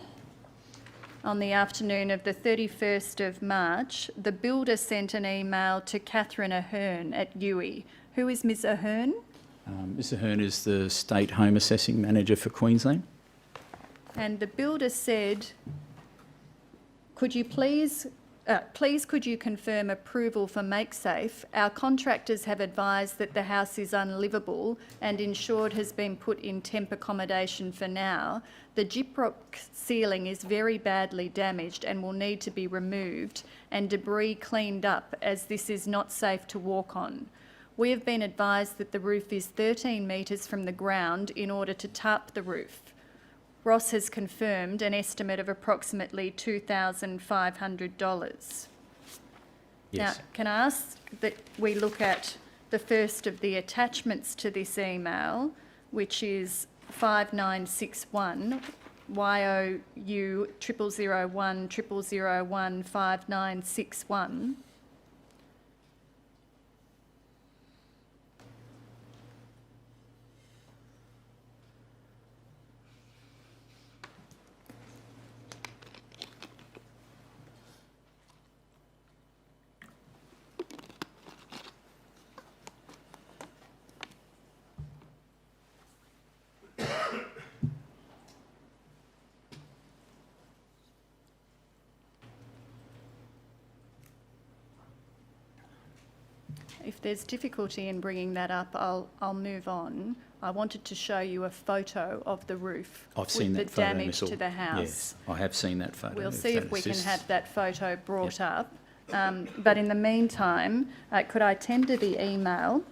on the afternoon of the 31st of March, the builder sent an email to Catherine Ahern at Youi. Who is Ms Ahern? Mr Hearn is the State Home Assessing Manager for Queensland. And the builder said, could you please could you confirm approval for MakeSafe? Our contractors have advised that the house is unlivable and insured has been put in temp accommodation for now. The gyprock ceiling is very badly damaged and will need to be removed and debris cleaned up, as this is not safe to walk on. We have been advised that the roof is 13 metres from the ground in order to tarp the roof. Ross has confirmed an estimate of approximately $2,500. Now, Yes. can I ask that we look at the first of the attachments to this email, which is 5961 YOU 0001 0001 5961. If there's difficulty in bringing that up, I'll move on. I wanted to show you a photo of the roof I've seen with that the photo, damage Miss Orr. to the house. Yes, I have seen that photo. We'll see if that we can assists. have that photo brought up. But in the meantime, could I tender the email?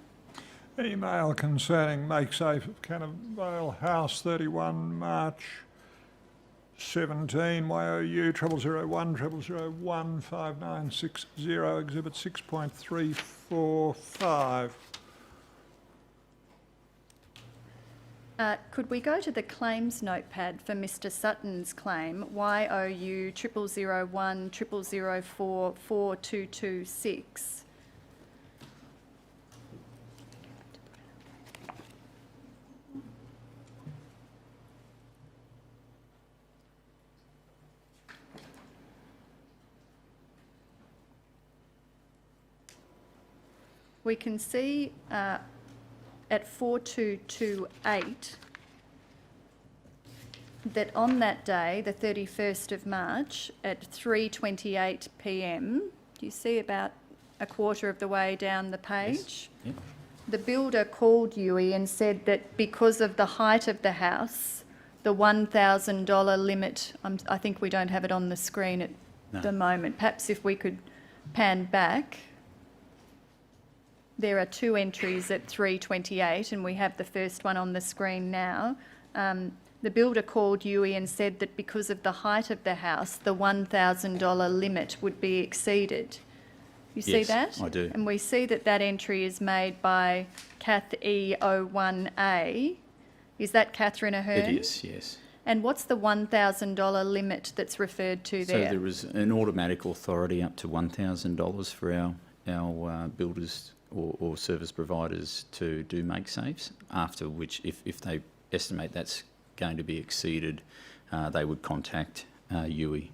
Email concerning MakeSafe of Cantervale House, 31 March 17, YOU 0001 0001 5960, Exhibit 6.345. Could we go to the claims notepad for Mr Sutton's claim, YOU 0001 0004 4226? We can see at 4228 that on that day, the 31st of March, at 3:28 p.m, do you see about a quarter of the way down the page? Yep. The builder called Youi and said that because of the height of the house, the $1,000 limit, I think we don't have it on the screen at the moment. Perhaps if we could pan back. There are two entries at 3:28 and we have the first one on the screen now. The builder called Youi and said that because of the height of the house, the $1,000 limit would be exceeded. You see Yes, that? I do. And we see that that entry is made by Kath E01A. Is that Catherine Ahern? It is, yes. And what's the $1,000 limit that's referred to there? So there is an automatic authority up to $1,000 for our builders or service providers to do make safes, after which if they estimate that's going to be exceeded, they would contact Youi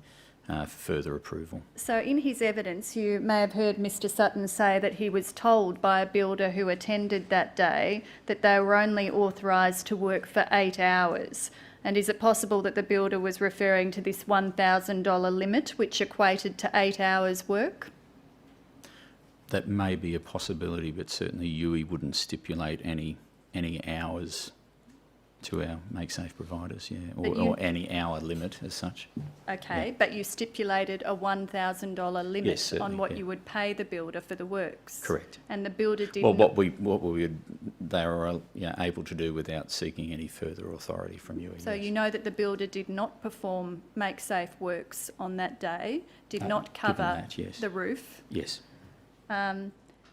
for further approval. So in his evidence, you may have heard Mr Sutton say that he was told by a builder who attended that day that they were only authorised to work for 8 hours. And is it possible that the builder was referring to this $1,000 limit, which equated to 8 hours work? That may be a possibility, but certainly Youi wouldn't stipulate any hours to our make safe providers, yeah, or any hour limit as such. Okay, Yeah. but you stipulated a $1,000 limit Yes, certainly, on what yeah. you would pay the builder for the works. Correct. And the builder did Well, not... they were able to do without seeking any further authority from Youi. So yes. you know that the builder did not perform make safe works on that day, did not given cover that, yes. the roof. Yes.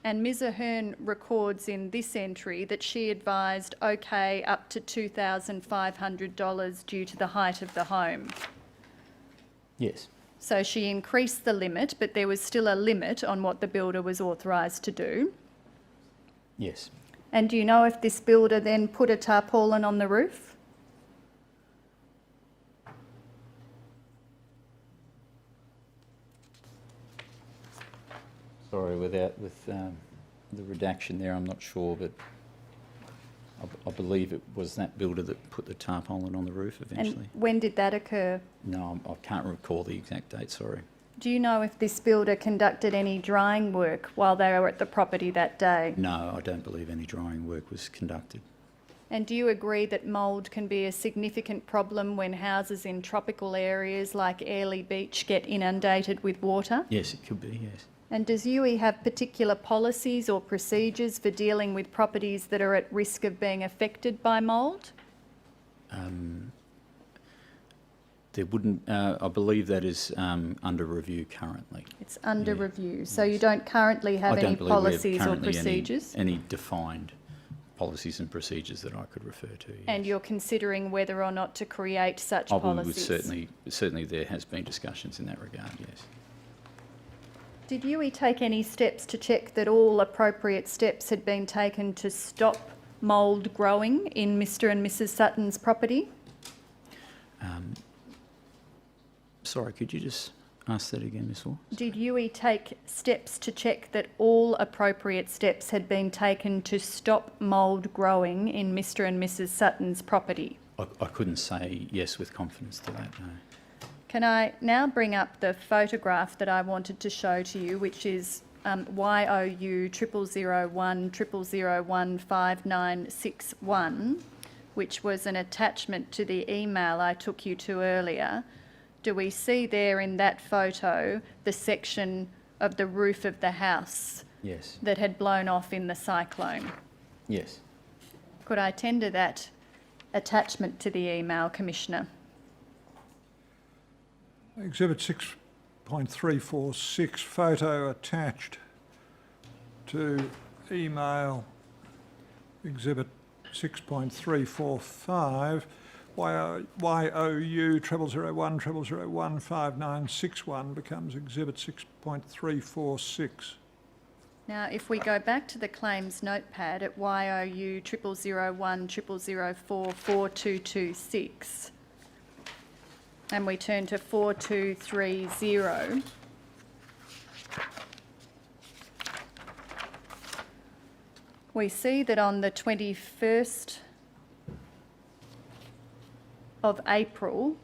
And Ms Ahern records in this entry that she advised okay up to $2,500 due to the height of the home. Yes. So she increased the limit, but there was still a limit on what the builder was authorised to do. Yes. And do you know if this builder then put a tarpaulin on the roof? Sorry, with the redaction there, I'm not sure, but I believe it was that builder that put the tarpaulin on the roof eventually. And when did that occur? No, I can't recall the exact date, sorry. Do you know if this builder conducted any drying work while they were at the property that day? No, I don't believe any drying work was conducted. And do you agree that mould can be a significant problem when houses in tropical areas like Airlie Beach get inundated with water? Yes, it could be, yes. And does Youi have particular policies or procedures for dealing with properties that are at risk of being affected by mould? There wouldn't, I believe that is under review currently. It's under Yeah. review, so you don't currently have I any don't believe we have policies or currently procedures? any defined policies and procedures that I could refer to. Yes. And you're considering whether or not to create such We would policies? certainly there has been discussions in that regard, yes. Did Youi take any steps to check that all appropriate steps had been taken to stop mould growing in Mr and Mrs Sutton's property? Sorry, could you just ask that again, Ms Orr? Did Youi take steps to check that all appropriate steps had been taken to stop mould growing in Mr and Mrs Sutton's property? I couldn't say yes with confidence to that, no. Can I now bring up the photograph that I wanted to show to you, which is YOU 0001 5961, which was an attachment to the email I took you to earlier. Do we see there in that photo the section of the roof of the house Yes, that had blown off in the cyclone? yes. Could I tender that attachment to the email, Commissioner? Exhibit 6.346, photo attached to email exhibit 6.345, YOU 0001 5961 becomes exhibit 6.346. Now, if we go back to the claims notepad at YOU 0001 0004 4226, and we turn to 4230, we see that on the 21st of April,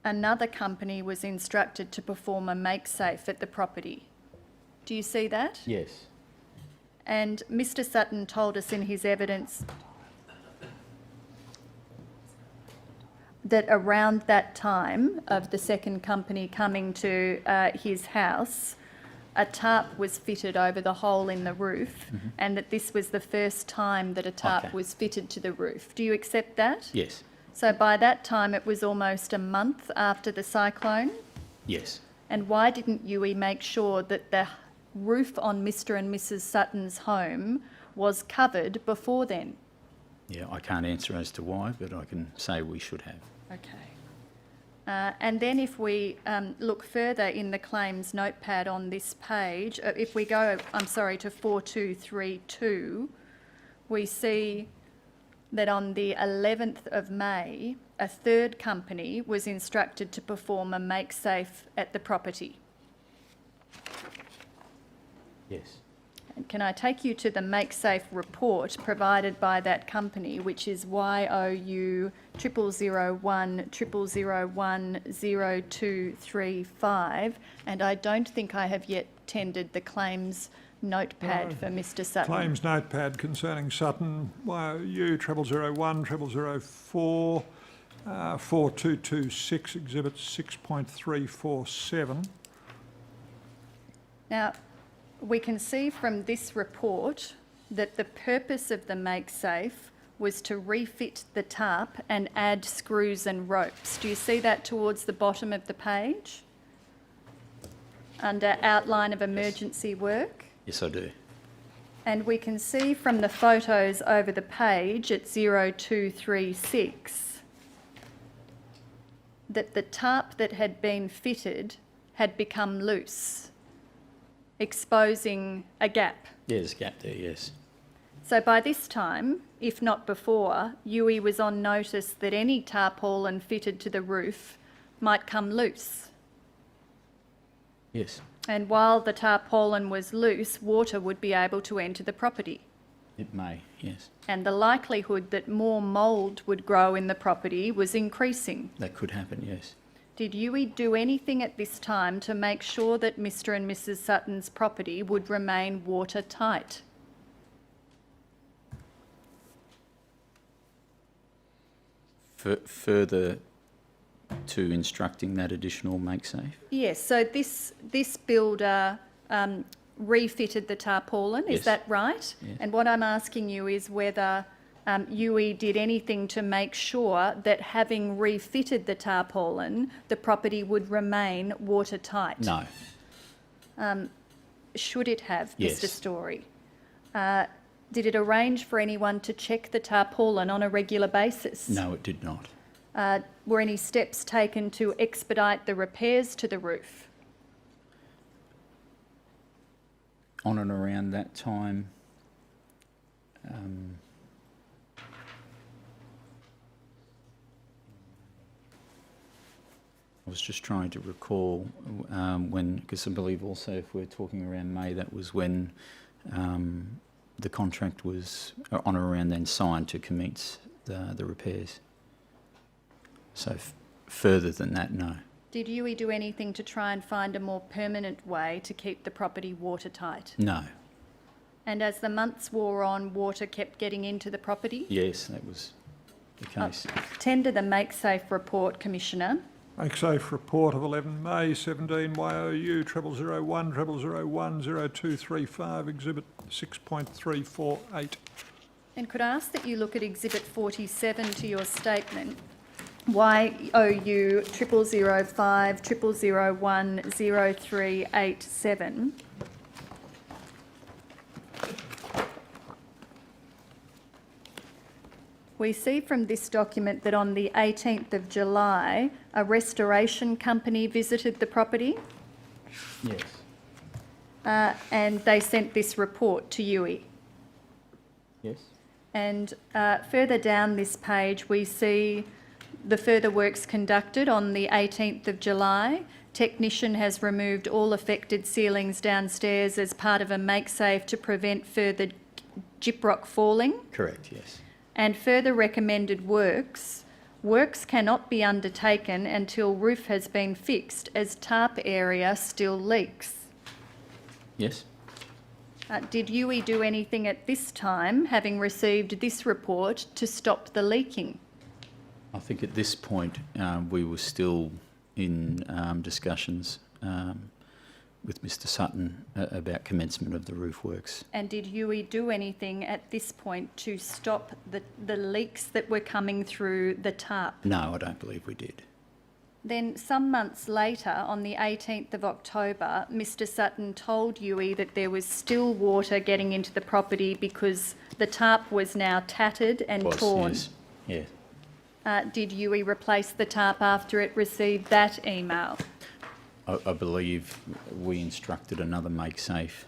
another company was instructed to perform a make-safe at the property. Do you see that? Yes. And Mr Sutton told us in his evidence that around that time of the second company coming to his house, a tarp was fitted over the hole in the roof, and that this was the first time that a tarp Okay. was fitted to the roof. Do you accept that? Yes. So by that time it was almost a month after the cyclone. Yes. And why didn't Youi make sure that the roof on Mr and Mrs Sutton's home was covered before then? Yeah, I can't answer as to why, but I can say we should have. Okay. And then if we look further in the claims notepad on this page, if we go, to 4232, we see that on the 11th of May, a third company was instructed to perform a make-safe at the property. Yes. And can I take you to the make-safe report provided by that company, which is YOU 000100100235, and I don't think I have yet tendered the claims notepad No. for Mr Sutton. Claims notepad concerning Sutton, YOU 00010004, 4226, Exhibit 6.347. Now, we can see from this report that the purpose of the make-safe was to refit the tarp and add screws and ropes. Do you see that towards the bottom of the page? Under outline of emergency work? Yes, I do. And we can see from the photos over the page at 0236 that the tarp that had been fitted had become loose, exposing a gap. Yeah, there's a gap there, yes. So by this time, if not before, Youi was on notice that any tarpaulin fitted to the roof might come loose. Yes, And while the tarpaulin was loose, water would be able to enter the property. it may, yes. And the likelihood that more mould would grow in the property was increasing. That could happen, yes. Did Youi do anything at this time to make sure that Mr and Mrs Sutton's property would remain watertight? Further to instructing that additional make-safe? Yes, so this builder refitted the tarpaulin, is Yes. that right? Yes. And what I'm asking you is whether Youi did anything to make sure that having refitted the tarpaulin, the property would remain watertight? No. Should it have, Yes. Mr Storey? Did it arrange for anyone to check the tarpaulin on a regular basis? No, it did not. Were any steps taken to expedite the repairs to the roof? On and around that time, I was just trying to recall when, because I believe also if we're talking around May, that was when the contract was on or around then signed to commence the repairs. So further than that, no. Did Youi do anything to try and find a more permanent way to keep the property watertight? No. And as the months wore on, water kept getting into the property? Yes, that was the case. Tender the make-safe report, Commissioner. Make-safe report of 11 May 17, YOU 000100100235, Exhibit 6.348. And could I ask that you look at Exhibit 47 to your statement, YOU 000500010387. We see from this document that on the 18th of July, a restoration company visited the property Yes. and they sent this report to Youi. Yes. And further down this page, we see the further works conducted on the 18th of July. Technician has removed all affected ceilings downstairs as part of a make-safe to prevent further gyprock falling, Correct, yes. and further recommended works cannot be undertaken until roof has been fixed as tarp area still leaks. Yes? Did Youi do anything at this time, having received this report, to stop the leaking? I think at this point we were still in discussions with Mr Sutton about commencement of the roof works. And did Youi do anything at this point to stop the leaks that were coming through the tarp? No, I don't believe we did. Then some months later, on the 18th of October, Mr Sutton told Youi that there was still water getting into the property because the tarp was now tattered and torn. Yes. Did Youi replace the tarp after it received that email? I believe we instructed another make safe,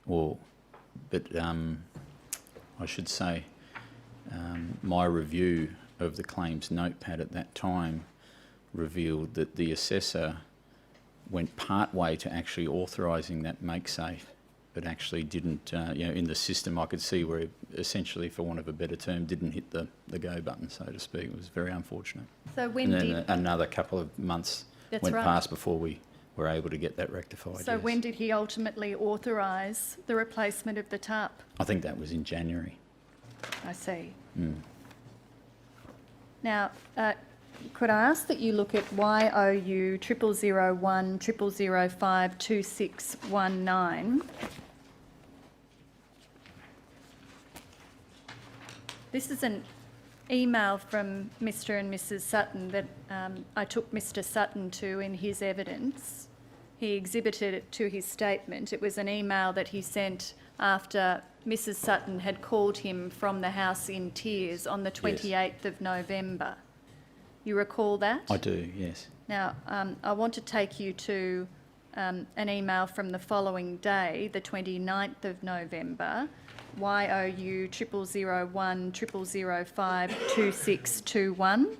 but I should say my review of the claims notepad at that time revealed that the assessor went part way to actually authorising that make safe, but actually didn't, in the system I could see where it essentially, for want of a better term, didn't hit the go button, so to speak. It was very unfortunate. So when and then another couple of months went past before we were able to get that rectified. So when did he ultimately authorise the replacement of the tarp? I think that was in January. I see. Mm. Now, could I ask that you look at YOU 0001 0005 2619? This is an email from Mr and Mrs Sutton that I took Mr Sutton to in his evidence. He exhibited it to his statement. It was an email that he sent after Mrs Sutton had called him from the house in tears on the 28th of November. You recall that? I do, yes. Now, I want to take you to an email from the following day, the 29th of November, YOU 0001 0005 2621.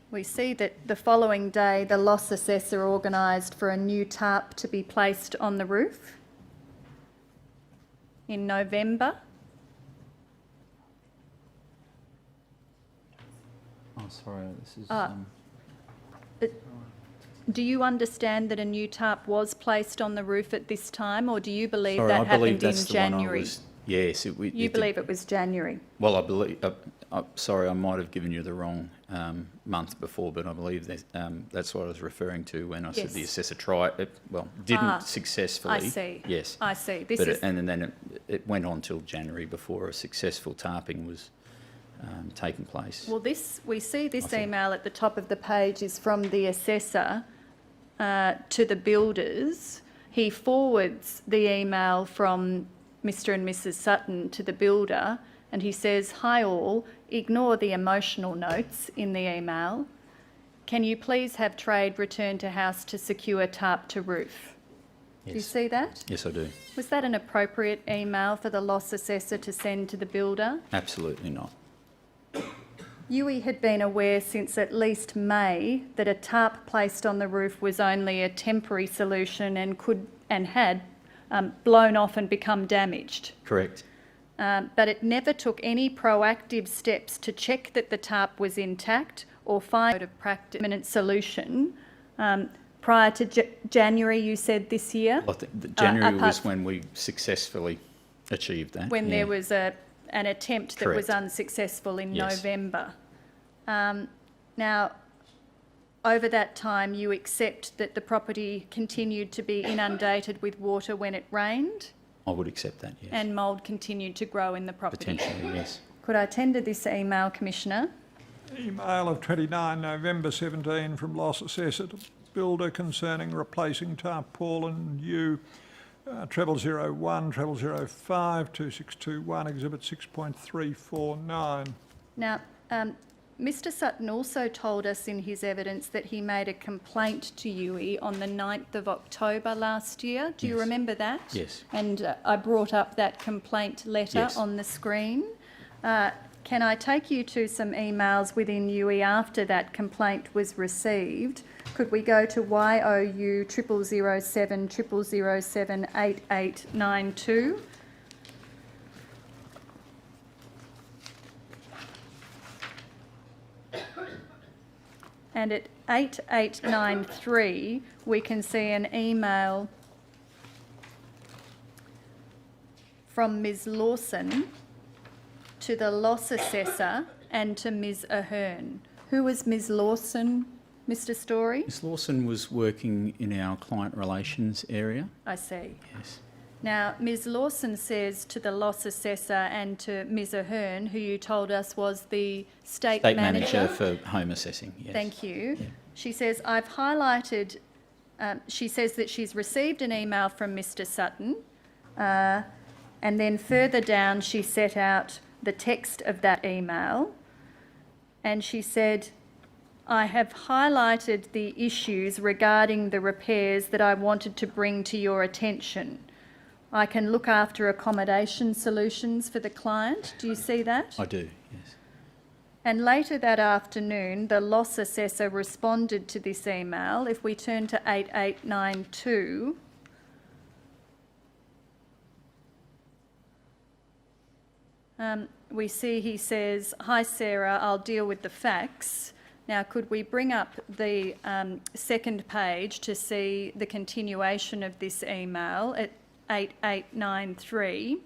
We see that the following day, the loss assessor organised for a new tarp to be placed on the roof in November. Oh, sorry, this is... Do you understand that a new tarp was placed on the roof at this time, or do you believe sorry, that I believe happened that's in the one I January? Yes. You believe it was January? Well, I believe... sorry, I might have given you the wrong month before, but I believe that, that's what I was referring to when I said the assessor tried... didn't successfully... I see. Yes. I see. And then it went on till January before a successful tarping was taking place. Well, we see this email at the top of the page is from the assessor to the builders. He forwards the email from Mr and Mrs Sutton to the builder, and he says, "Hi all, ignore the emotional notes in the email. Can you please have trade return to house to secure tarp to roof?" Yes. Do you see that? Yes, I do. Was that an appropriate email for the loss assessor to send to the builder? Absolutely not. Youi had been aware since at least May that a tarp placed on the roof was only a temporary solution and had blown off and become damaged. Correct. But it never took any proactive steps to check that the tarp was intact or find a permanent solution. Prior to January, you said this year? I think that January was when we successfully achieved that. When there was an attempt that was Correct. unsuccessful in Yes. November. Now, over that time, you accept that the property continued to be inundated with water when it rained? I would accept that, yes. And mould continued to grow in the property? Potentially, yes. Could I tender this email, Commissioner? Email of 29 November 17 from loss assessor to builder concerning replacing tarpaulin U 0001 0005 2621 Exhibit 6.349. Now, Mr Sutton also told us in his evidence that he made a complaint to Youi on the 9th of October last year. Do you Yes. remember that? Yes. And I brought up that complaint letter Yes. on the screen. Can I take you to some emails within Youi after that complaint was received? Could we go to YOU 0007 0007 8892? And at 8893, we can see an email from Ms Lawson to the loss assessor and to Ms Ahern. Who was Ms Lawson, Mr Storey? Ms Lawson was working in our client relations area. I see. Yes. Now, Ms Lawson says to the loss assessor and to Ms Ahern, who you told us was the state Manager for home assessing, yes. Thank you. Yeah. She says, I've highlighted, she says that she's received an email from Mr Sutton, and then further down she set out the text of that email, and she said, I have highlighted the issues regarding the repairs that I wanted to bring to your attention. I can look after accommodation solutions for the client. Do you see that? I do, yes. And later that afternoon, the loss assessor responded to this email. If we turn to 8892, we see he says, hi Sarah, I'll deal with the facts. Now, could we bring up the second page to see the continuation of this email at 8893?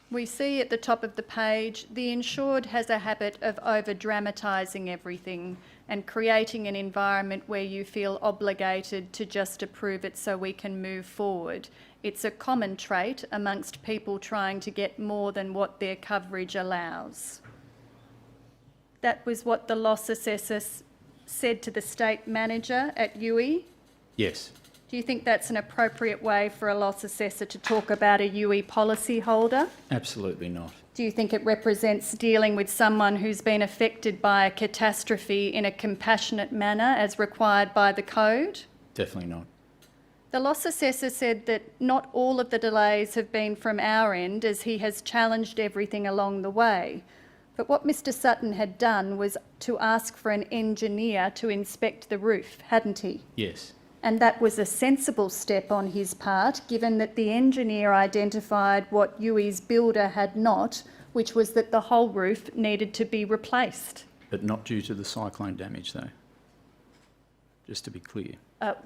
We see at the top of the page, the insured has a habit of over-dramatising everything and creating an environment where you feel obligated to just approve it so we can move forward. It's a common trait amongst people trying to get more than what their coverage allows. That was what the loss assessor said to the state manager at Youi. Yes. Do you think that's an appropriate way for a loss assessor to talk about a Youi policy holder? Absolutely not. Do you think it represents dealing with someone who's been affected by a catastrophe in a compassionate manner as required by the code? Definitely not. The loss assessor said that not all of the delays have been from our end, as he has challenged everything along the way. But what Mr Sutton had done was to ask for an engineer to inspect the roof, hadn't he? Yes. And that was a sensible step on his part, given that the engineer identified what Youi's builder had not, which was that the whole roof needed to be replaced. But not due to the cyclone damage, though. Just to be clear.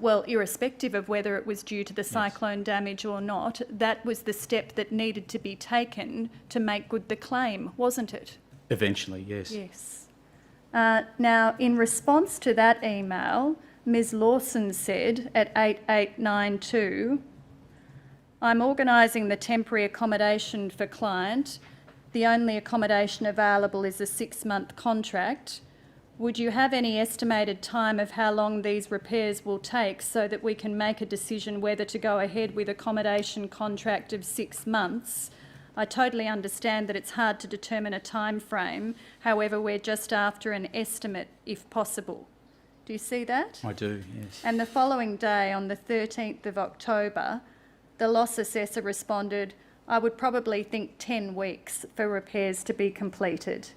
Well, irrespective of whether it was due to the cyclone damage or not, that was the step that needed to be taken to make good the claim, wasn't it? Eventually, yes. Yes. Now, in response to that email, Ms Lawson said at 8892, I'm organising the temporary accommodation for client. The only accommodation available is a 6-month contract. Would you have any estimated time of how long these repairs will take so that we can make a decision whether to go ahead with accommodation contract of 6 months? I totally understand that it's hard to determine a time frame. However, we're just after an estimate if possible. Do you see that? I do, yes. And the following day, on the 13th of October, the loss assessor responded, I would probably think 10 weeks for repairs to be completed.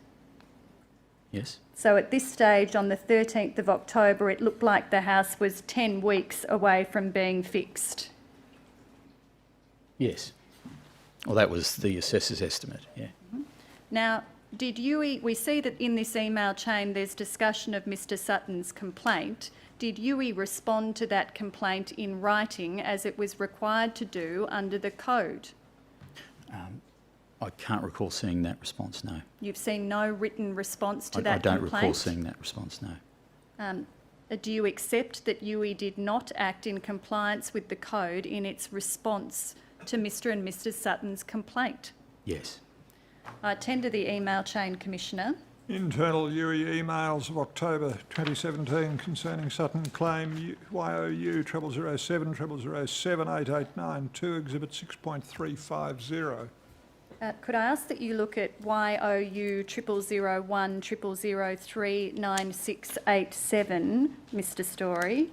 Yes. So at this stage, on the 13th of October, it looked like the house was 10 weeks away from being fixed. Yes. Well, that was the assessor's estimate, yeah. Now, did Youi, we see that in this email chain there's discussion of Mr Sutton's complaint. Did Youi respond to that complaint in writing as it was required to do under the code? I can't recall seeing that response, no. You've seen no written response to that I don't complaint? recall seeing that response, no. Do you accept that Youi did not act in compliance with the code in its response to Mr and Mrs Sutton's complaint? Yes. I tender the email chain, Commissioner. Internal Youi emails of October 2017 concerning Sutton claim YOU 0007 0007 8892 Exhibit 6.350. Could I ask that you look at YOU 0001 0003 9687, Mr Storey?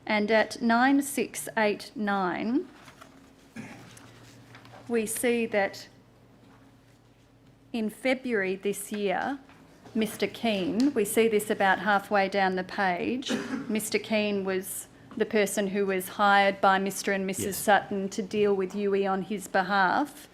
And at 9689, we see that in February this year, Mr. Keane, we see this about halfway down the page, Mr. Keane was the person who was hired by Mr. and Mrs. Yes. Sutton to deal with Youi on his behalf.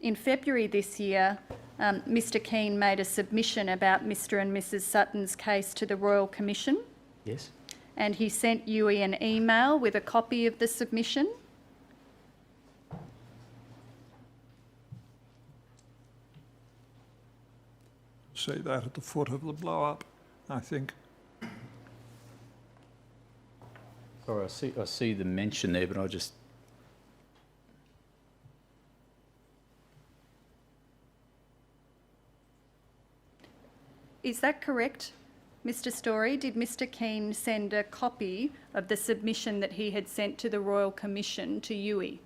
In February this year, Mr. Keane made a submission about Mr. and Mrs. Sutton's case to the Royal Commission, Yes. and he sent Youi an email with a copy of the submission. See that at the foot of the blow-up, I think. Sorry, I see the mention there, but I just... Is that correct, Mr. Storey? Did Mr. Keane send a copy of the submission that he had sent to the Royal Commission to Youi?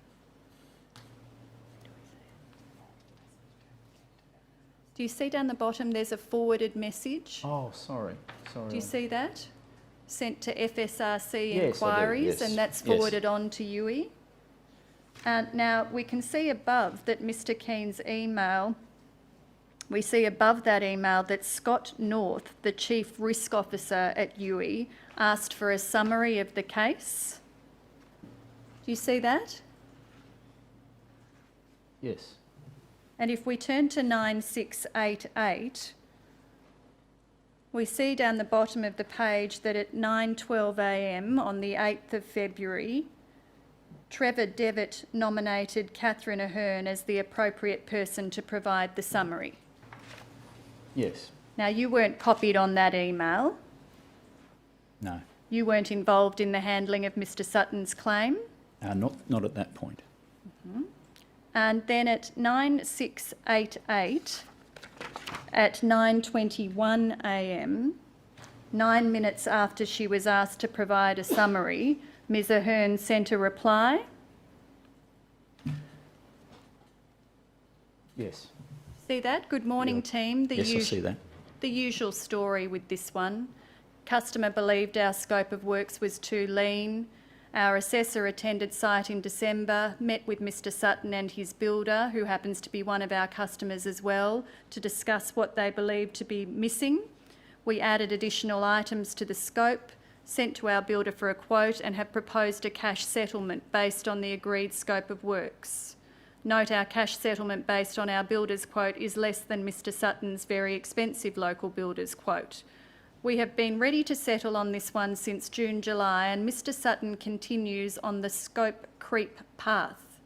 Do you see down the bottom there's a forwarded message? Oh, sorry. Do you see that? Sent to FSRC Yes, I do, inquiries, yes, and that's yes. forwarded on to Youi. Now, we can see above that Mr. Keane's email, we see above that email that Scott North, the Chief Risk Officer at Youi, asked for a summary of the case. Do you see that? Yes. And if we turn to 9688, we see down the bottom of the page that at 9:12 a.m. on the 8th of February, Trevor Devitt nominated Catherine Ahern as the appropriate person to provide the summary. Yes. Now, you weren't copied on that email. No. You weren't involved in the handling of Mr. Sutton's claim. Not at that point. And then at 9688, at 9:21 a.m, 9 minutes after she was asked to provide a summary, Ms. Ahern sent a reply. Yes. See that? Good morning, Yeah. team. Yes, I see that. The usual story with this one. Customer believed our scope of works was too lean. Our assessor attended site in December, met with Mr. Sutton and his builder, who happens to be one of our customers as well, to discuss what they believed to be missing. We added additional items to the scope, sent to our builder for a quote, and have proposed a cash settlement based on the agreed scope of works. Note our cash settlement based on our builder's quote is less than Mr. Sutton's very expensive local builder's quote. We have been ready to settle on this one since June, July, and Mr. Sutton continues on the scope creep path.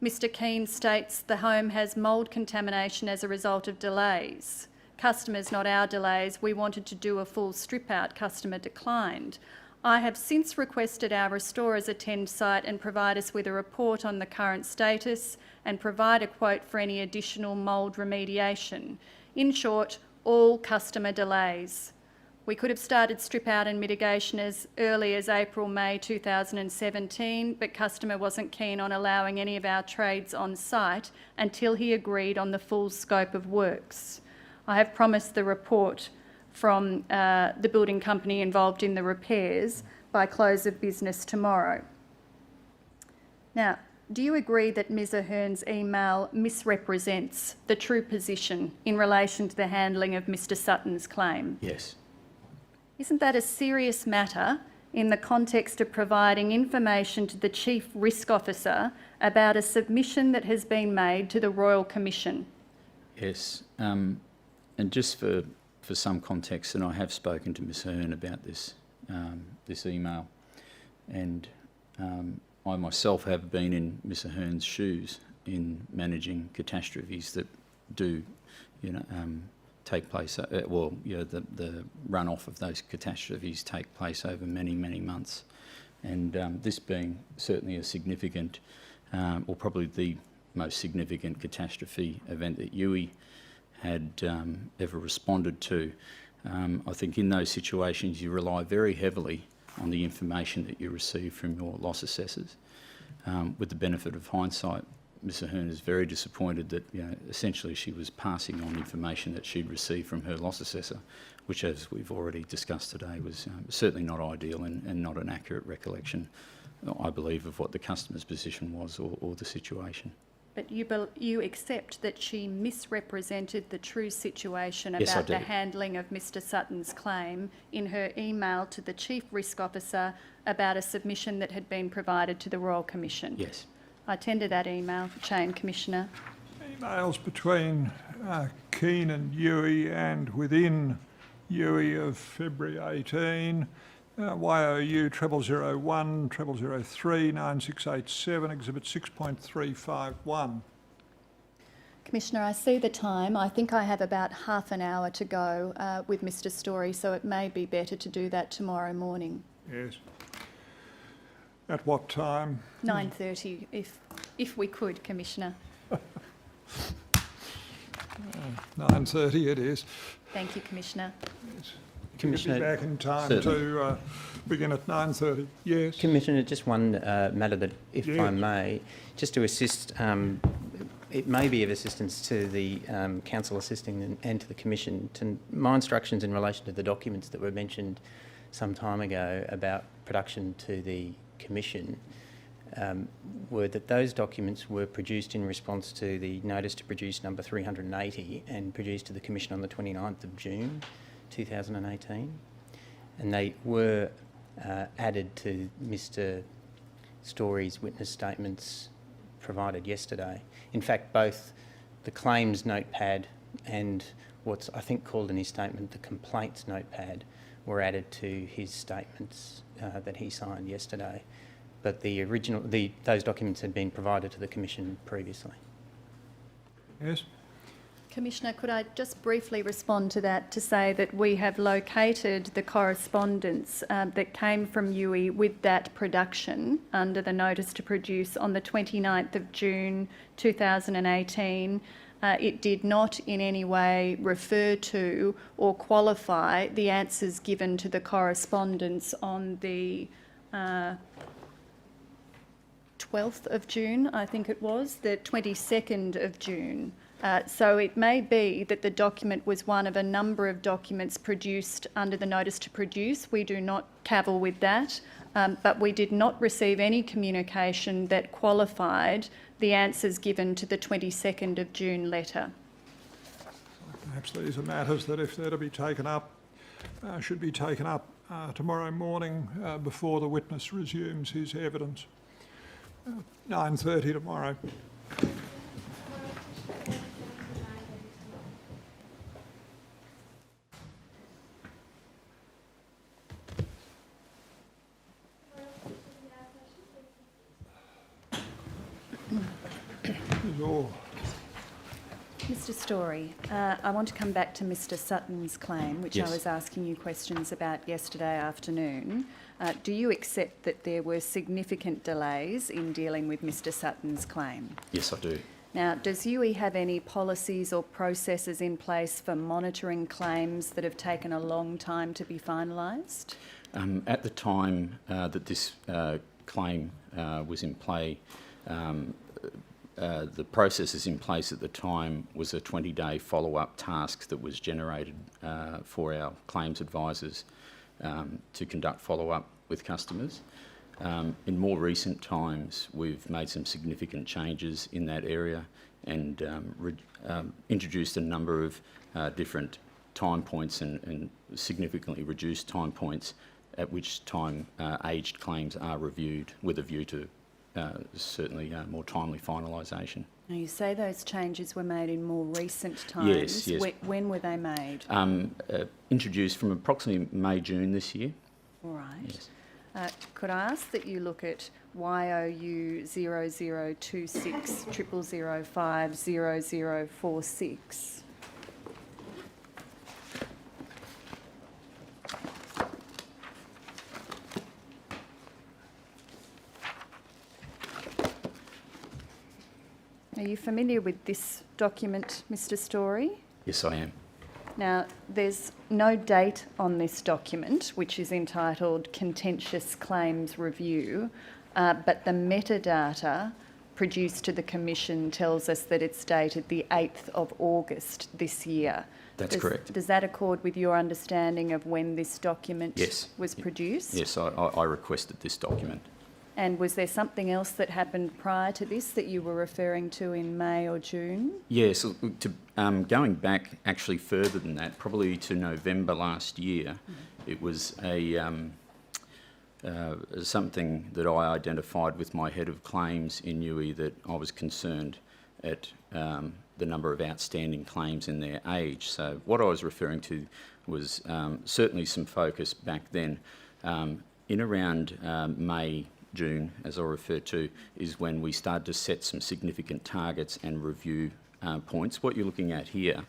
Mr. Keane states the home has mould contamination as a result of delays. Customers, not our delays. We wanted to do a full strip out. Customer declined. I have since requested our restorers attend site and provide us with a report on the current status and provide a quote for any additional mould remediation. In short, all customer delays. We could have started strip out and mitigation as early as April, May 2017, but customer wasn't keen on allowing any of our trades on site until he agreed on the full scope of works. I have promised the report from the building company involved in the repairs by close of business tomorrow. Now, do you agree that Ms. Ahern's email misrepresents the true position in relation to the handling of Mr. Sutton's claim? Yes. Isn't that a serious matter in the context of providing information to the Chief Risk Officer about a submission that has been made to the Royal Commission? Yes. And just for some context, and I have spoken to Ms. Ahern about this email, and I myself have been in Ms. Ahern's shoes in managing catastrophes that do, take place. The runoff of those catastrophes take place over many, many months, and this being certainly a significant, or probably the most significant catastrophe event that Youi had ever responded to. I think in those situations you rely very heavily on the information that you receive from your loss assessors. With the benefit of hindsight, Ms Ahern is very disappointed that, essentially she was passing on information that she'd received from her loss assessor, which, as we've already discussed today, was certainly not ideal and not an accurate recollection, I believe, of what the customer's position was or the situation. But you accept that she misrepresented the true situation Yes, I about the do. handling of Mr Sutton's claim in her email to the Chief Risk Officer about a submission that had been provided to the Royal Commission? Yes. I tender that email chain, Commissioner. Emails between Keane and Youi and within Youi of February 18, YOU 0001 0003 9687, Exhibit 6.351. Commissioner, I see the time. I think I have about half an hour to go with Mr Storey, so it may be better to do that tomorrow morning. Yes. At what time? 9:30, if we could, Commissioner. 9:30 it is. Thank you, Commissioner. Yes. Commissioner, Be back in time Certainly. to begin at 9:30. Yes. Commissioner, just one matter that, if Yeah. I may, just to assist, it may be of assistance to the council assisting and to the Commission. My instructions in relation to the documents that were mentioned some time ago about production to the Commission were that those documents were produced in response to the notice to produce number 380 and produced to the Commission on the 29th of June 2018, and they were added to Mr Storey's witness statements provided yesterday. In fact, both the claims notepad and what's I think called in his statement the complaints notepad were added to his statements that he signed yesterday. But those documents had been provided to the Commission previously. Yes. Commissioner, could I just briefly respond to that to say that we have located the correspondence that came from Youi with that production under the notice to produce on the 29th of June 2018. It did not in any way refer to or qualify the answers given to the correspondence on the 12th of June, I think it was, the 22nd of June. So it may be that the document was one of a number of documents produced under the notice to produce. We do not cavil with that, but we did not receive any communication that qualified the answers given to the 22nd of June letter. Perhaps these are matters that, if they're to be taken up, should be taken up tomorrow morning before the witness resumes his evidence. 9:30 tomorrow. Is all. Mr Storey, I want to come back to Mr Sutton's claim, which Yes. I was asking you questions about yesterday afternoon. Do you accept that there were significant delays in dealing with Mr Sutton's claim? Yes, I do. Now, does Youi have any policies or processes in place for monitoring claims that have taken a long time to be finalised? At the time that this claim was in play, the processes in place at the time was a 20-day follow-up task that was generated for our claims advisors to conduct follow-up with customers. In more recent times, we've made some significant changes in that area and introduced a number of different time points and significantly reduced time points at which time aged claims are reviewed with a view to certainly more timely finalisation. Now, you say those changes were made in more recent times. Yes. When were they made? Introduced from approximately May, June this year. All right. Yes. Could I ask that you look at YOU 0026 0005 0046? Are you familiar with this document, Mr Storey? Yes, I am. Now, there's no date on this document, which is entitled Contentious Claims Review, but the metadata produced to the Commission tells us that it's dated the 8th of August this year. That's correct. Does that accord with your understanding of when this document Yes. was produced? Yes, I requested this document. And was there something else that happened prior to this that you were referring to in May or June? Yes, going back actually further than that, probably to November last year, it was something that I identified with my head of claims in Youi, that I was concerned at the number of outstanding claims in their age. So what I was referring to was certainly some focus back then. In around May, June, as I referred to, is when we started to set some significant targets and review points. What you're looking at here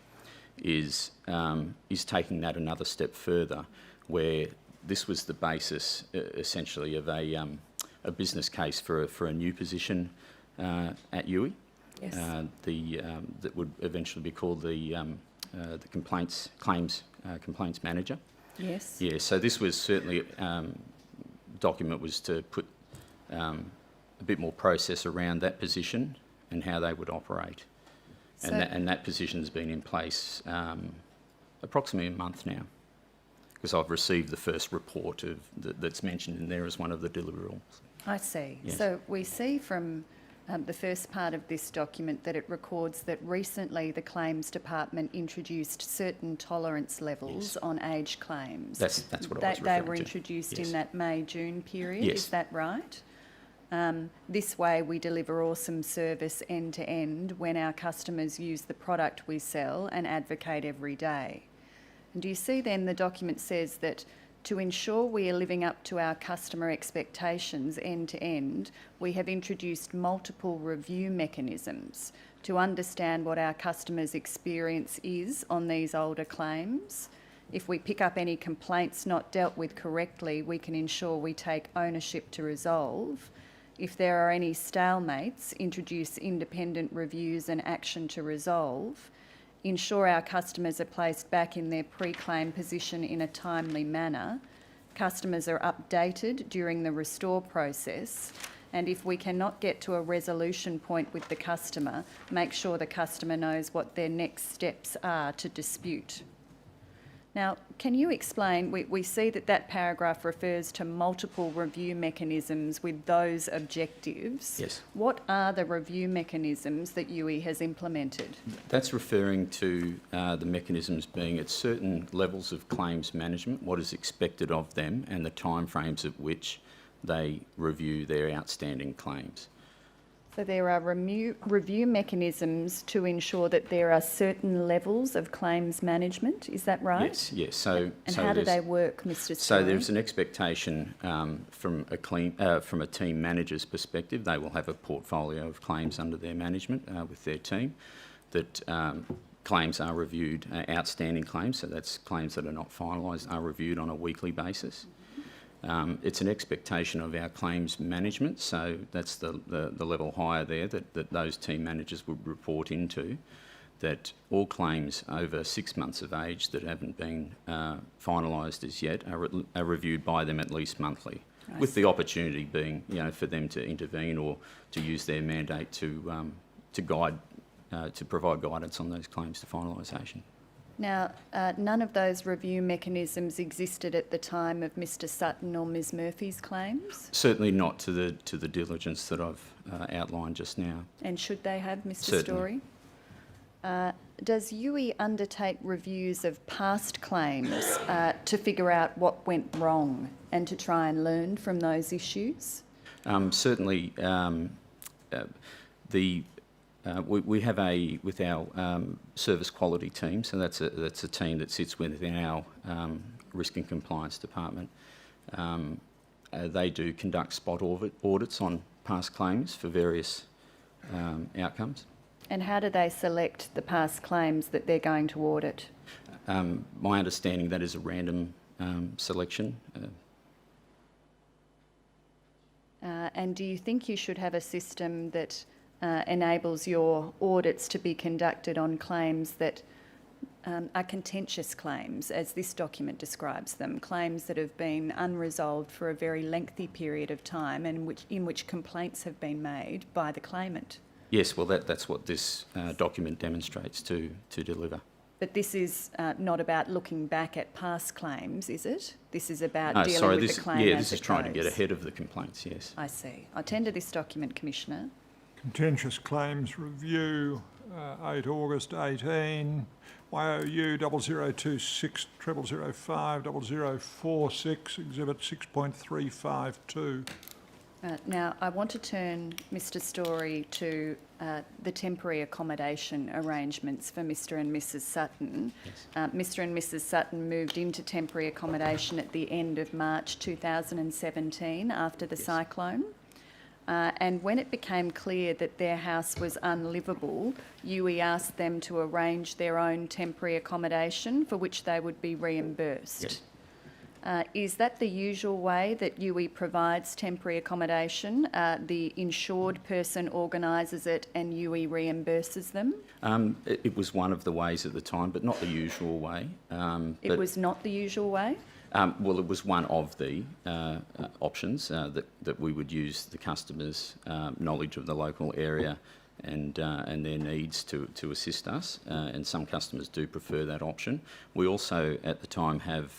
is taking that another step further, where this was the basis essentially of a business case for a new position at Youi. Yes. That would eventually be called the complaints manager. Yes. Yeah. So this was certainly document was to put a bit more process around that position and how they would operate, So- and that position's been in place approximately a month now, because I've received the first report that's mentioned in there as one of the deliverables. I see. Yes. So we see from the first part of this document that it records that recently the Claims Department introduced certain tolerance levels Yes. on age claims. That's what I was They referring were to. introduced Yes. in that May-June period, Yes. is that right? This way we deliver awesome service end to end when our customers use the product we sell and advocate every day. And do you see then the document says that to ensure we are living up to our customer expectations end to end, we have introduced multiple review mechanisms to understand what our customers' experience is on these older claims. If we pick up any complaints not dealt with correctly, we can ensure we take ownership to resolve. If there are any stalemates, introduce independent reviews and action to resolve. Ensure our customers are placed back in their pre-claim position in a timely manner. Customers are updated during the restore process. And if we cannot get to a resolution point with the customer, make sure the customer knows what their next steps are to dispute. Now, can you explain, we see that paragraph refers to multiple review mechanisms with those objectives. Yes. What are the review mechanisms that Youi has implemented? That's referring to the mechanisms being at certain levels of claims management, what is expected of them, and the timeframes at which they review their outstanding claims. So there are review mechanisms to ensure that there are certain levels of claims management, is that right? Yes, yes. So, And so how do there's- they work, Mr. Storey? So there's an expectation from a team manager's perspective. They will have a portfolio of claims under their management with their team. That claims are reviewed, outstanding claims, so that's claims that are not finalised, are reviewed on a weekly basis. It's an expectation of our claims management, so that's the level higher there that those team managers would report into, that all claims over 6 months of age that haven't been finalised as yet are reviewed by them at least monthly, with the opportunity being, for them to intervene or to use their mandate to guide, to provide guidance on those claims to finalisation. Now, none of those review mechanisms existed at the time of Mr. Sutton or Ms. Murphy's claims? Certainly not to the diligence that I've outlined just now. And should they have, Mr. Certainly. Storey? Does Youi undertake reviews of past claims to figure out what went wrong and to try and learn from those issues? Certainly, we have with our service quality team, so that's a team that sits within our risk and compliance department. They do conduct spot audits on past claims for various outcomes. And how do they select the past claims that they're going to audit? My understanding, that is a random selection. And do you think you should have a system that enables your audits to be conducted on claims that are contentious claims, as this document describes them, claims that have been unresolved for a very lengthy period of time and in which complaints have been made by the claimant. Yes, well, that's what this document demonstrates to deliver. But this is not about looking back at past claims, is it? This is about No, dealing sorry, with this, the claim yeah, as this is it trying to get goes. ahead of the complaints, yes. I see. I tender this document, Commissioner. Contentious claims review, 8 August 18, YOU 0026 0005 0046, Exhibit 6.352. Now, I want to turn Mr Storey to the temporary accommodation arrangements for Mr and Mrs Sutton. Yes. Mr and Mrs Sutton moved into temporary accommodation at the end of March 2017 after the cyclone. And when it became clear that their house was unlivable, Youi asked them to arrange their own temporary accommodation for which they would be reimbursed. Yes. Is that the usual way that Youi provides temporary accommodation? The insured person organises it and Youi reimburses them? It was one of the ways at the time, but not the usual way. It was not the usual way? Well, it was one of the options that we would use the customers' knowledge of the local area and their needs to assist us, and some customers do prefer that option. We also, at the time, have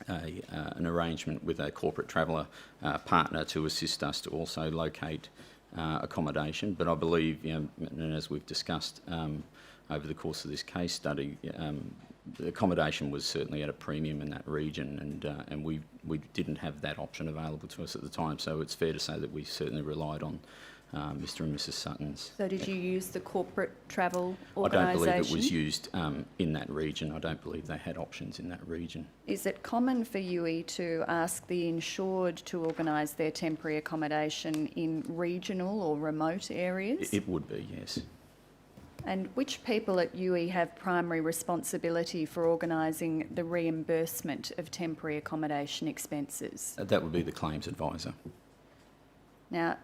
an arrangement with a corporate traveller partner to assist us to also locate accommodation. But I believe, and as we've discussed over the course of this case study, the accommodation was certainly at a premium in that region, and we didn't have that option available to us at the time. So it's fair to say that we certainly relied on Mr and Mrs Sutton's. So did you use the corporate travel I organisation? don't believe it was used in that region. I don't believe they had options in that region. Is it common for Youi to ask the insured to organise their temporary accommodation in regional or remote areas? It would be, yes. And which people at Youi have primary responsibility for organising the reimbursement of temporary accommodation expenses? That would be the claims advisor. Now,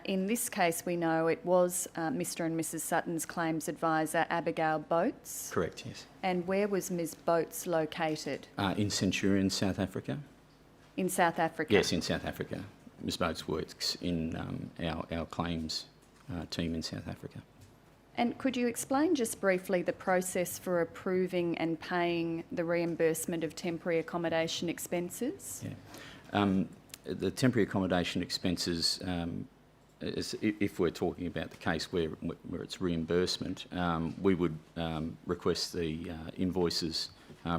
in this case, we know it was Mr and Mrs Sutton's claims advisor, Abigail Boats. Correct, yes. And where was Ms Boats located? In Centurion, South Africa? In South Africa? Yes, in South Africa. Ms Boats works in our claims team in South Africa. And could you explain just briefly the process for approving and paying the reimbursement of temporary accommodation expenses? Yeah. The temporary accommodation expenses, if we're talking about the case where it's reimbursement, we would request the invoices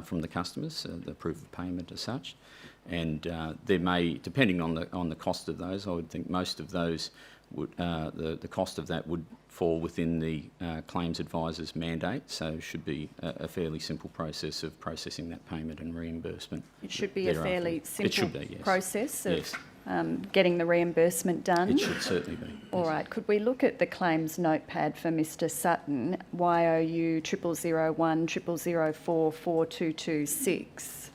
from the customers, the proof of payment as such, and there may, depending on the cost of those, I would think most of those would the cost of that would fall within the claims advisor's mandate, so it should be a fairly simple process of processing that payment and reimbursement. It should be thereafter. a fairly It simple should be, yes. process of Yes. getting the reimbursement done. It should certainly be. All right, could we look at the claims notepad for Mr Sutton, YOU 0001 0004 4226?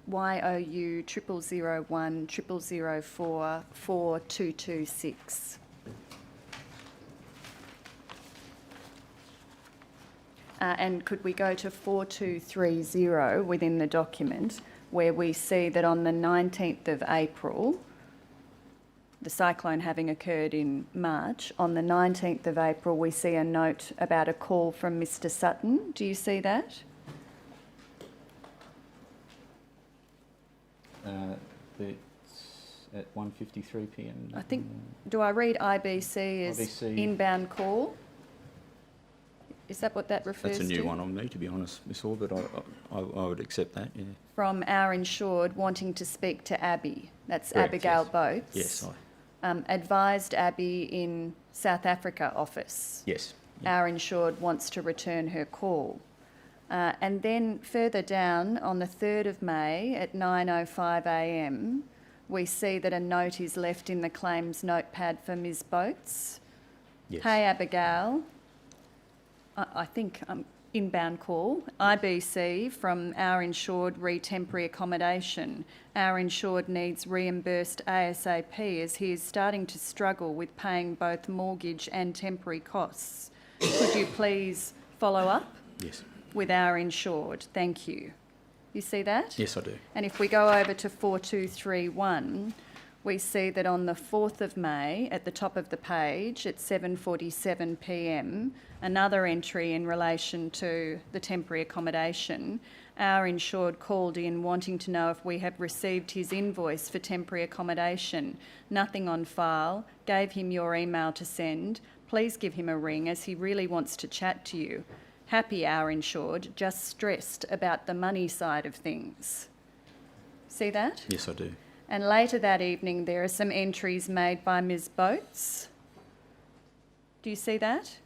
YOU 0001 0004 4226. And could we go to 4230 within the document, where we see that on the 19th of April, the cyclone having occurred in March, on the 19th of April we see a note about a call from Mr Sutton. Do you see that? It's at 1:53 p.m. I think, do I read IBC as IBC. inbound call? Is that what that refers That's to? a new one on me, to be honest, Miss Orr, but I would accept that, yeah. From our insured wanting to speak to Abby. That's Correct, Abigail yes. Boats. Yes, Advised Abby in South Africa office. yes. Our insured wants to return her call. And then further down on the 3rd of May at 9:05 a.m, we see that a note is left in the claims notepad for Ms Boates. Yes. Hey Abigail, I think inbound call, IBC from our insured re temporary accommodation. Our insured needs reimbursed ASAP as he is starting to struggle with paying both mortgage and temporary costs. Could you please follow up Yes. with our insured? Thank you. You see that? Yes, I do. And if we go over to 4231, we see that on the 4th of May, at the top of the page, at 7:47 p.m, another entry in relation to the temporary accommodation. Our insured called in wanting to know if we have received his invoice for temporary accommodation. Nothing on file. Gave him your email to send. Please give him a ring as he really wants to chat to you. Happy, our insured, just stressed about the money side of things. See that? Yes, I do. And later that evening, there are some entries made by Ms Boates. Do you see that?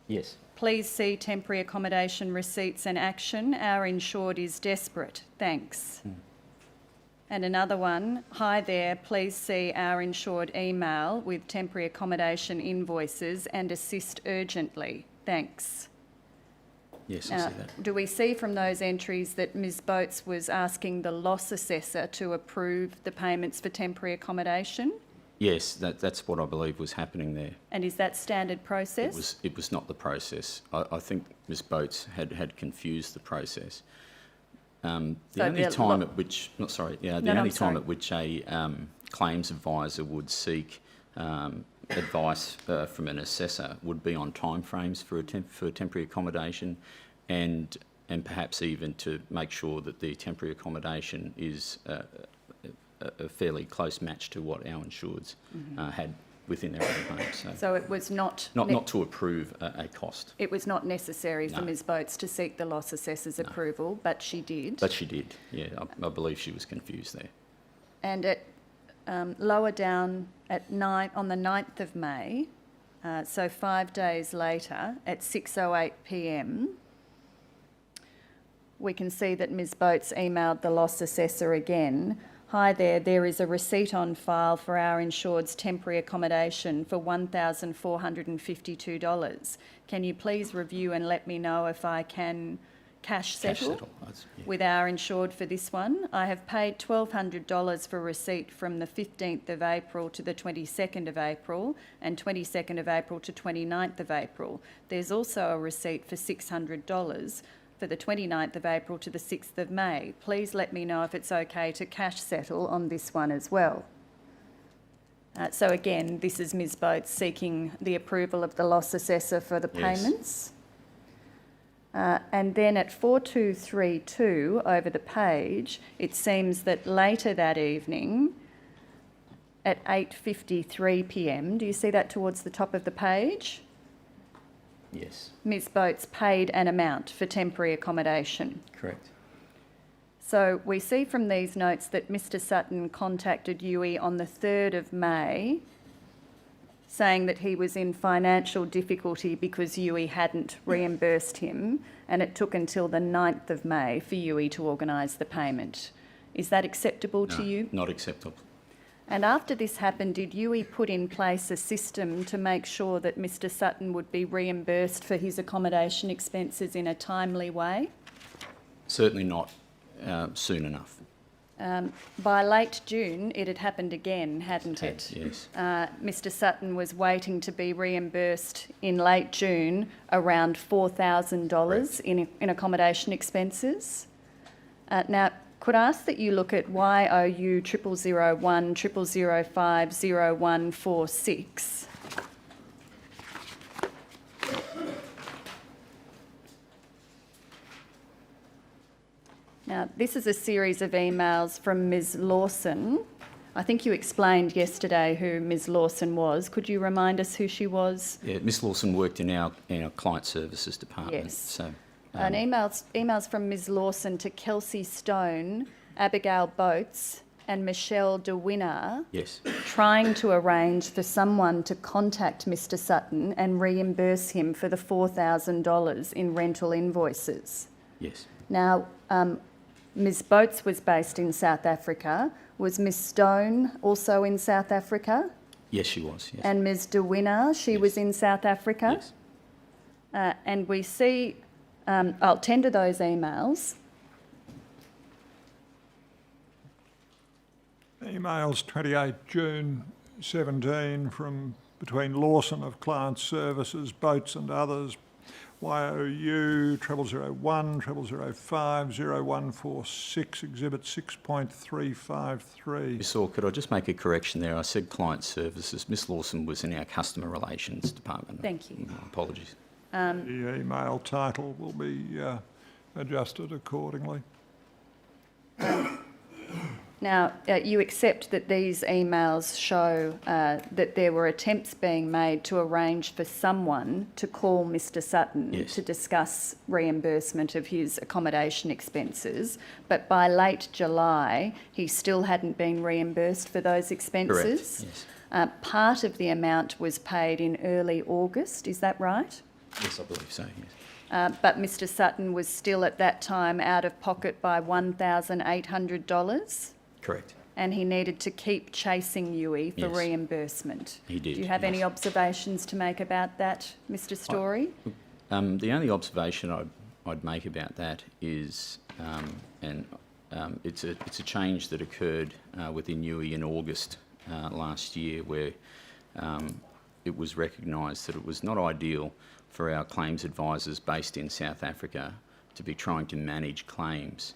Yes. Please see temporary accommodation receipts and action. Our insured is desperate. Thanks. And another one, hi there, please see our insured email with temporary accommodation invoices and assist urgently. Thanks. Yes, I Now, see that. do we see from those entries that Ms Boates was asking the loss assessor to approve the payments for temporary accommodation? Yes, that's what I believe was happening there. And is that standard process? It was not the process. I think Ms Boates had confused the process. The So only the time lo- at which, not sorry, yeah, the No, no, only I'm time sorry. at which a claims advisor would seek advice from an assessor would be on timeframes for temporary accommodation, and perhaps even to make sure that the temporary accommodation is a fairly close match to what our insureds had within their own homes. So it was not Not to approve a cost. it was not necessary for No. Ms Boates to seek the loss assessor's approval, but she did. But she did, yeah. I believe she was confused there. And at lower down at on the 9th of May, so 5 days later, at 6:08 p.m, we can see that Ms Boates emailed the loss assessor again. Hi there is a receipt on file for our insured's temporary accommodation for $1,452. Can you please review and let me know if I can cash settle? Yeah. With our insured for this one? I have paid $1,200 for receipt from the 15th of April to the 22nd of April and 22nd of April to 29th of April. There's also a receipt for $600 for the 29th of April to the 6th of May. Please let me know if it's okay to cash settle on this one as well. So again, this is Ms Boates seeking the approval of the loss assessor for the Yes. payments. And then at 4232 over the page, it seems that later that evening at 8:53 p.m, do you see that towards the top of the page? Yes, Ms Boates paid an amount for temporary accommodation. correct. So we see from these notes that Mr Sutton contacted Youi on the 3rd of May, saying that he was in financial difficulty because Youi hadn't reimbursed him, and it took until the 9th of May for Youi to organise the payment. Is that acceptable to No, you? not acceptable. And after this happened, did Youi put in place a system to make sure that Mr Sutton would be reimbursed for his accommodation expenses in a timely way? Certainly not soon enough. By late June, it had happened again, hadn't it? Yes. Mr Sutton was waiting to be reimbursed in late June around $4,000 in accommodation expenses. Now, could I ask that you look at YOU 0001 0005 0146. Now, this is a series of emails from Ms Lawson. I think you explained yesterday who Ms Lawson was. Could you remind us who she was? Yeah, Miss Lawson worked in our client services department. Yes. So, And emails from Ms Lawson to Kelsey Stone, Abigail Boates and Michelle De Winner, yes, trying to arrange for someone to contact Mr Sutton and reimburse him for the $4,000 in rental invoices. Yes. Now, Ms Boates was based in South Africa. Was Ms Stone also in South Africa? Yes, she was. Yes. And Ms De Winner, she Yes. was in South Africa? Yes. And we see, I'll tender those emails. Emails 28 June 17 from between Lawson of Client Services, Boats and others, YOU 0001 0005 0146, Exhibit 6.353. Miss Orr, could I just make a correction there? I said client services. Miss Lawson was in our customer relations department. Thank you. Apologies. The email title will be adjusted accordingly. Now, you accept that these emails show that there were attempts being made to arrange for someone to call Mr Sutton Yes. to discuss reimbursement of his accommodation expenses, but by late July he still hadn't been reimbursed for those expenses. Correct. Yes. Part of the amount was paid in early August, is that right? Yes, I believe so. Yes. But Mr Sutton was still at that time out of pocket by $1,800? Correct. And he needed to keep chasing Youi for Yes. reimbursement. He did, Do you have any yes. observations to make about that, Mr Storey? The only observation I'd make about that is, it's a change that occurred within Youi in August last year, where it was recognised that it was not ideal for our claims advisors based in South Africa to be trying to manage claims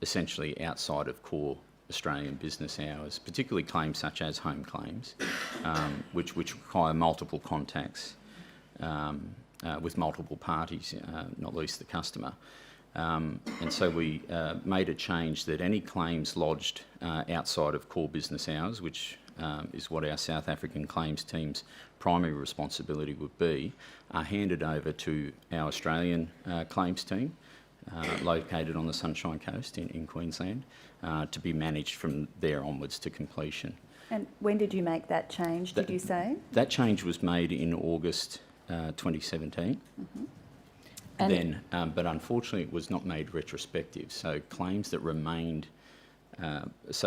essentially outside of core Australian business hours, particularly claims such as home claims, which require multiple contacts with multiple parties, not least the customer. And so we made a change that any claims lodged outside of core business hours, which is what our South African claims team's primary responsibility would be, are handed over to our Australian claims team, located on the Sunshine Coast in Queensland, to be managed from there onwards to completion. And when did you make that change, did you say? That change was made in August 2017. Mm-hmm. And Then, but unfortunately it was not made retrospective, so claims that remained,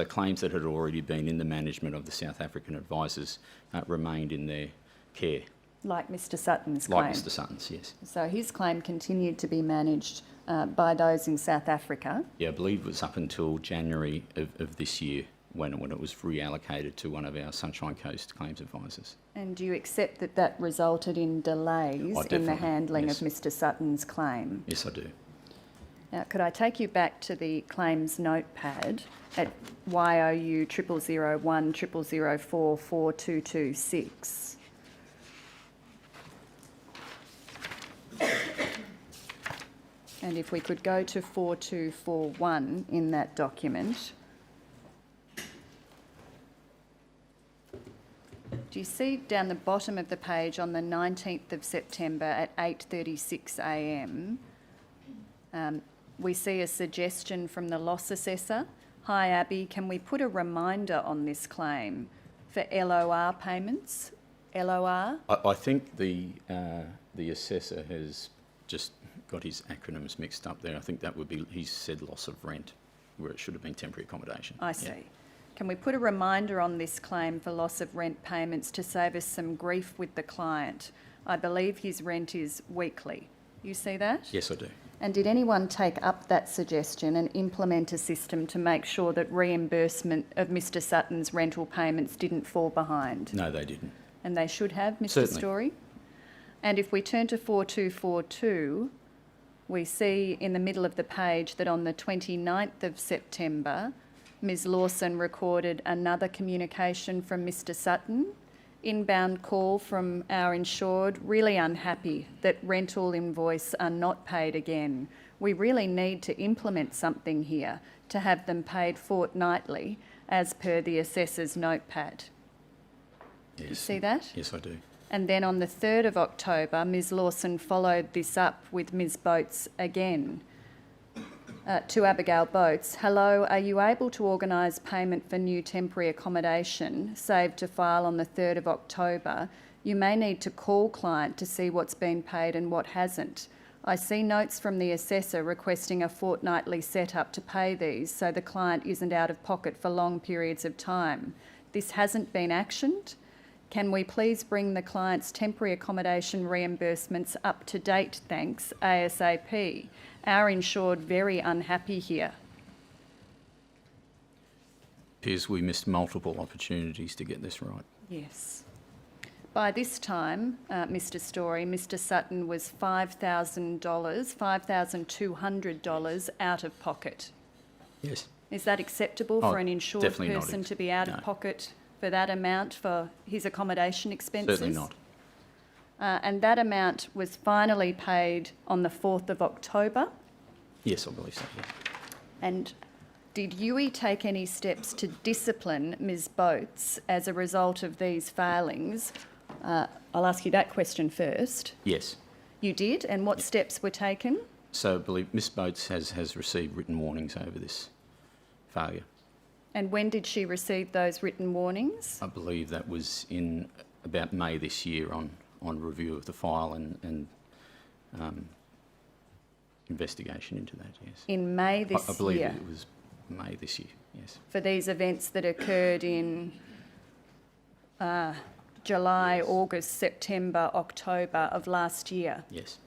claims that had already been in the management of the South African advisors remained in their care. like Mr Sutton's claim? Like Mr Sutton's, yes. So his claim continued to be managed by those in South Africa? Yeah, I believe it was up until January of this year when it was reallocated to one of our Sunshine Coast claims advisors. And do you accept that that resulted in delays in the definitely, handling yes. of Mr Sutton's claim? Yes, I do. Now, could I take you back to the claims notepad at YOU 0001 0004 4226? And if we could go to 4241 in that document. Do you see down the bottom of the page on the 19th of September at 8:36 a.m, we see a suggestion from the loss assessor. Hi Abby, can we put a reminder on this claim for LOR payments? LOR? I think the assessor has just got his acronyms mixed up there. I think that would be, he said loss of rent, where it should have been temporary accommodation. I see. Can we put a reminder on this claim for loss of rent payments to save us some grief with the client? I believe his rent is weekly. You see that? Yes, I do. And did anyone take up that suggestion and implement a system to make sure that reimbursement of Mr Sutton's rental payments didn't fall behind? No, they didn't. And they should have, Mr Certainly. Storey? And if we turn to 4242, we see in the middle of the page that on the 29th of September, Ms Lawson recorded another communication from Mr Sutton, inbound call from our insured, really unhappy that rental invoice are not paid again. We really need to implement something here to have them paid fortnightly as per the assessor's notepad. Yes. You see that? Yes, I do. And then on the 3rd of October, Ms Lawson followed this up with Ms Boates again. To Abigail Boates, hello, are you able to organise payment for new temporary accommodation saved to file on the 3rd of October? You may need to call client to see what's been paid and what hasn't. I see notes from the assessor requesting a fortnightly setup to pay these so the client isn't out of pocket for long periods of time. This hasn't been actioned. Can we please bring the client's temporary accommodation reimbursements up to date, thanks, ASAP? Our insured very unhappy here. Appears we missed multiple opportunities to get this right. Yes. By this time, Mr Storey, Mr Sutton was $5,000, $5,200 out of pocket. Yes. Is that acceptable Oh, for an insured definitely not person to be out no. of pocket for that amount for his accommodation expenses? Certainly not. And that amount was finally paid on the 4th of October. Yes, I believe so. Yes. And did Youi take any steps to discipline Ms Boates as a result of these failings? I'll ask you that question first. Yes. You did, and what steps were taken? So I believe Miss Boates has received written warnings over this failure. And when did she receive those written warnings? I believe that was in about May this year on review of the file and investigation into that, yes. In May this I believe year? it was May this year, yes. For these events that occurred in July, Yes. August, September, October of last year. Yes.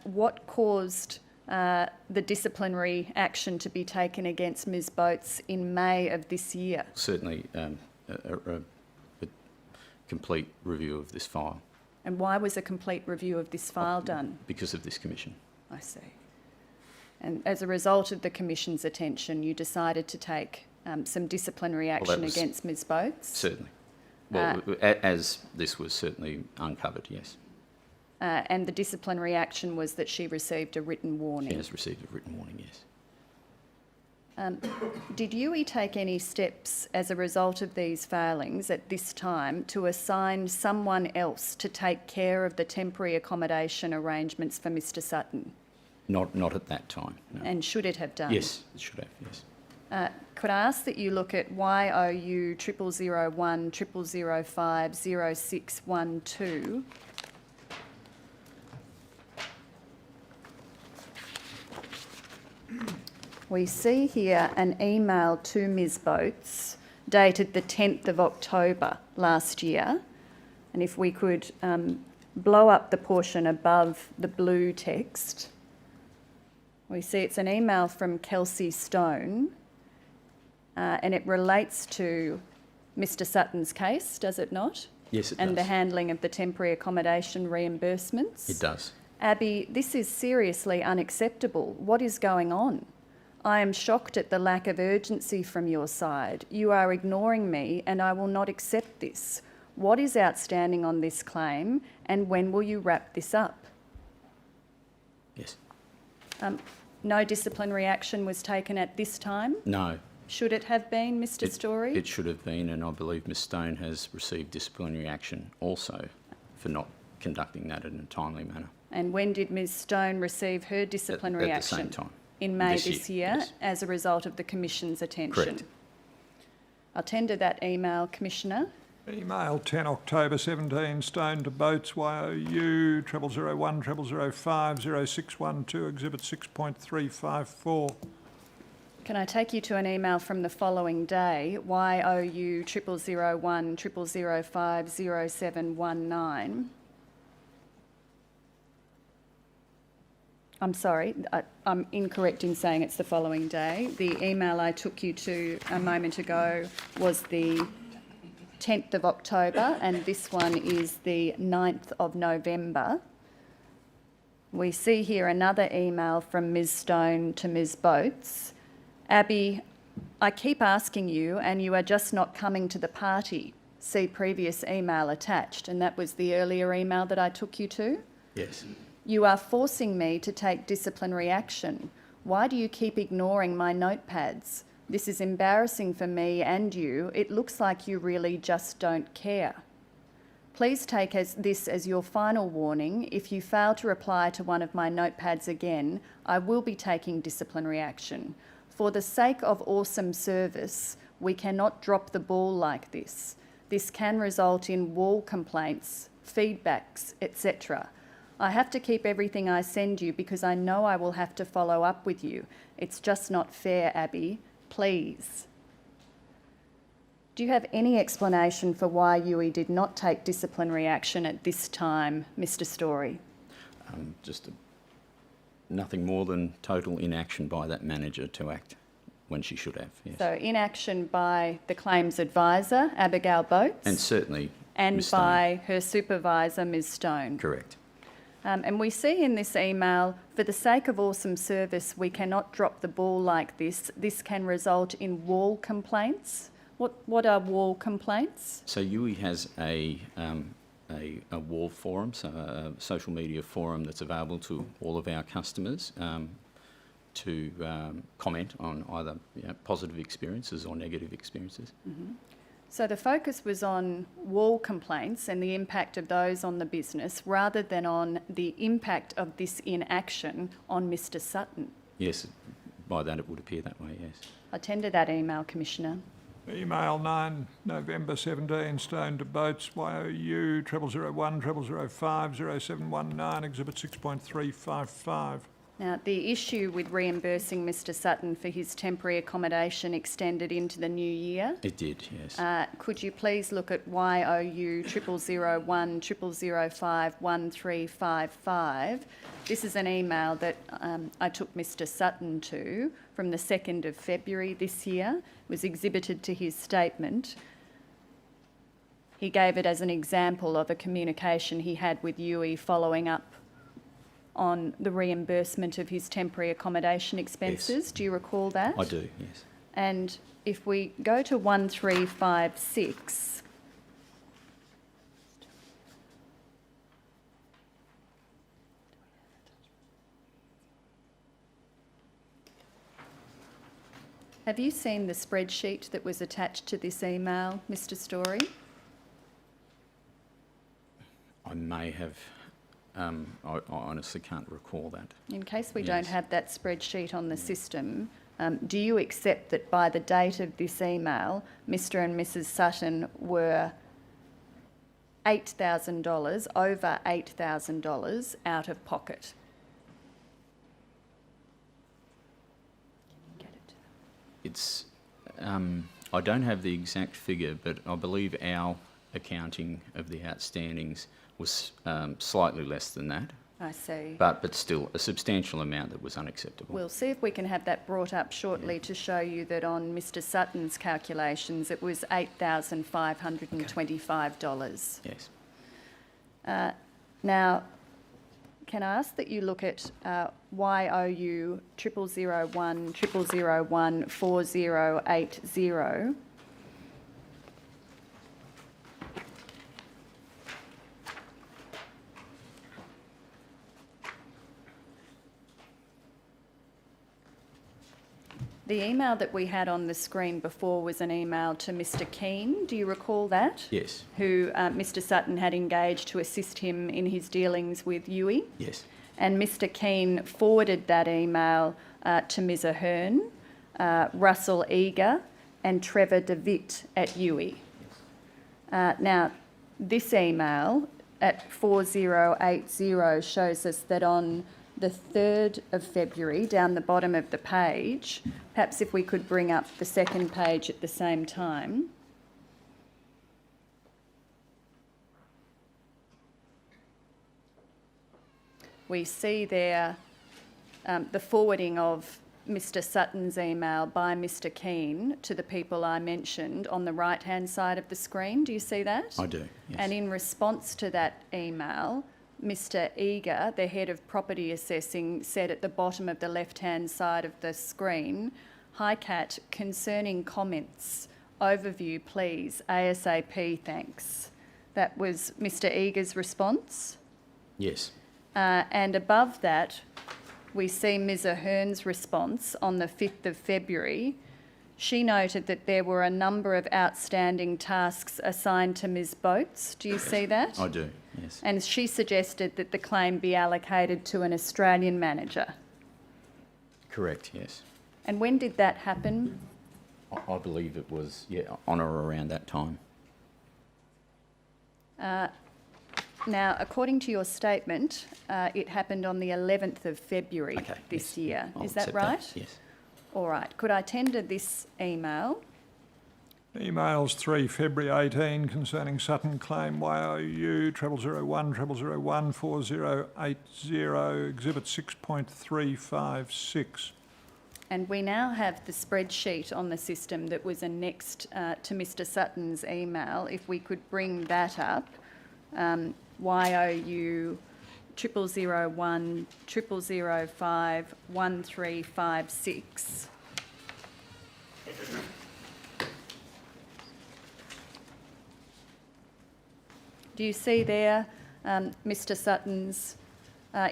What caused the disciplinary action to be taken against Ms Boates in May of this year? Certainly a complete review of this file And why was a complete review of this file done? because of this commission. I see. And as a result of the Commission's attention, you decided to take some disciplinary action was- against Ms Boates? Certainly. Well, as this was certainly uncovered, yes. And the disciplinary action was that she received a written warning? She has received a written warning, yes. Did Youi take any steps as a result of these failings at this time to assign someone else to take care of the temporary accommodation arrangements for Mr Sutton? Not at that time, no. And should it have done? Yes, it should have, yes. Could I ask that you look at YOU 0001 0005 0612? We see here an email to Ms Boates dated the 10th of October last year. And if we could blow up the portion above the blue text, we see it's an email from Kelsey Stone, and it relates to Mr Sutton's case, does it not? Yes, it And the does. handling of the temporary accommodation reimbursements. It does. Abby, this is seriously unacceptable. What is going on? I am shocked at the lack of urgency from your side. You are ignoring me and I will not accept this. What is outstanding on this claim and when will you wrap this up? Yes. No disciplinary action was taken at this time? No. Should it have been, Mr Storey? It should have been, and I believe Ms Stone has received disciplinary action also for not conducting that in a timely manner. And when did Ms Stone receive her disciplinary At the action? same time. In May This this year, year, yes. as a result of the Commission's attention? Correct. I'll tender that email, Commissioner. Email 10 October 17, Stone to Boates, YOU 0001 0005 0612, Exhibit 6.354. Can I take you to an email from the following day, YOU 0001 0005 0719? I'm sorry, I'm incorrect in saying it's the following day. The email I took you to a moment ago was the 10th of October, and this one is the 9th of November. We see here another email from Ms Stone to Ms Boates. Abby, I keep asking you and you are just not coming to the party. See previous email attached, and that was the earlier email that I took you to. Yes. You are forcing me to take disciplinary action. Why do you keep ignoring my notepads? This is embarrassing for me and you. It looks like you really just don't care. Please take this as your final warning. If you fail to reply to one of my notepads again, I will be taking disciplinary action. For the sake of awesome service, we cannot drop the ball like this. This can result in wall complaints, feedbacks, etc. I have to keep everything I send you because I know I will have to follow up with you. It's just not fair, Abby. Please. Do you have any explanation for why Youi did not take disciplinary action at this time, Mr. Storey? Just nothing more than total inaction by that manager to act when she should have, yes. So inaction by the claims advisor, Abigail Boates. And certainly and Ms. Stone. by her supervisor, Ms. Stone. Correct. And we see in this email, for the sake of awesome service, we cannot drop the ball like this. This can result in wall complaints. What are wall complaints? So Youi has a wall forum, so a social media forum that's available to all of our customers to comment on either positive experiences or negative experiences. Mm-hmm. So the focus was on wall complaints and the impact of those on the business rather than on the impact of this inaction on Mr. Sutton. Yes, by that it would appear that way, yes. I tender that email, Commissioner. Email 9 November 17, Stone to Boats, YOU 0001 0005 0719, Exhibit 6.355. Now, the issue with reimbursing Mr. Sutton for his temporary accommodation extended into the new year. It did, yes. Could you please look at YOU 0001 0005 1355? This is an email that I took Mr. Sutton to from the 2nd of February this year. It was exhibited to his statement. He gave it as an example of a communication he had with Youi following up on the reimbursement of his temporary accommodation expenses. Yes. Do you recall that? I do, yes. And if we go to 1356, have you seen the spreadsheet that was attached to this email, Mr. Storey? I may have. I honestly can't recall that. In case we Yes. don't have that spreadsheet on the system, do you accept that by the date of this email, Mr. and Mrs. Sutton were $8,000, over $8,000 out of pocket? Can you get it? It's, I don't have the exact figure, but I believe our accounting of the outstandings was slightly less than that, I see. but still a substantial amount that was unacceptable. We'll see if we can have that brought up shortly to show you that on Mr. Sutton's calculations, it was $8,525. Yes. Now, can I ask that you look at YOU 0001 0001 4080? The email that we had on the screen before was an email to Mr. Keane. Do you recall that? Yes. Who Mr. Sutton had engaged to assist him in his dealings with Youi. Yes. And Mr. Keane forwarded that email to Ms. Ahern, Russell Eager and Trevor DeVitt at Youi. Now, this email at 4080 shows us that on the 3rd of February, down the bottom of the page, perhaps if we could bring up the second page at the same time. We see there the forwarding of Mr. Sutton's email by Mr. Keane to the people I mentioned on the right-hand side of the screen. Do you see that? I do, yes. And in response to that email, Mr. Eager, the head of property assessing, said at the bottom of the left-hand side of the screen, "Hi Kat, concerning comments, overview please, ASAP thanks." That was Mr. Eager's response. Yes. And above that, we see Ms. Ahern's response on the 5th of February. She noted that there were a number of outstanding tasks assigned to Ms. Boates. Do you see that? I do, yes. And she suggested that the claim be allocated to an Australian manager. Correct, yes. And when did that happen? I believe it was, on or around that time. Now, according to your statement, it happened on the 11th of February Okay, this yes. year. I'll Is that accept right? Yes. All right. Could I tender this email? Emails 3 February 18 concerning Sutton claim YOU 0001 0001 4080 Exhibit 6.356. And we now have the spreadsheet on the system that was annexed to Mr Sutton's email. If we could bring that up, YOU 0001 0005 1356. Do you see there Mr Sutton's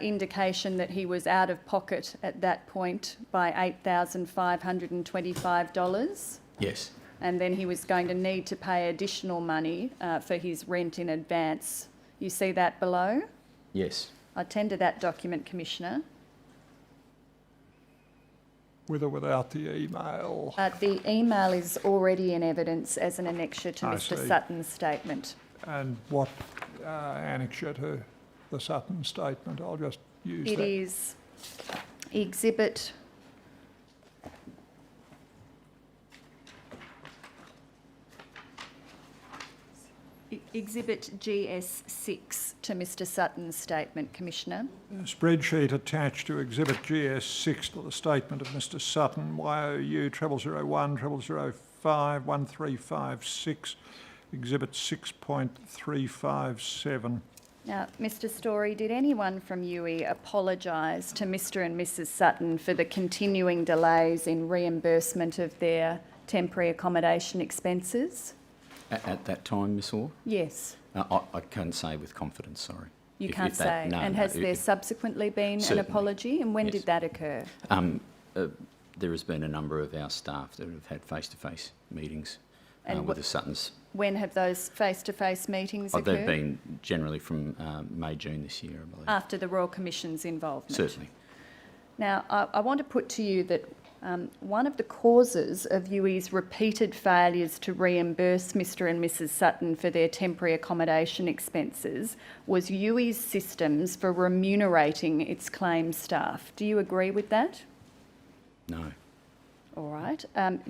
indication that he was out of pocket at that point by $8,525? Yes. And then he was going to need to pay additional money for his rent in advance. You see that below? Yes. I tender that document, Commissioner. With or without the email? The email is already in evidence as an annexure to I Mr see. Sutton's statement. And what annexure to the Sutton statement? I'll just use It that. is exhibit Exhibit GS6 to Mr Sutton's statement, Commissioner. A spreadsheet attached to Exhibit GS6 to the statement of Mr Sutton, YOU 0001 0005 1356, Exhibit 6.357. Now, Mr Storey, did anyone from Youi apologise to Mr and Mrs Sutton for the continuing delays in reimbursement of their temporary accommodation expenses? At that time, Miss Orr? Yes, I can't say with confidence, sorry. you If can't that- say. no, And no, has there subsequently been an Certainly. apology? And when Yes. did that occur? There has been a number of our staff that have had face-to-face meetings And with the Suttons. When have those face-to-face meetings They've occurred? been generally from May, June this year, I believe. After the Royal Commission's involvement? Certainly. Now, I want to put to you that one of the causes of Youi's repeated failures to reimburse Mr and Mrs Sutton for their temporary accommodation expenses was Youi's systems for remunerating its claims staff. Do you agree with that? No. All right.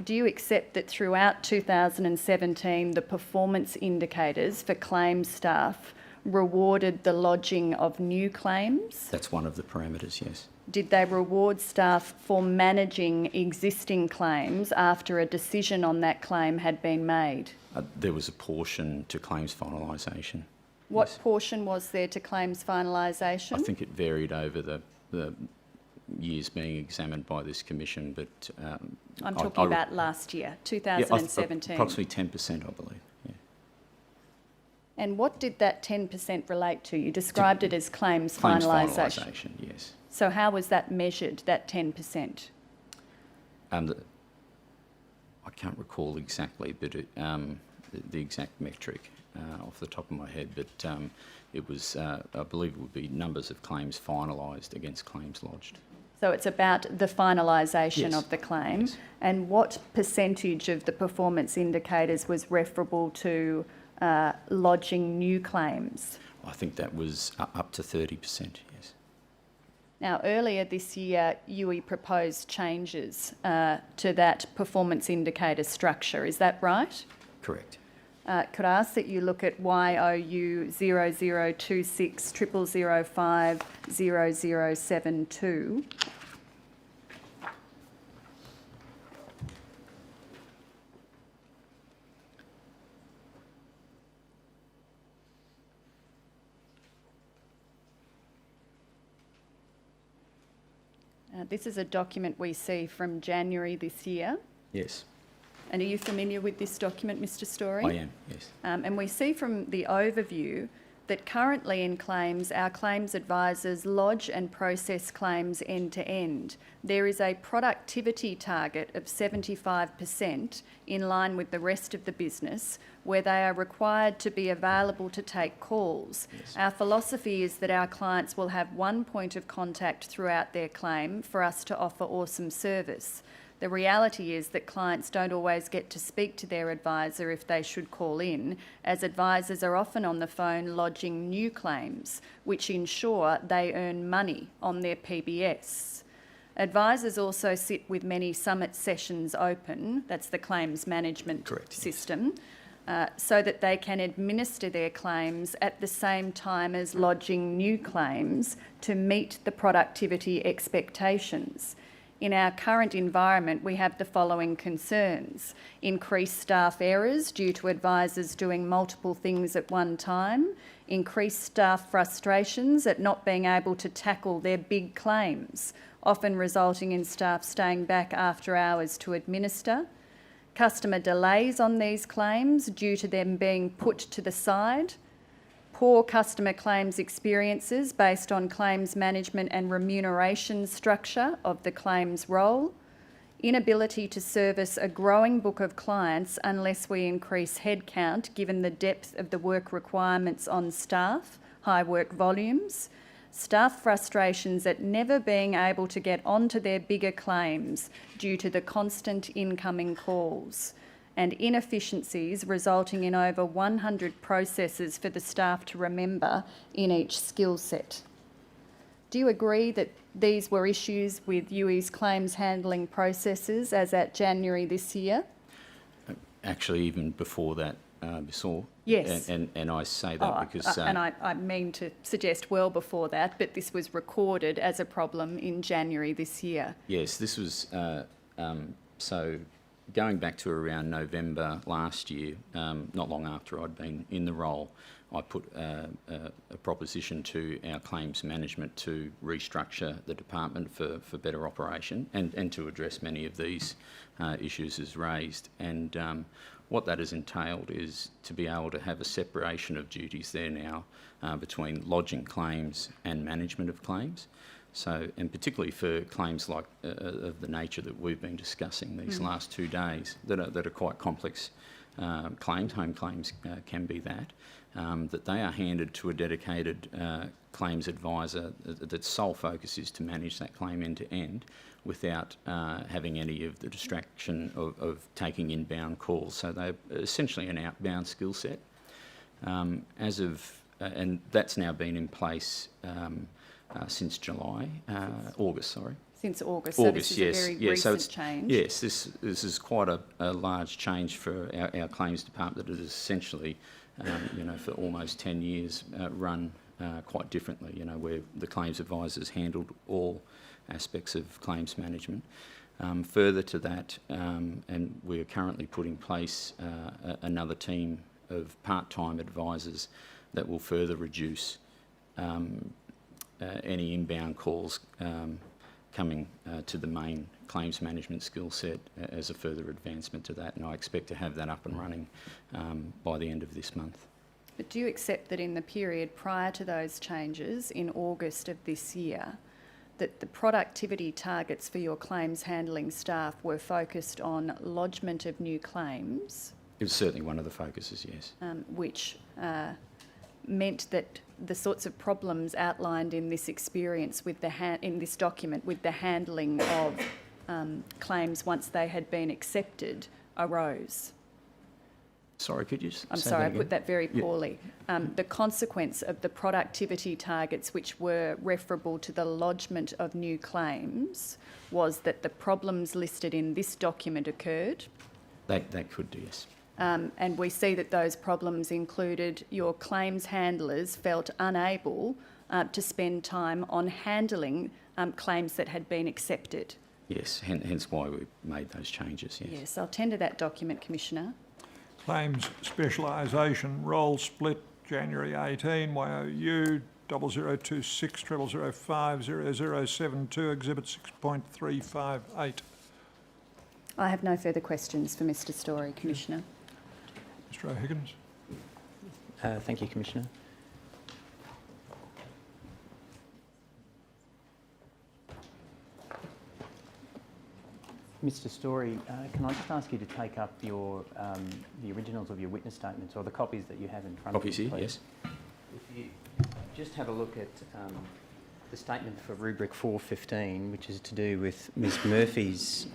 Do you accept that throughout 2017 the performance indicators for claims staff rewarded the lodging of new claims? That's one of the parameters, yes. Did they reward staff for managing existing claims after a decision on that claim had been made? There was a portion to claims finalisation. What Yes. portion was there to claims finalisation? I think it varied over the years being examined by this commission, but... I'm talking about last year, 2017. Approximately 10%, I believe, yeah. And what did that 10% relate to? You described it as claims Claims finalisation. finalisation, yes. So how was that measured, that 10%? I can't recall exactly, but the exact metric off the top of my head, but it was, I believe it would be numbers of claims finalised against claims lodged. So it's about the finalisation Yes. of the claim. Yes. And what percentage of the performance indicators was referable to lodging new claims? I think that was up to 30%, yes. Now, earlier this year, Youi proposed changes to that performance indicator structure. Is that right? Correct. Could I ask that you look at YOU 0026 0005 0072? This is a document we see from January this year. Yes, And are you familiar with this document, Mr Storey? I am, yes. And we see from the overview that currently in claims, our claims advisors lodge and process claims end to end. There is a productivity target of 75% in line with the rest of the business, where they are required to be available to take calls. Yes. Our philosophy is that our clients will have one point of contact throughout their claim for us to offer awesome service. The reality is that clients don't always get to speak to their advisor if they should call in, as advisors are often on the phone lodging new claims, which ensure they earn money on their PBS. Advisors also sit with many summit sessions open, that's the claims management system, so that they can administer their claims at the same time as lodging new claims to meet the productivity expectations. In our current environment, we have the following concerns: increased staff errors due to advisors doing multiple things at one time, increased staff frustrations at not being able to tackle their big claims, often resulting in staff staying back after hours to administer, customer delays on these claims due to them being put to the side, poor customer claims experiences based on claims management and remuneration structure of the claims role, inability to service a growing book of clients unless we increase headcount given the depth of the work requirements on staff, high work volumes, staff frustrations at never being able to get onto their bigger claims due to the constant incoming calls, and inefficiencies resulting in over 100 processes for the staff to remember in each skill set. Do you agree that these were issues with Youi's claims handling processes as at January this year? Actually, even before that, Bissell. Yes. And I say that because... and I mean to suggest well before that, but this was recorded as a problem in January this year. Yes, this was... so going back to around November last year, not long after I'd been in the role, I put a proposition to our claims management to restructure the department for better operation and to address many of these issues as raised. And what that has entailed is to be able to have a separation of duties there now between lodging claims and management of claims. So, and particularly for claims like of the nature that we've been discussing these last 2 days, that are quite complex claims, home claims can be that they are handed to a dedicated claims advisor that's sole focus is to manage that claim end to end without having any of the distraction of taking inbound calls. So they're essentially an outbound skill set. And that's now been in place since August, sorry. Since August, so this is yes, a very yes, recent change. Yes, this is quite a large change for our claims department that has essentially, for almost 10 years run quite differently, where the claims advisors handled all aspects of claims management. Further to that, and we are currently putting in place another team of part-time advisors that will further reduce any inbound calls coming to the main claims management skill set as a further advancement to that, and I expect to have that up and running by the end of this month. But do you accept that in the period prior to those changes, in August of this year, that the productivity targets for your claims handling staff were focused on lodgement of new claims? It was certainly one of the focuses, yes. Which meant that the sorts of problems outlined in this experience with in this document with the handling of claims once they had been accepted arose. Sorry, could you say I'm sorry, that I again? put that very poorly. The consequence of the productivity targets which were referable to the lodgement of new claims was that the problems listed in this document occurred. That could do, yes. And we see that those problems included your claims handlers felt unable to spend time on handling claims that had been accepted. Yes, hence why we made those changes, yes. Yes, I'll tender that document, Commissioner. Claims specialisation, role split, January 18, YOU 0026 0005 0072, Exhibit 6.358. I have no further questions for Mr Storey, Commissioner. Mr O'Higgins. Thank you, Commissioner. Mr Storey, can I just ask you to take up your the originals of your witness statements, or the copies that you have in front Copies of you, here, please? yes. If you just have a look at the statement for rubric 415, which is to do with Ms Murphy's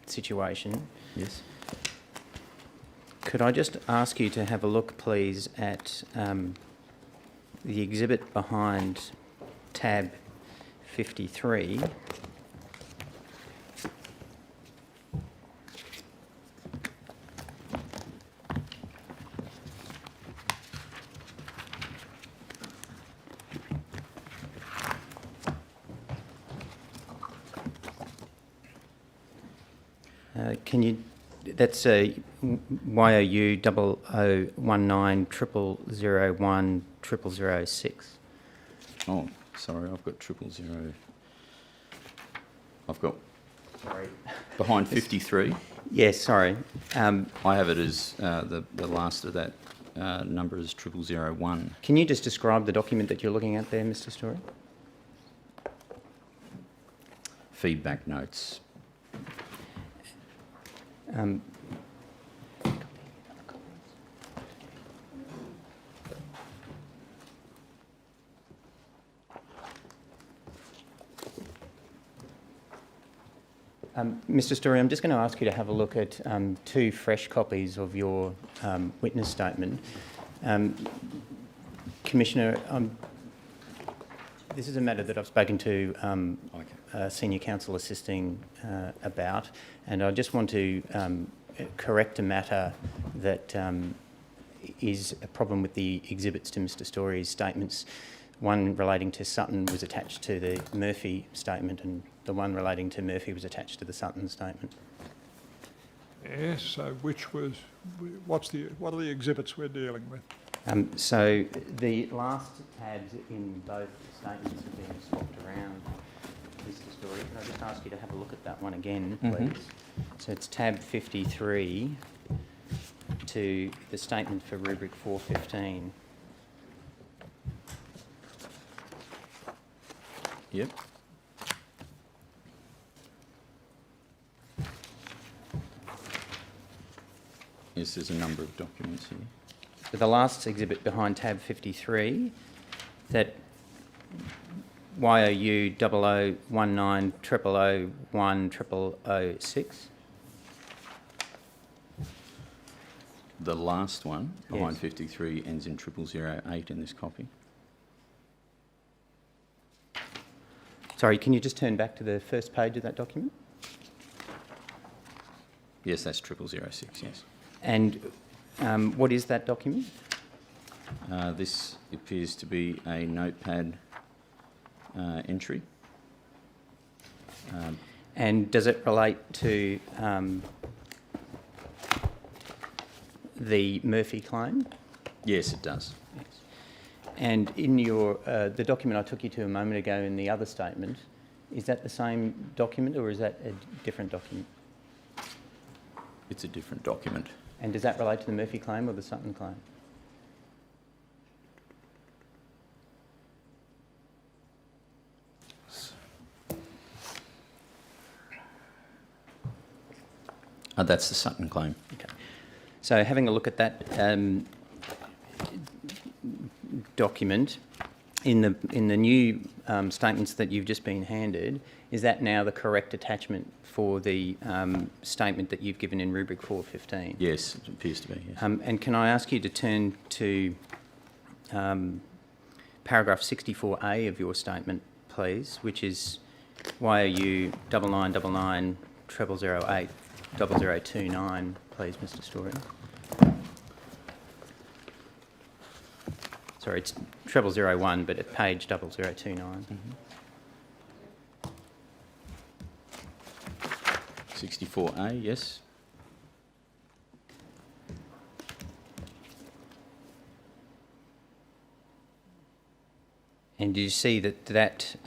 situation. Yes. Could I just ask you to have a look, please, at the exhibit behind tab 53. Can you? That's a YOU 001900010006. Oh, sorry, I've got 000. I've got Sorry. behind 53. Yes, sorry. I have it as the last of that number is 0001. Can you just describe the document that you're looking at there, Mr. Storey? Feedback notes. Mr. Storey, I'm just going to ask you to have a look at two fresh copies of your witness statement. Commissioner, this is a matter that I've spoken to senior counsel assisting about, and I just want to correct a matter that is a problem with the exhibits to Mr. Storey's statements. One relating to Sutton was attached to the Murphy statement, and the one relating to Murphy was attached to the Sutton statement. Yes, so what are the exhibits we're dealing with? So the last tabs in both statements have been swapped around, Mr. Storey. Can I just ask you to have a look at that one again, please? So it's tab 53 to the statement for rubric 415. Yep. Yes, there's a number of documents here. So the last exhibit behind tab 53, that YOU 001900010006. The last one, behind Yes. 53, ends in 0008 in this copy. Sorry, can you just turn back to the first page of that document? Yes, that's 0006, yes. And what is that document? This appears to be a notepad entry. And does it relate to the Murphy claim? Yes, it does. Yes. And in your the document I took you to a moment ago in the other statement, is that the same document or is that a different document? It's a different document. And does that relate to the Murphy claim or the Sutton claim? That's the Sutton claim. Okay. So having a look at that document, in the new statements that you've just been handed, is that now the correct attachment for the statement that you've given in rubric 415? Yes, it appears to be, yes. And can I ask you to turn to paragraph 64A of your statement, please, which is YOU 9999 0008 0029, please, Mr. Storey. Sorry, it's 0001, but at page 0029. 64A, yes. And do you see that that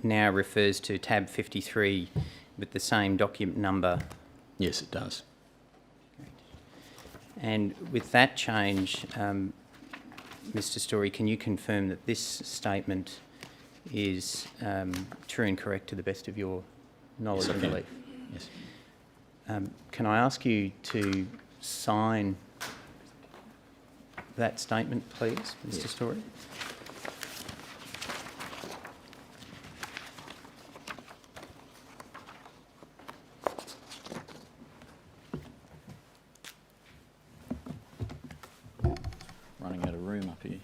now refers to tab 53 with the same document number? Yes, it does. And with that change, Mr. Storey, can you confirm that this statement is true and correct to the best of your knowledge and belief? Yes. Can I ask you to sign that statement, please, Mr. Yes. Storey? room up here.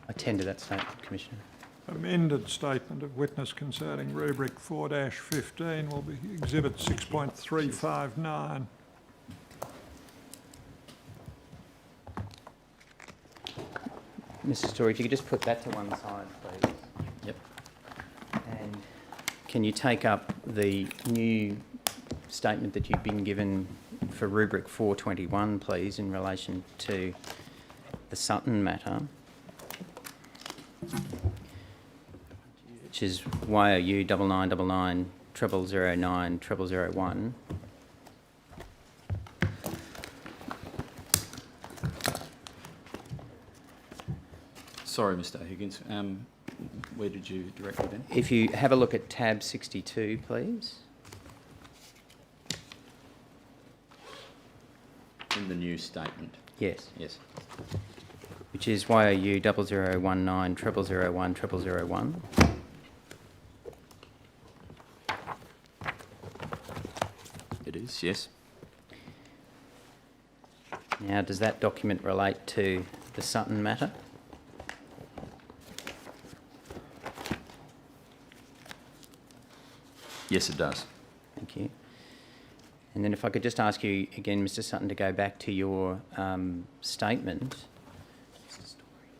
I tender that statement, Commissioner. Amended statement of witness concerning rubric 4-15 will be exhibit 6.359. Mr. Storey, if you could just put that to one side, please. Yep. And can you take up the new statement that you've been given for rubric 421, please, in relation to the Sutton matter, which is YOU 9999 0009 0001. Sorry, Mr. Higgins. Where did you direct me then? If you have a look at tab 62, please. In the new statement. Yes. Yes. Which is YOU 0019 0001 0001. It is, yes. Now, does that document relate to the Sutton matter? Yes, it does. Thank you. And then if I could just ask you again, Mr. Sutton, to go back to your statement.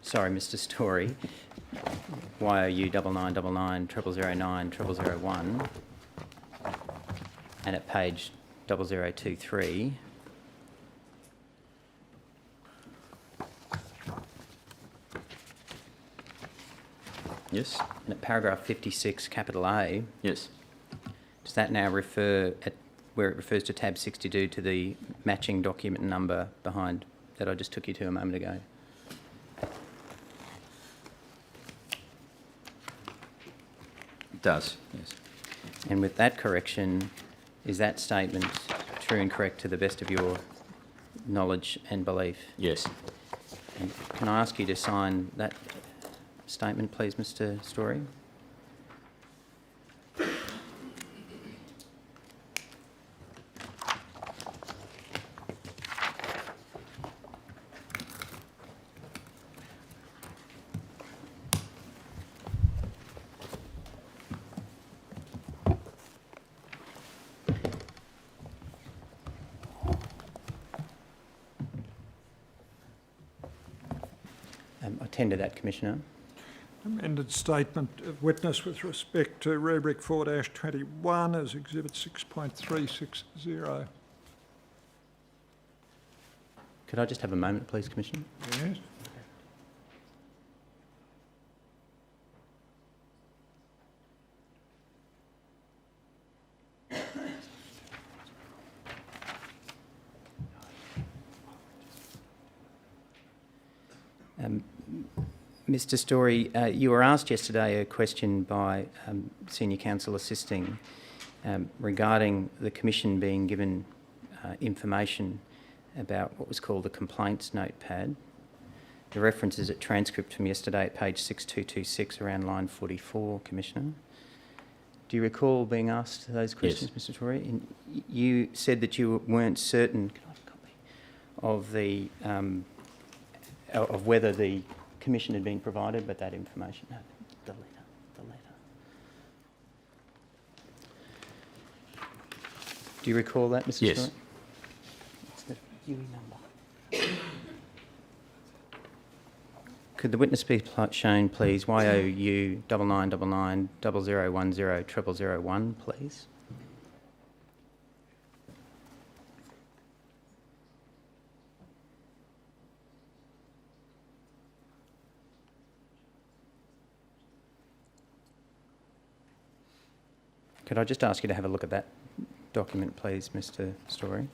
Sorry, Mr. Storey. YOU 9999 0009 0001. And at page 0023. Yes. And at paragraph 56, capital A. Yes. Does that now refer, at where it refers to tab 62, to the matching document number behind that I just took you to a moment ago? It does, yes. And with that correction, is that statement true and correct to the best of your knowledge and belief? Yes. And can I ask you to sign that statement, please, Mr. Storey? I tender that, Commissioner. Amended statement of witness with respect to rubric 4-21 as exhibit 6.360. Could I just have a moment, please, Commissioner? Yes. Mr. Storey, you were asked yesterday a question by Senior Counsel Assisting regarding the Commission being given information about what was called the complaints notepad. The reference is a transcript from yesterday at page 6226, around line 44, Commissioner. Do you recall being asked those questions, Yes. Mr. Storey? And you said that you weren't certain, can I have a copy, of whether the Commission had been provided, but that information, no, the letter. Do you recall that, Mr. Yes. Storey? What's the Youi number? Could the witness be shown, please, YOU 9999 0010 0001, please? Could I just ask you to have a look at that document, please, Mr. Storey?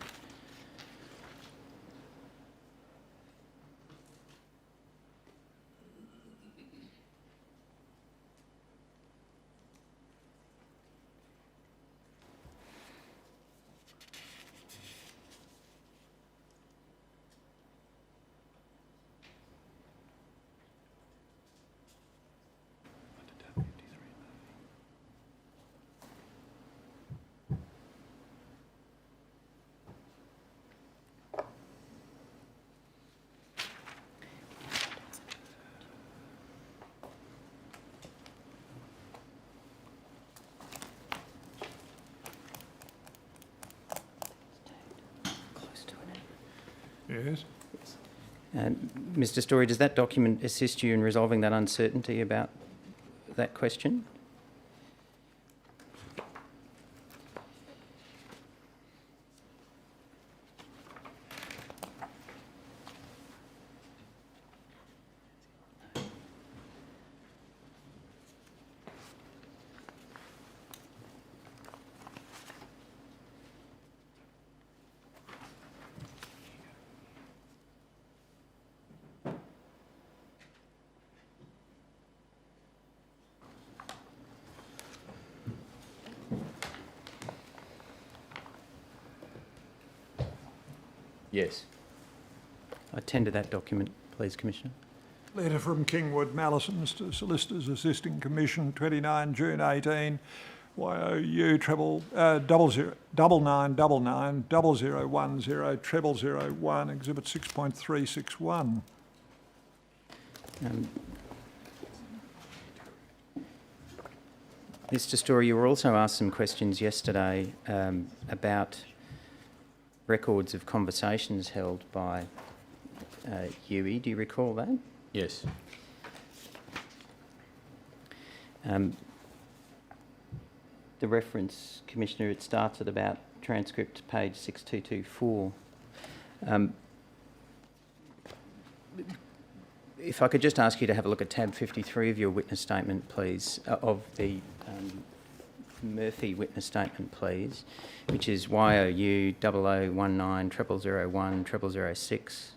Yes. Mr. Storey, does that document assist you in resolving that uncertainty about that question? Yes. I tender that document, please, Commissioner. Letter from Kingwood Mallisons to Solicitors Assisting Commission, 29 June 18, YOU double 9999 0010 0001, Exhibit 6.361. Mr. Storey, you were also asked some questions yesterday about records of conversations held by Youi. Do you recall that? Yes. The reference, Commissioner, it starts at about transcript page 6224. If I could just ask you to have a look at tab 53 of your witness statement, please, of the Murphy witness statement, please, which is YOU 0019 0001 0006.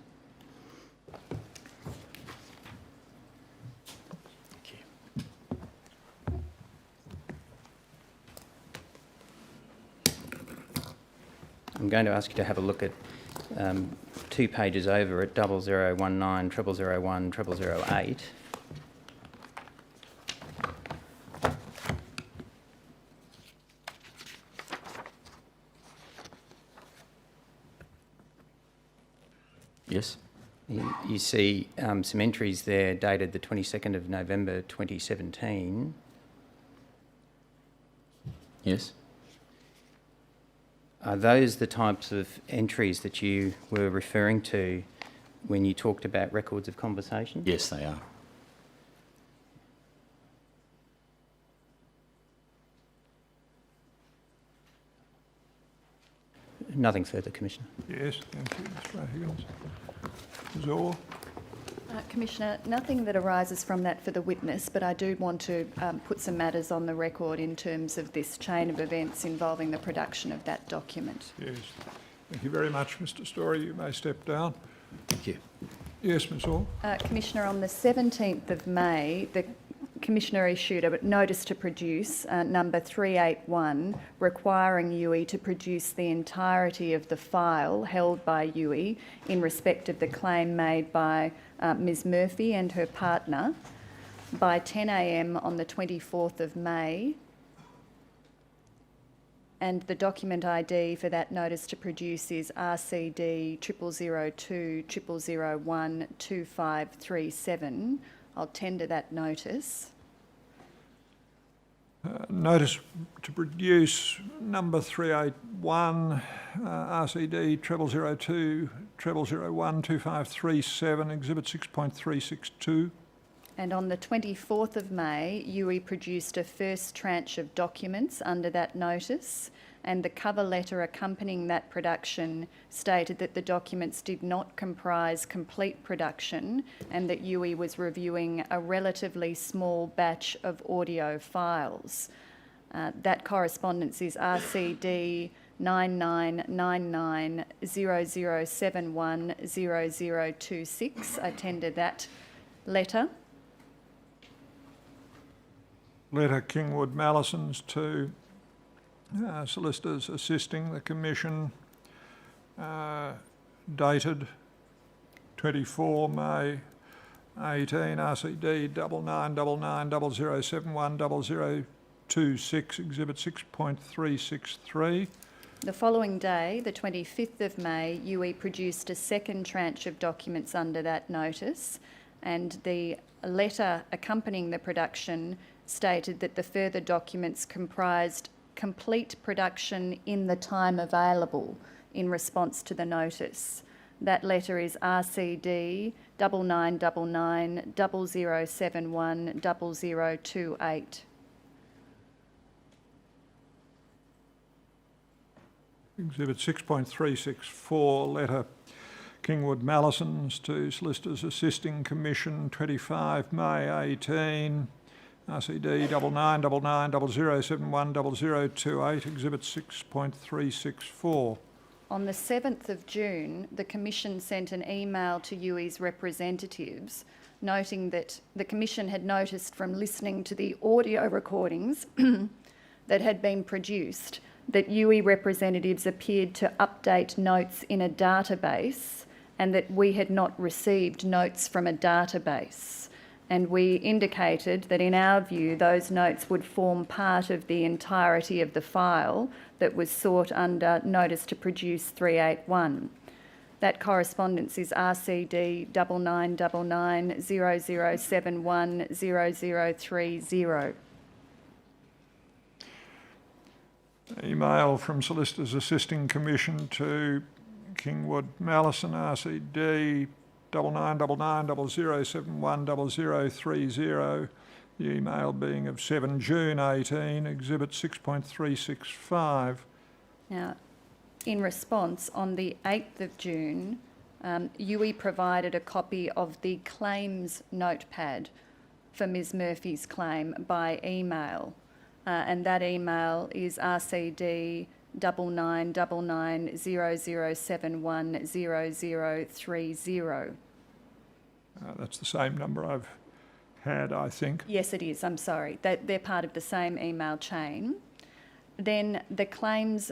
I'm going to ask you to have a look at 2 pages over at 0019 0001 0008. Yes. You see some entries there dated the 22nd of November 2017. Yes. Are those the types of entries that you were referring to when you talked about records of conversation? Yes, they are. Nothing further, Commissioner. Yes, thank you, Mr Higgins. Ms Orr? Commissioner, nothing that arises from that for the witness, but I do want to put some matters on the record in terms of this chain of events involving the production of that document. Yes. Thank you very much, Mr Storey. You may step down. Thank you. Yes, Ms Orr? Commissioner, on the 17th of May, the Commissioner issued a notice to produce, number 381, requiring Youi to produce the entirety of the file held by Youi in respect of the claim made by Ms Murphy and her partner by 10 a.m. on the 24th of May. And the document ID for that notice to produce is RCD 0002 0001 2537. I'll tender that notice. Notice to produce number 381, RCD 0002 0001 2537, Exhibit 6.362. And on the 24th of May, Youi produced a first tranche of documents under that notice, and the cover letter accompanying that production stated that the documents did not comprise complete production and that Youi was reviewing a relatively small batch of audio files. That correspondence is RCD 9999 0071 0026. I tender that letter. Letter Kingwood Mallisons to Solicitors Assisting the Commission, dated 24 May 18, RCD 9999 0071 0026, Exhibit 6.363. The following day, the 25th of May, Youi produced a second tranche of documents under that notice, and the letter accompanying the production stated that the further documents comprised complete production in the time available in response to the notice. That letter is RCD 9999 0071 0028. Exhibit 6.364, letter Kingwood Mallisons to Solicitors Assisting Commission, 25 May 18, RCD 9999 0071 0028, Exhibit 6.364. On the 7th of June, the Commission sent an email to Youi's representatives noting that the Commission had noticed from listening to the audio recordings that had been produced that Youi representatives appeared to update notes in a database and that we had not received notes from a database. And we indicated that in our view those notes would form part of the entirety of the file that was sought under Notice to Produce 381. That correspondence is RCD 9999 0071 0030. Email from Solicitors Assisting Commission to Kingwood Mallison, RCD 9999 0071 0030. The email being of 7 June 18, Exhibit 6.365. Now, in response, on the 8th of June, Youi provided a copy of the claims notepad for Ms Murphy's claim by email. And that email is RCD 9999 0071 0030. That's the same number I've had, I think. Yes, it is. I'm sorry. They're part of the same email chain. Then the claims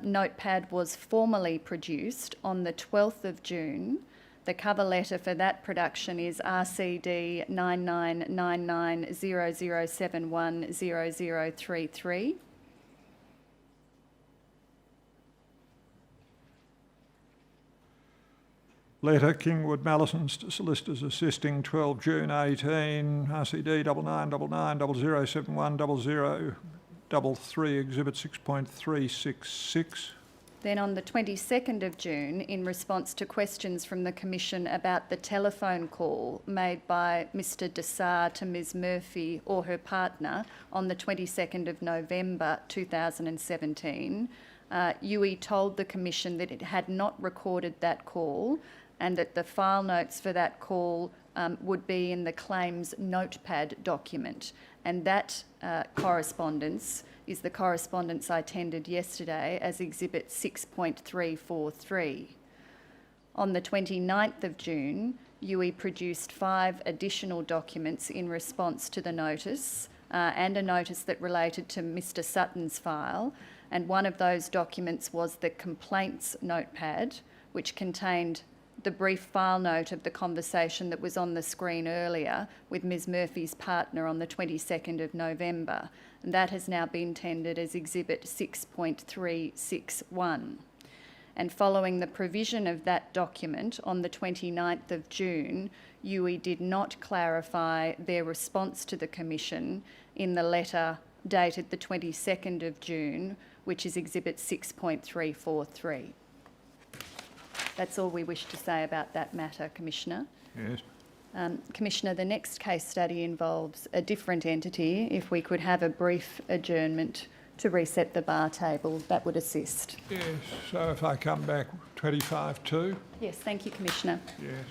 notepad was formally produced on the 12th of June. The cover letter for that production is RCD 9999 0071 0033. Letter Kingwood Mallisons to Solicitors Assisting, 12 June 18, RCD 9999 0071 0033, Exhibit 6.366. Then on the 22nd of June, in response to questions from the Commission about the telephone call made by Mr Dessar to Ms Murphy or her partner on the 22nd of November 2017, Youi told the Commission that it had not recorded that call and that the file notes for that call would be in the claims notepad document. And that correspondence is the correspondence I tendered yesterday as Exhibit 6.343. On the 29th of June, Youi produced 5 additional documents in response to the notice and a notice that related to Mr Sutton's file, and one of those documents was the complaints notepad, which contained the brief file note of the conversation that was on the screen earlier with Ms Murphy's partner on the 22nd of November. And that has now been tendered as Exhibit 6.361. And following the provision of that document on the 29th of June, Youi did not clarify their response to the Commission in the letter dated the 22nd of June, which is Exhibit 6.343. That's all we wish to say about that matter, Commissioner. Yes. Commissioner, the next case study involves a different entity. If we could have a brief adjournment to reset the bar table, that would assist. Yes, so if I come back 25-2. Yes, thank you, Commissioner. Yes.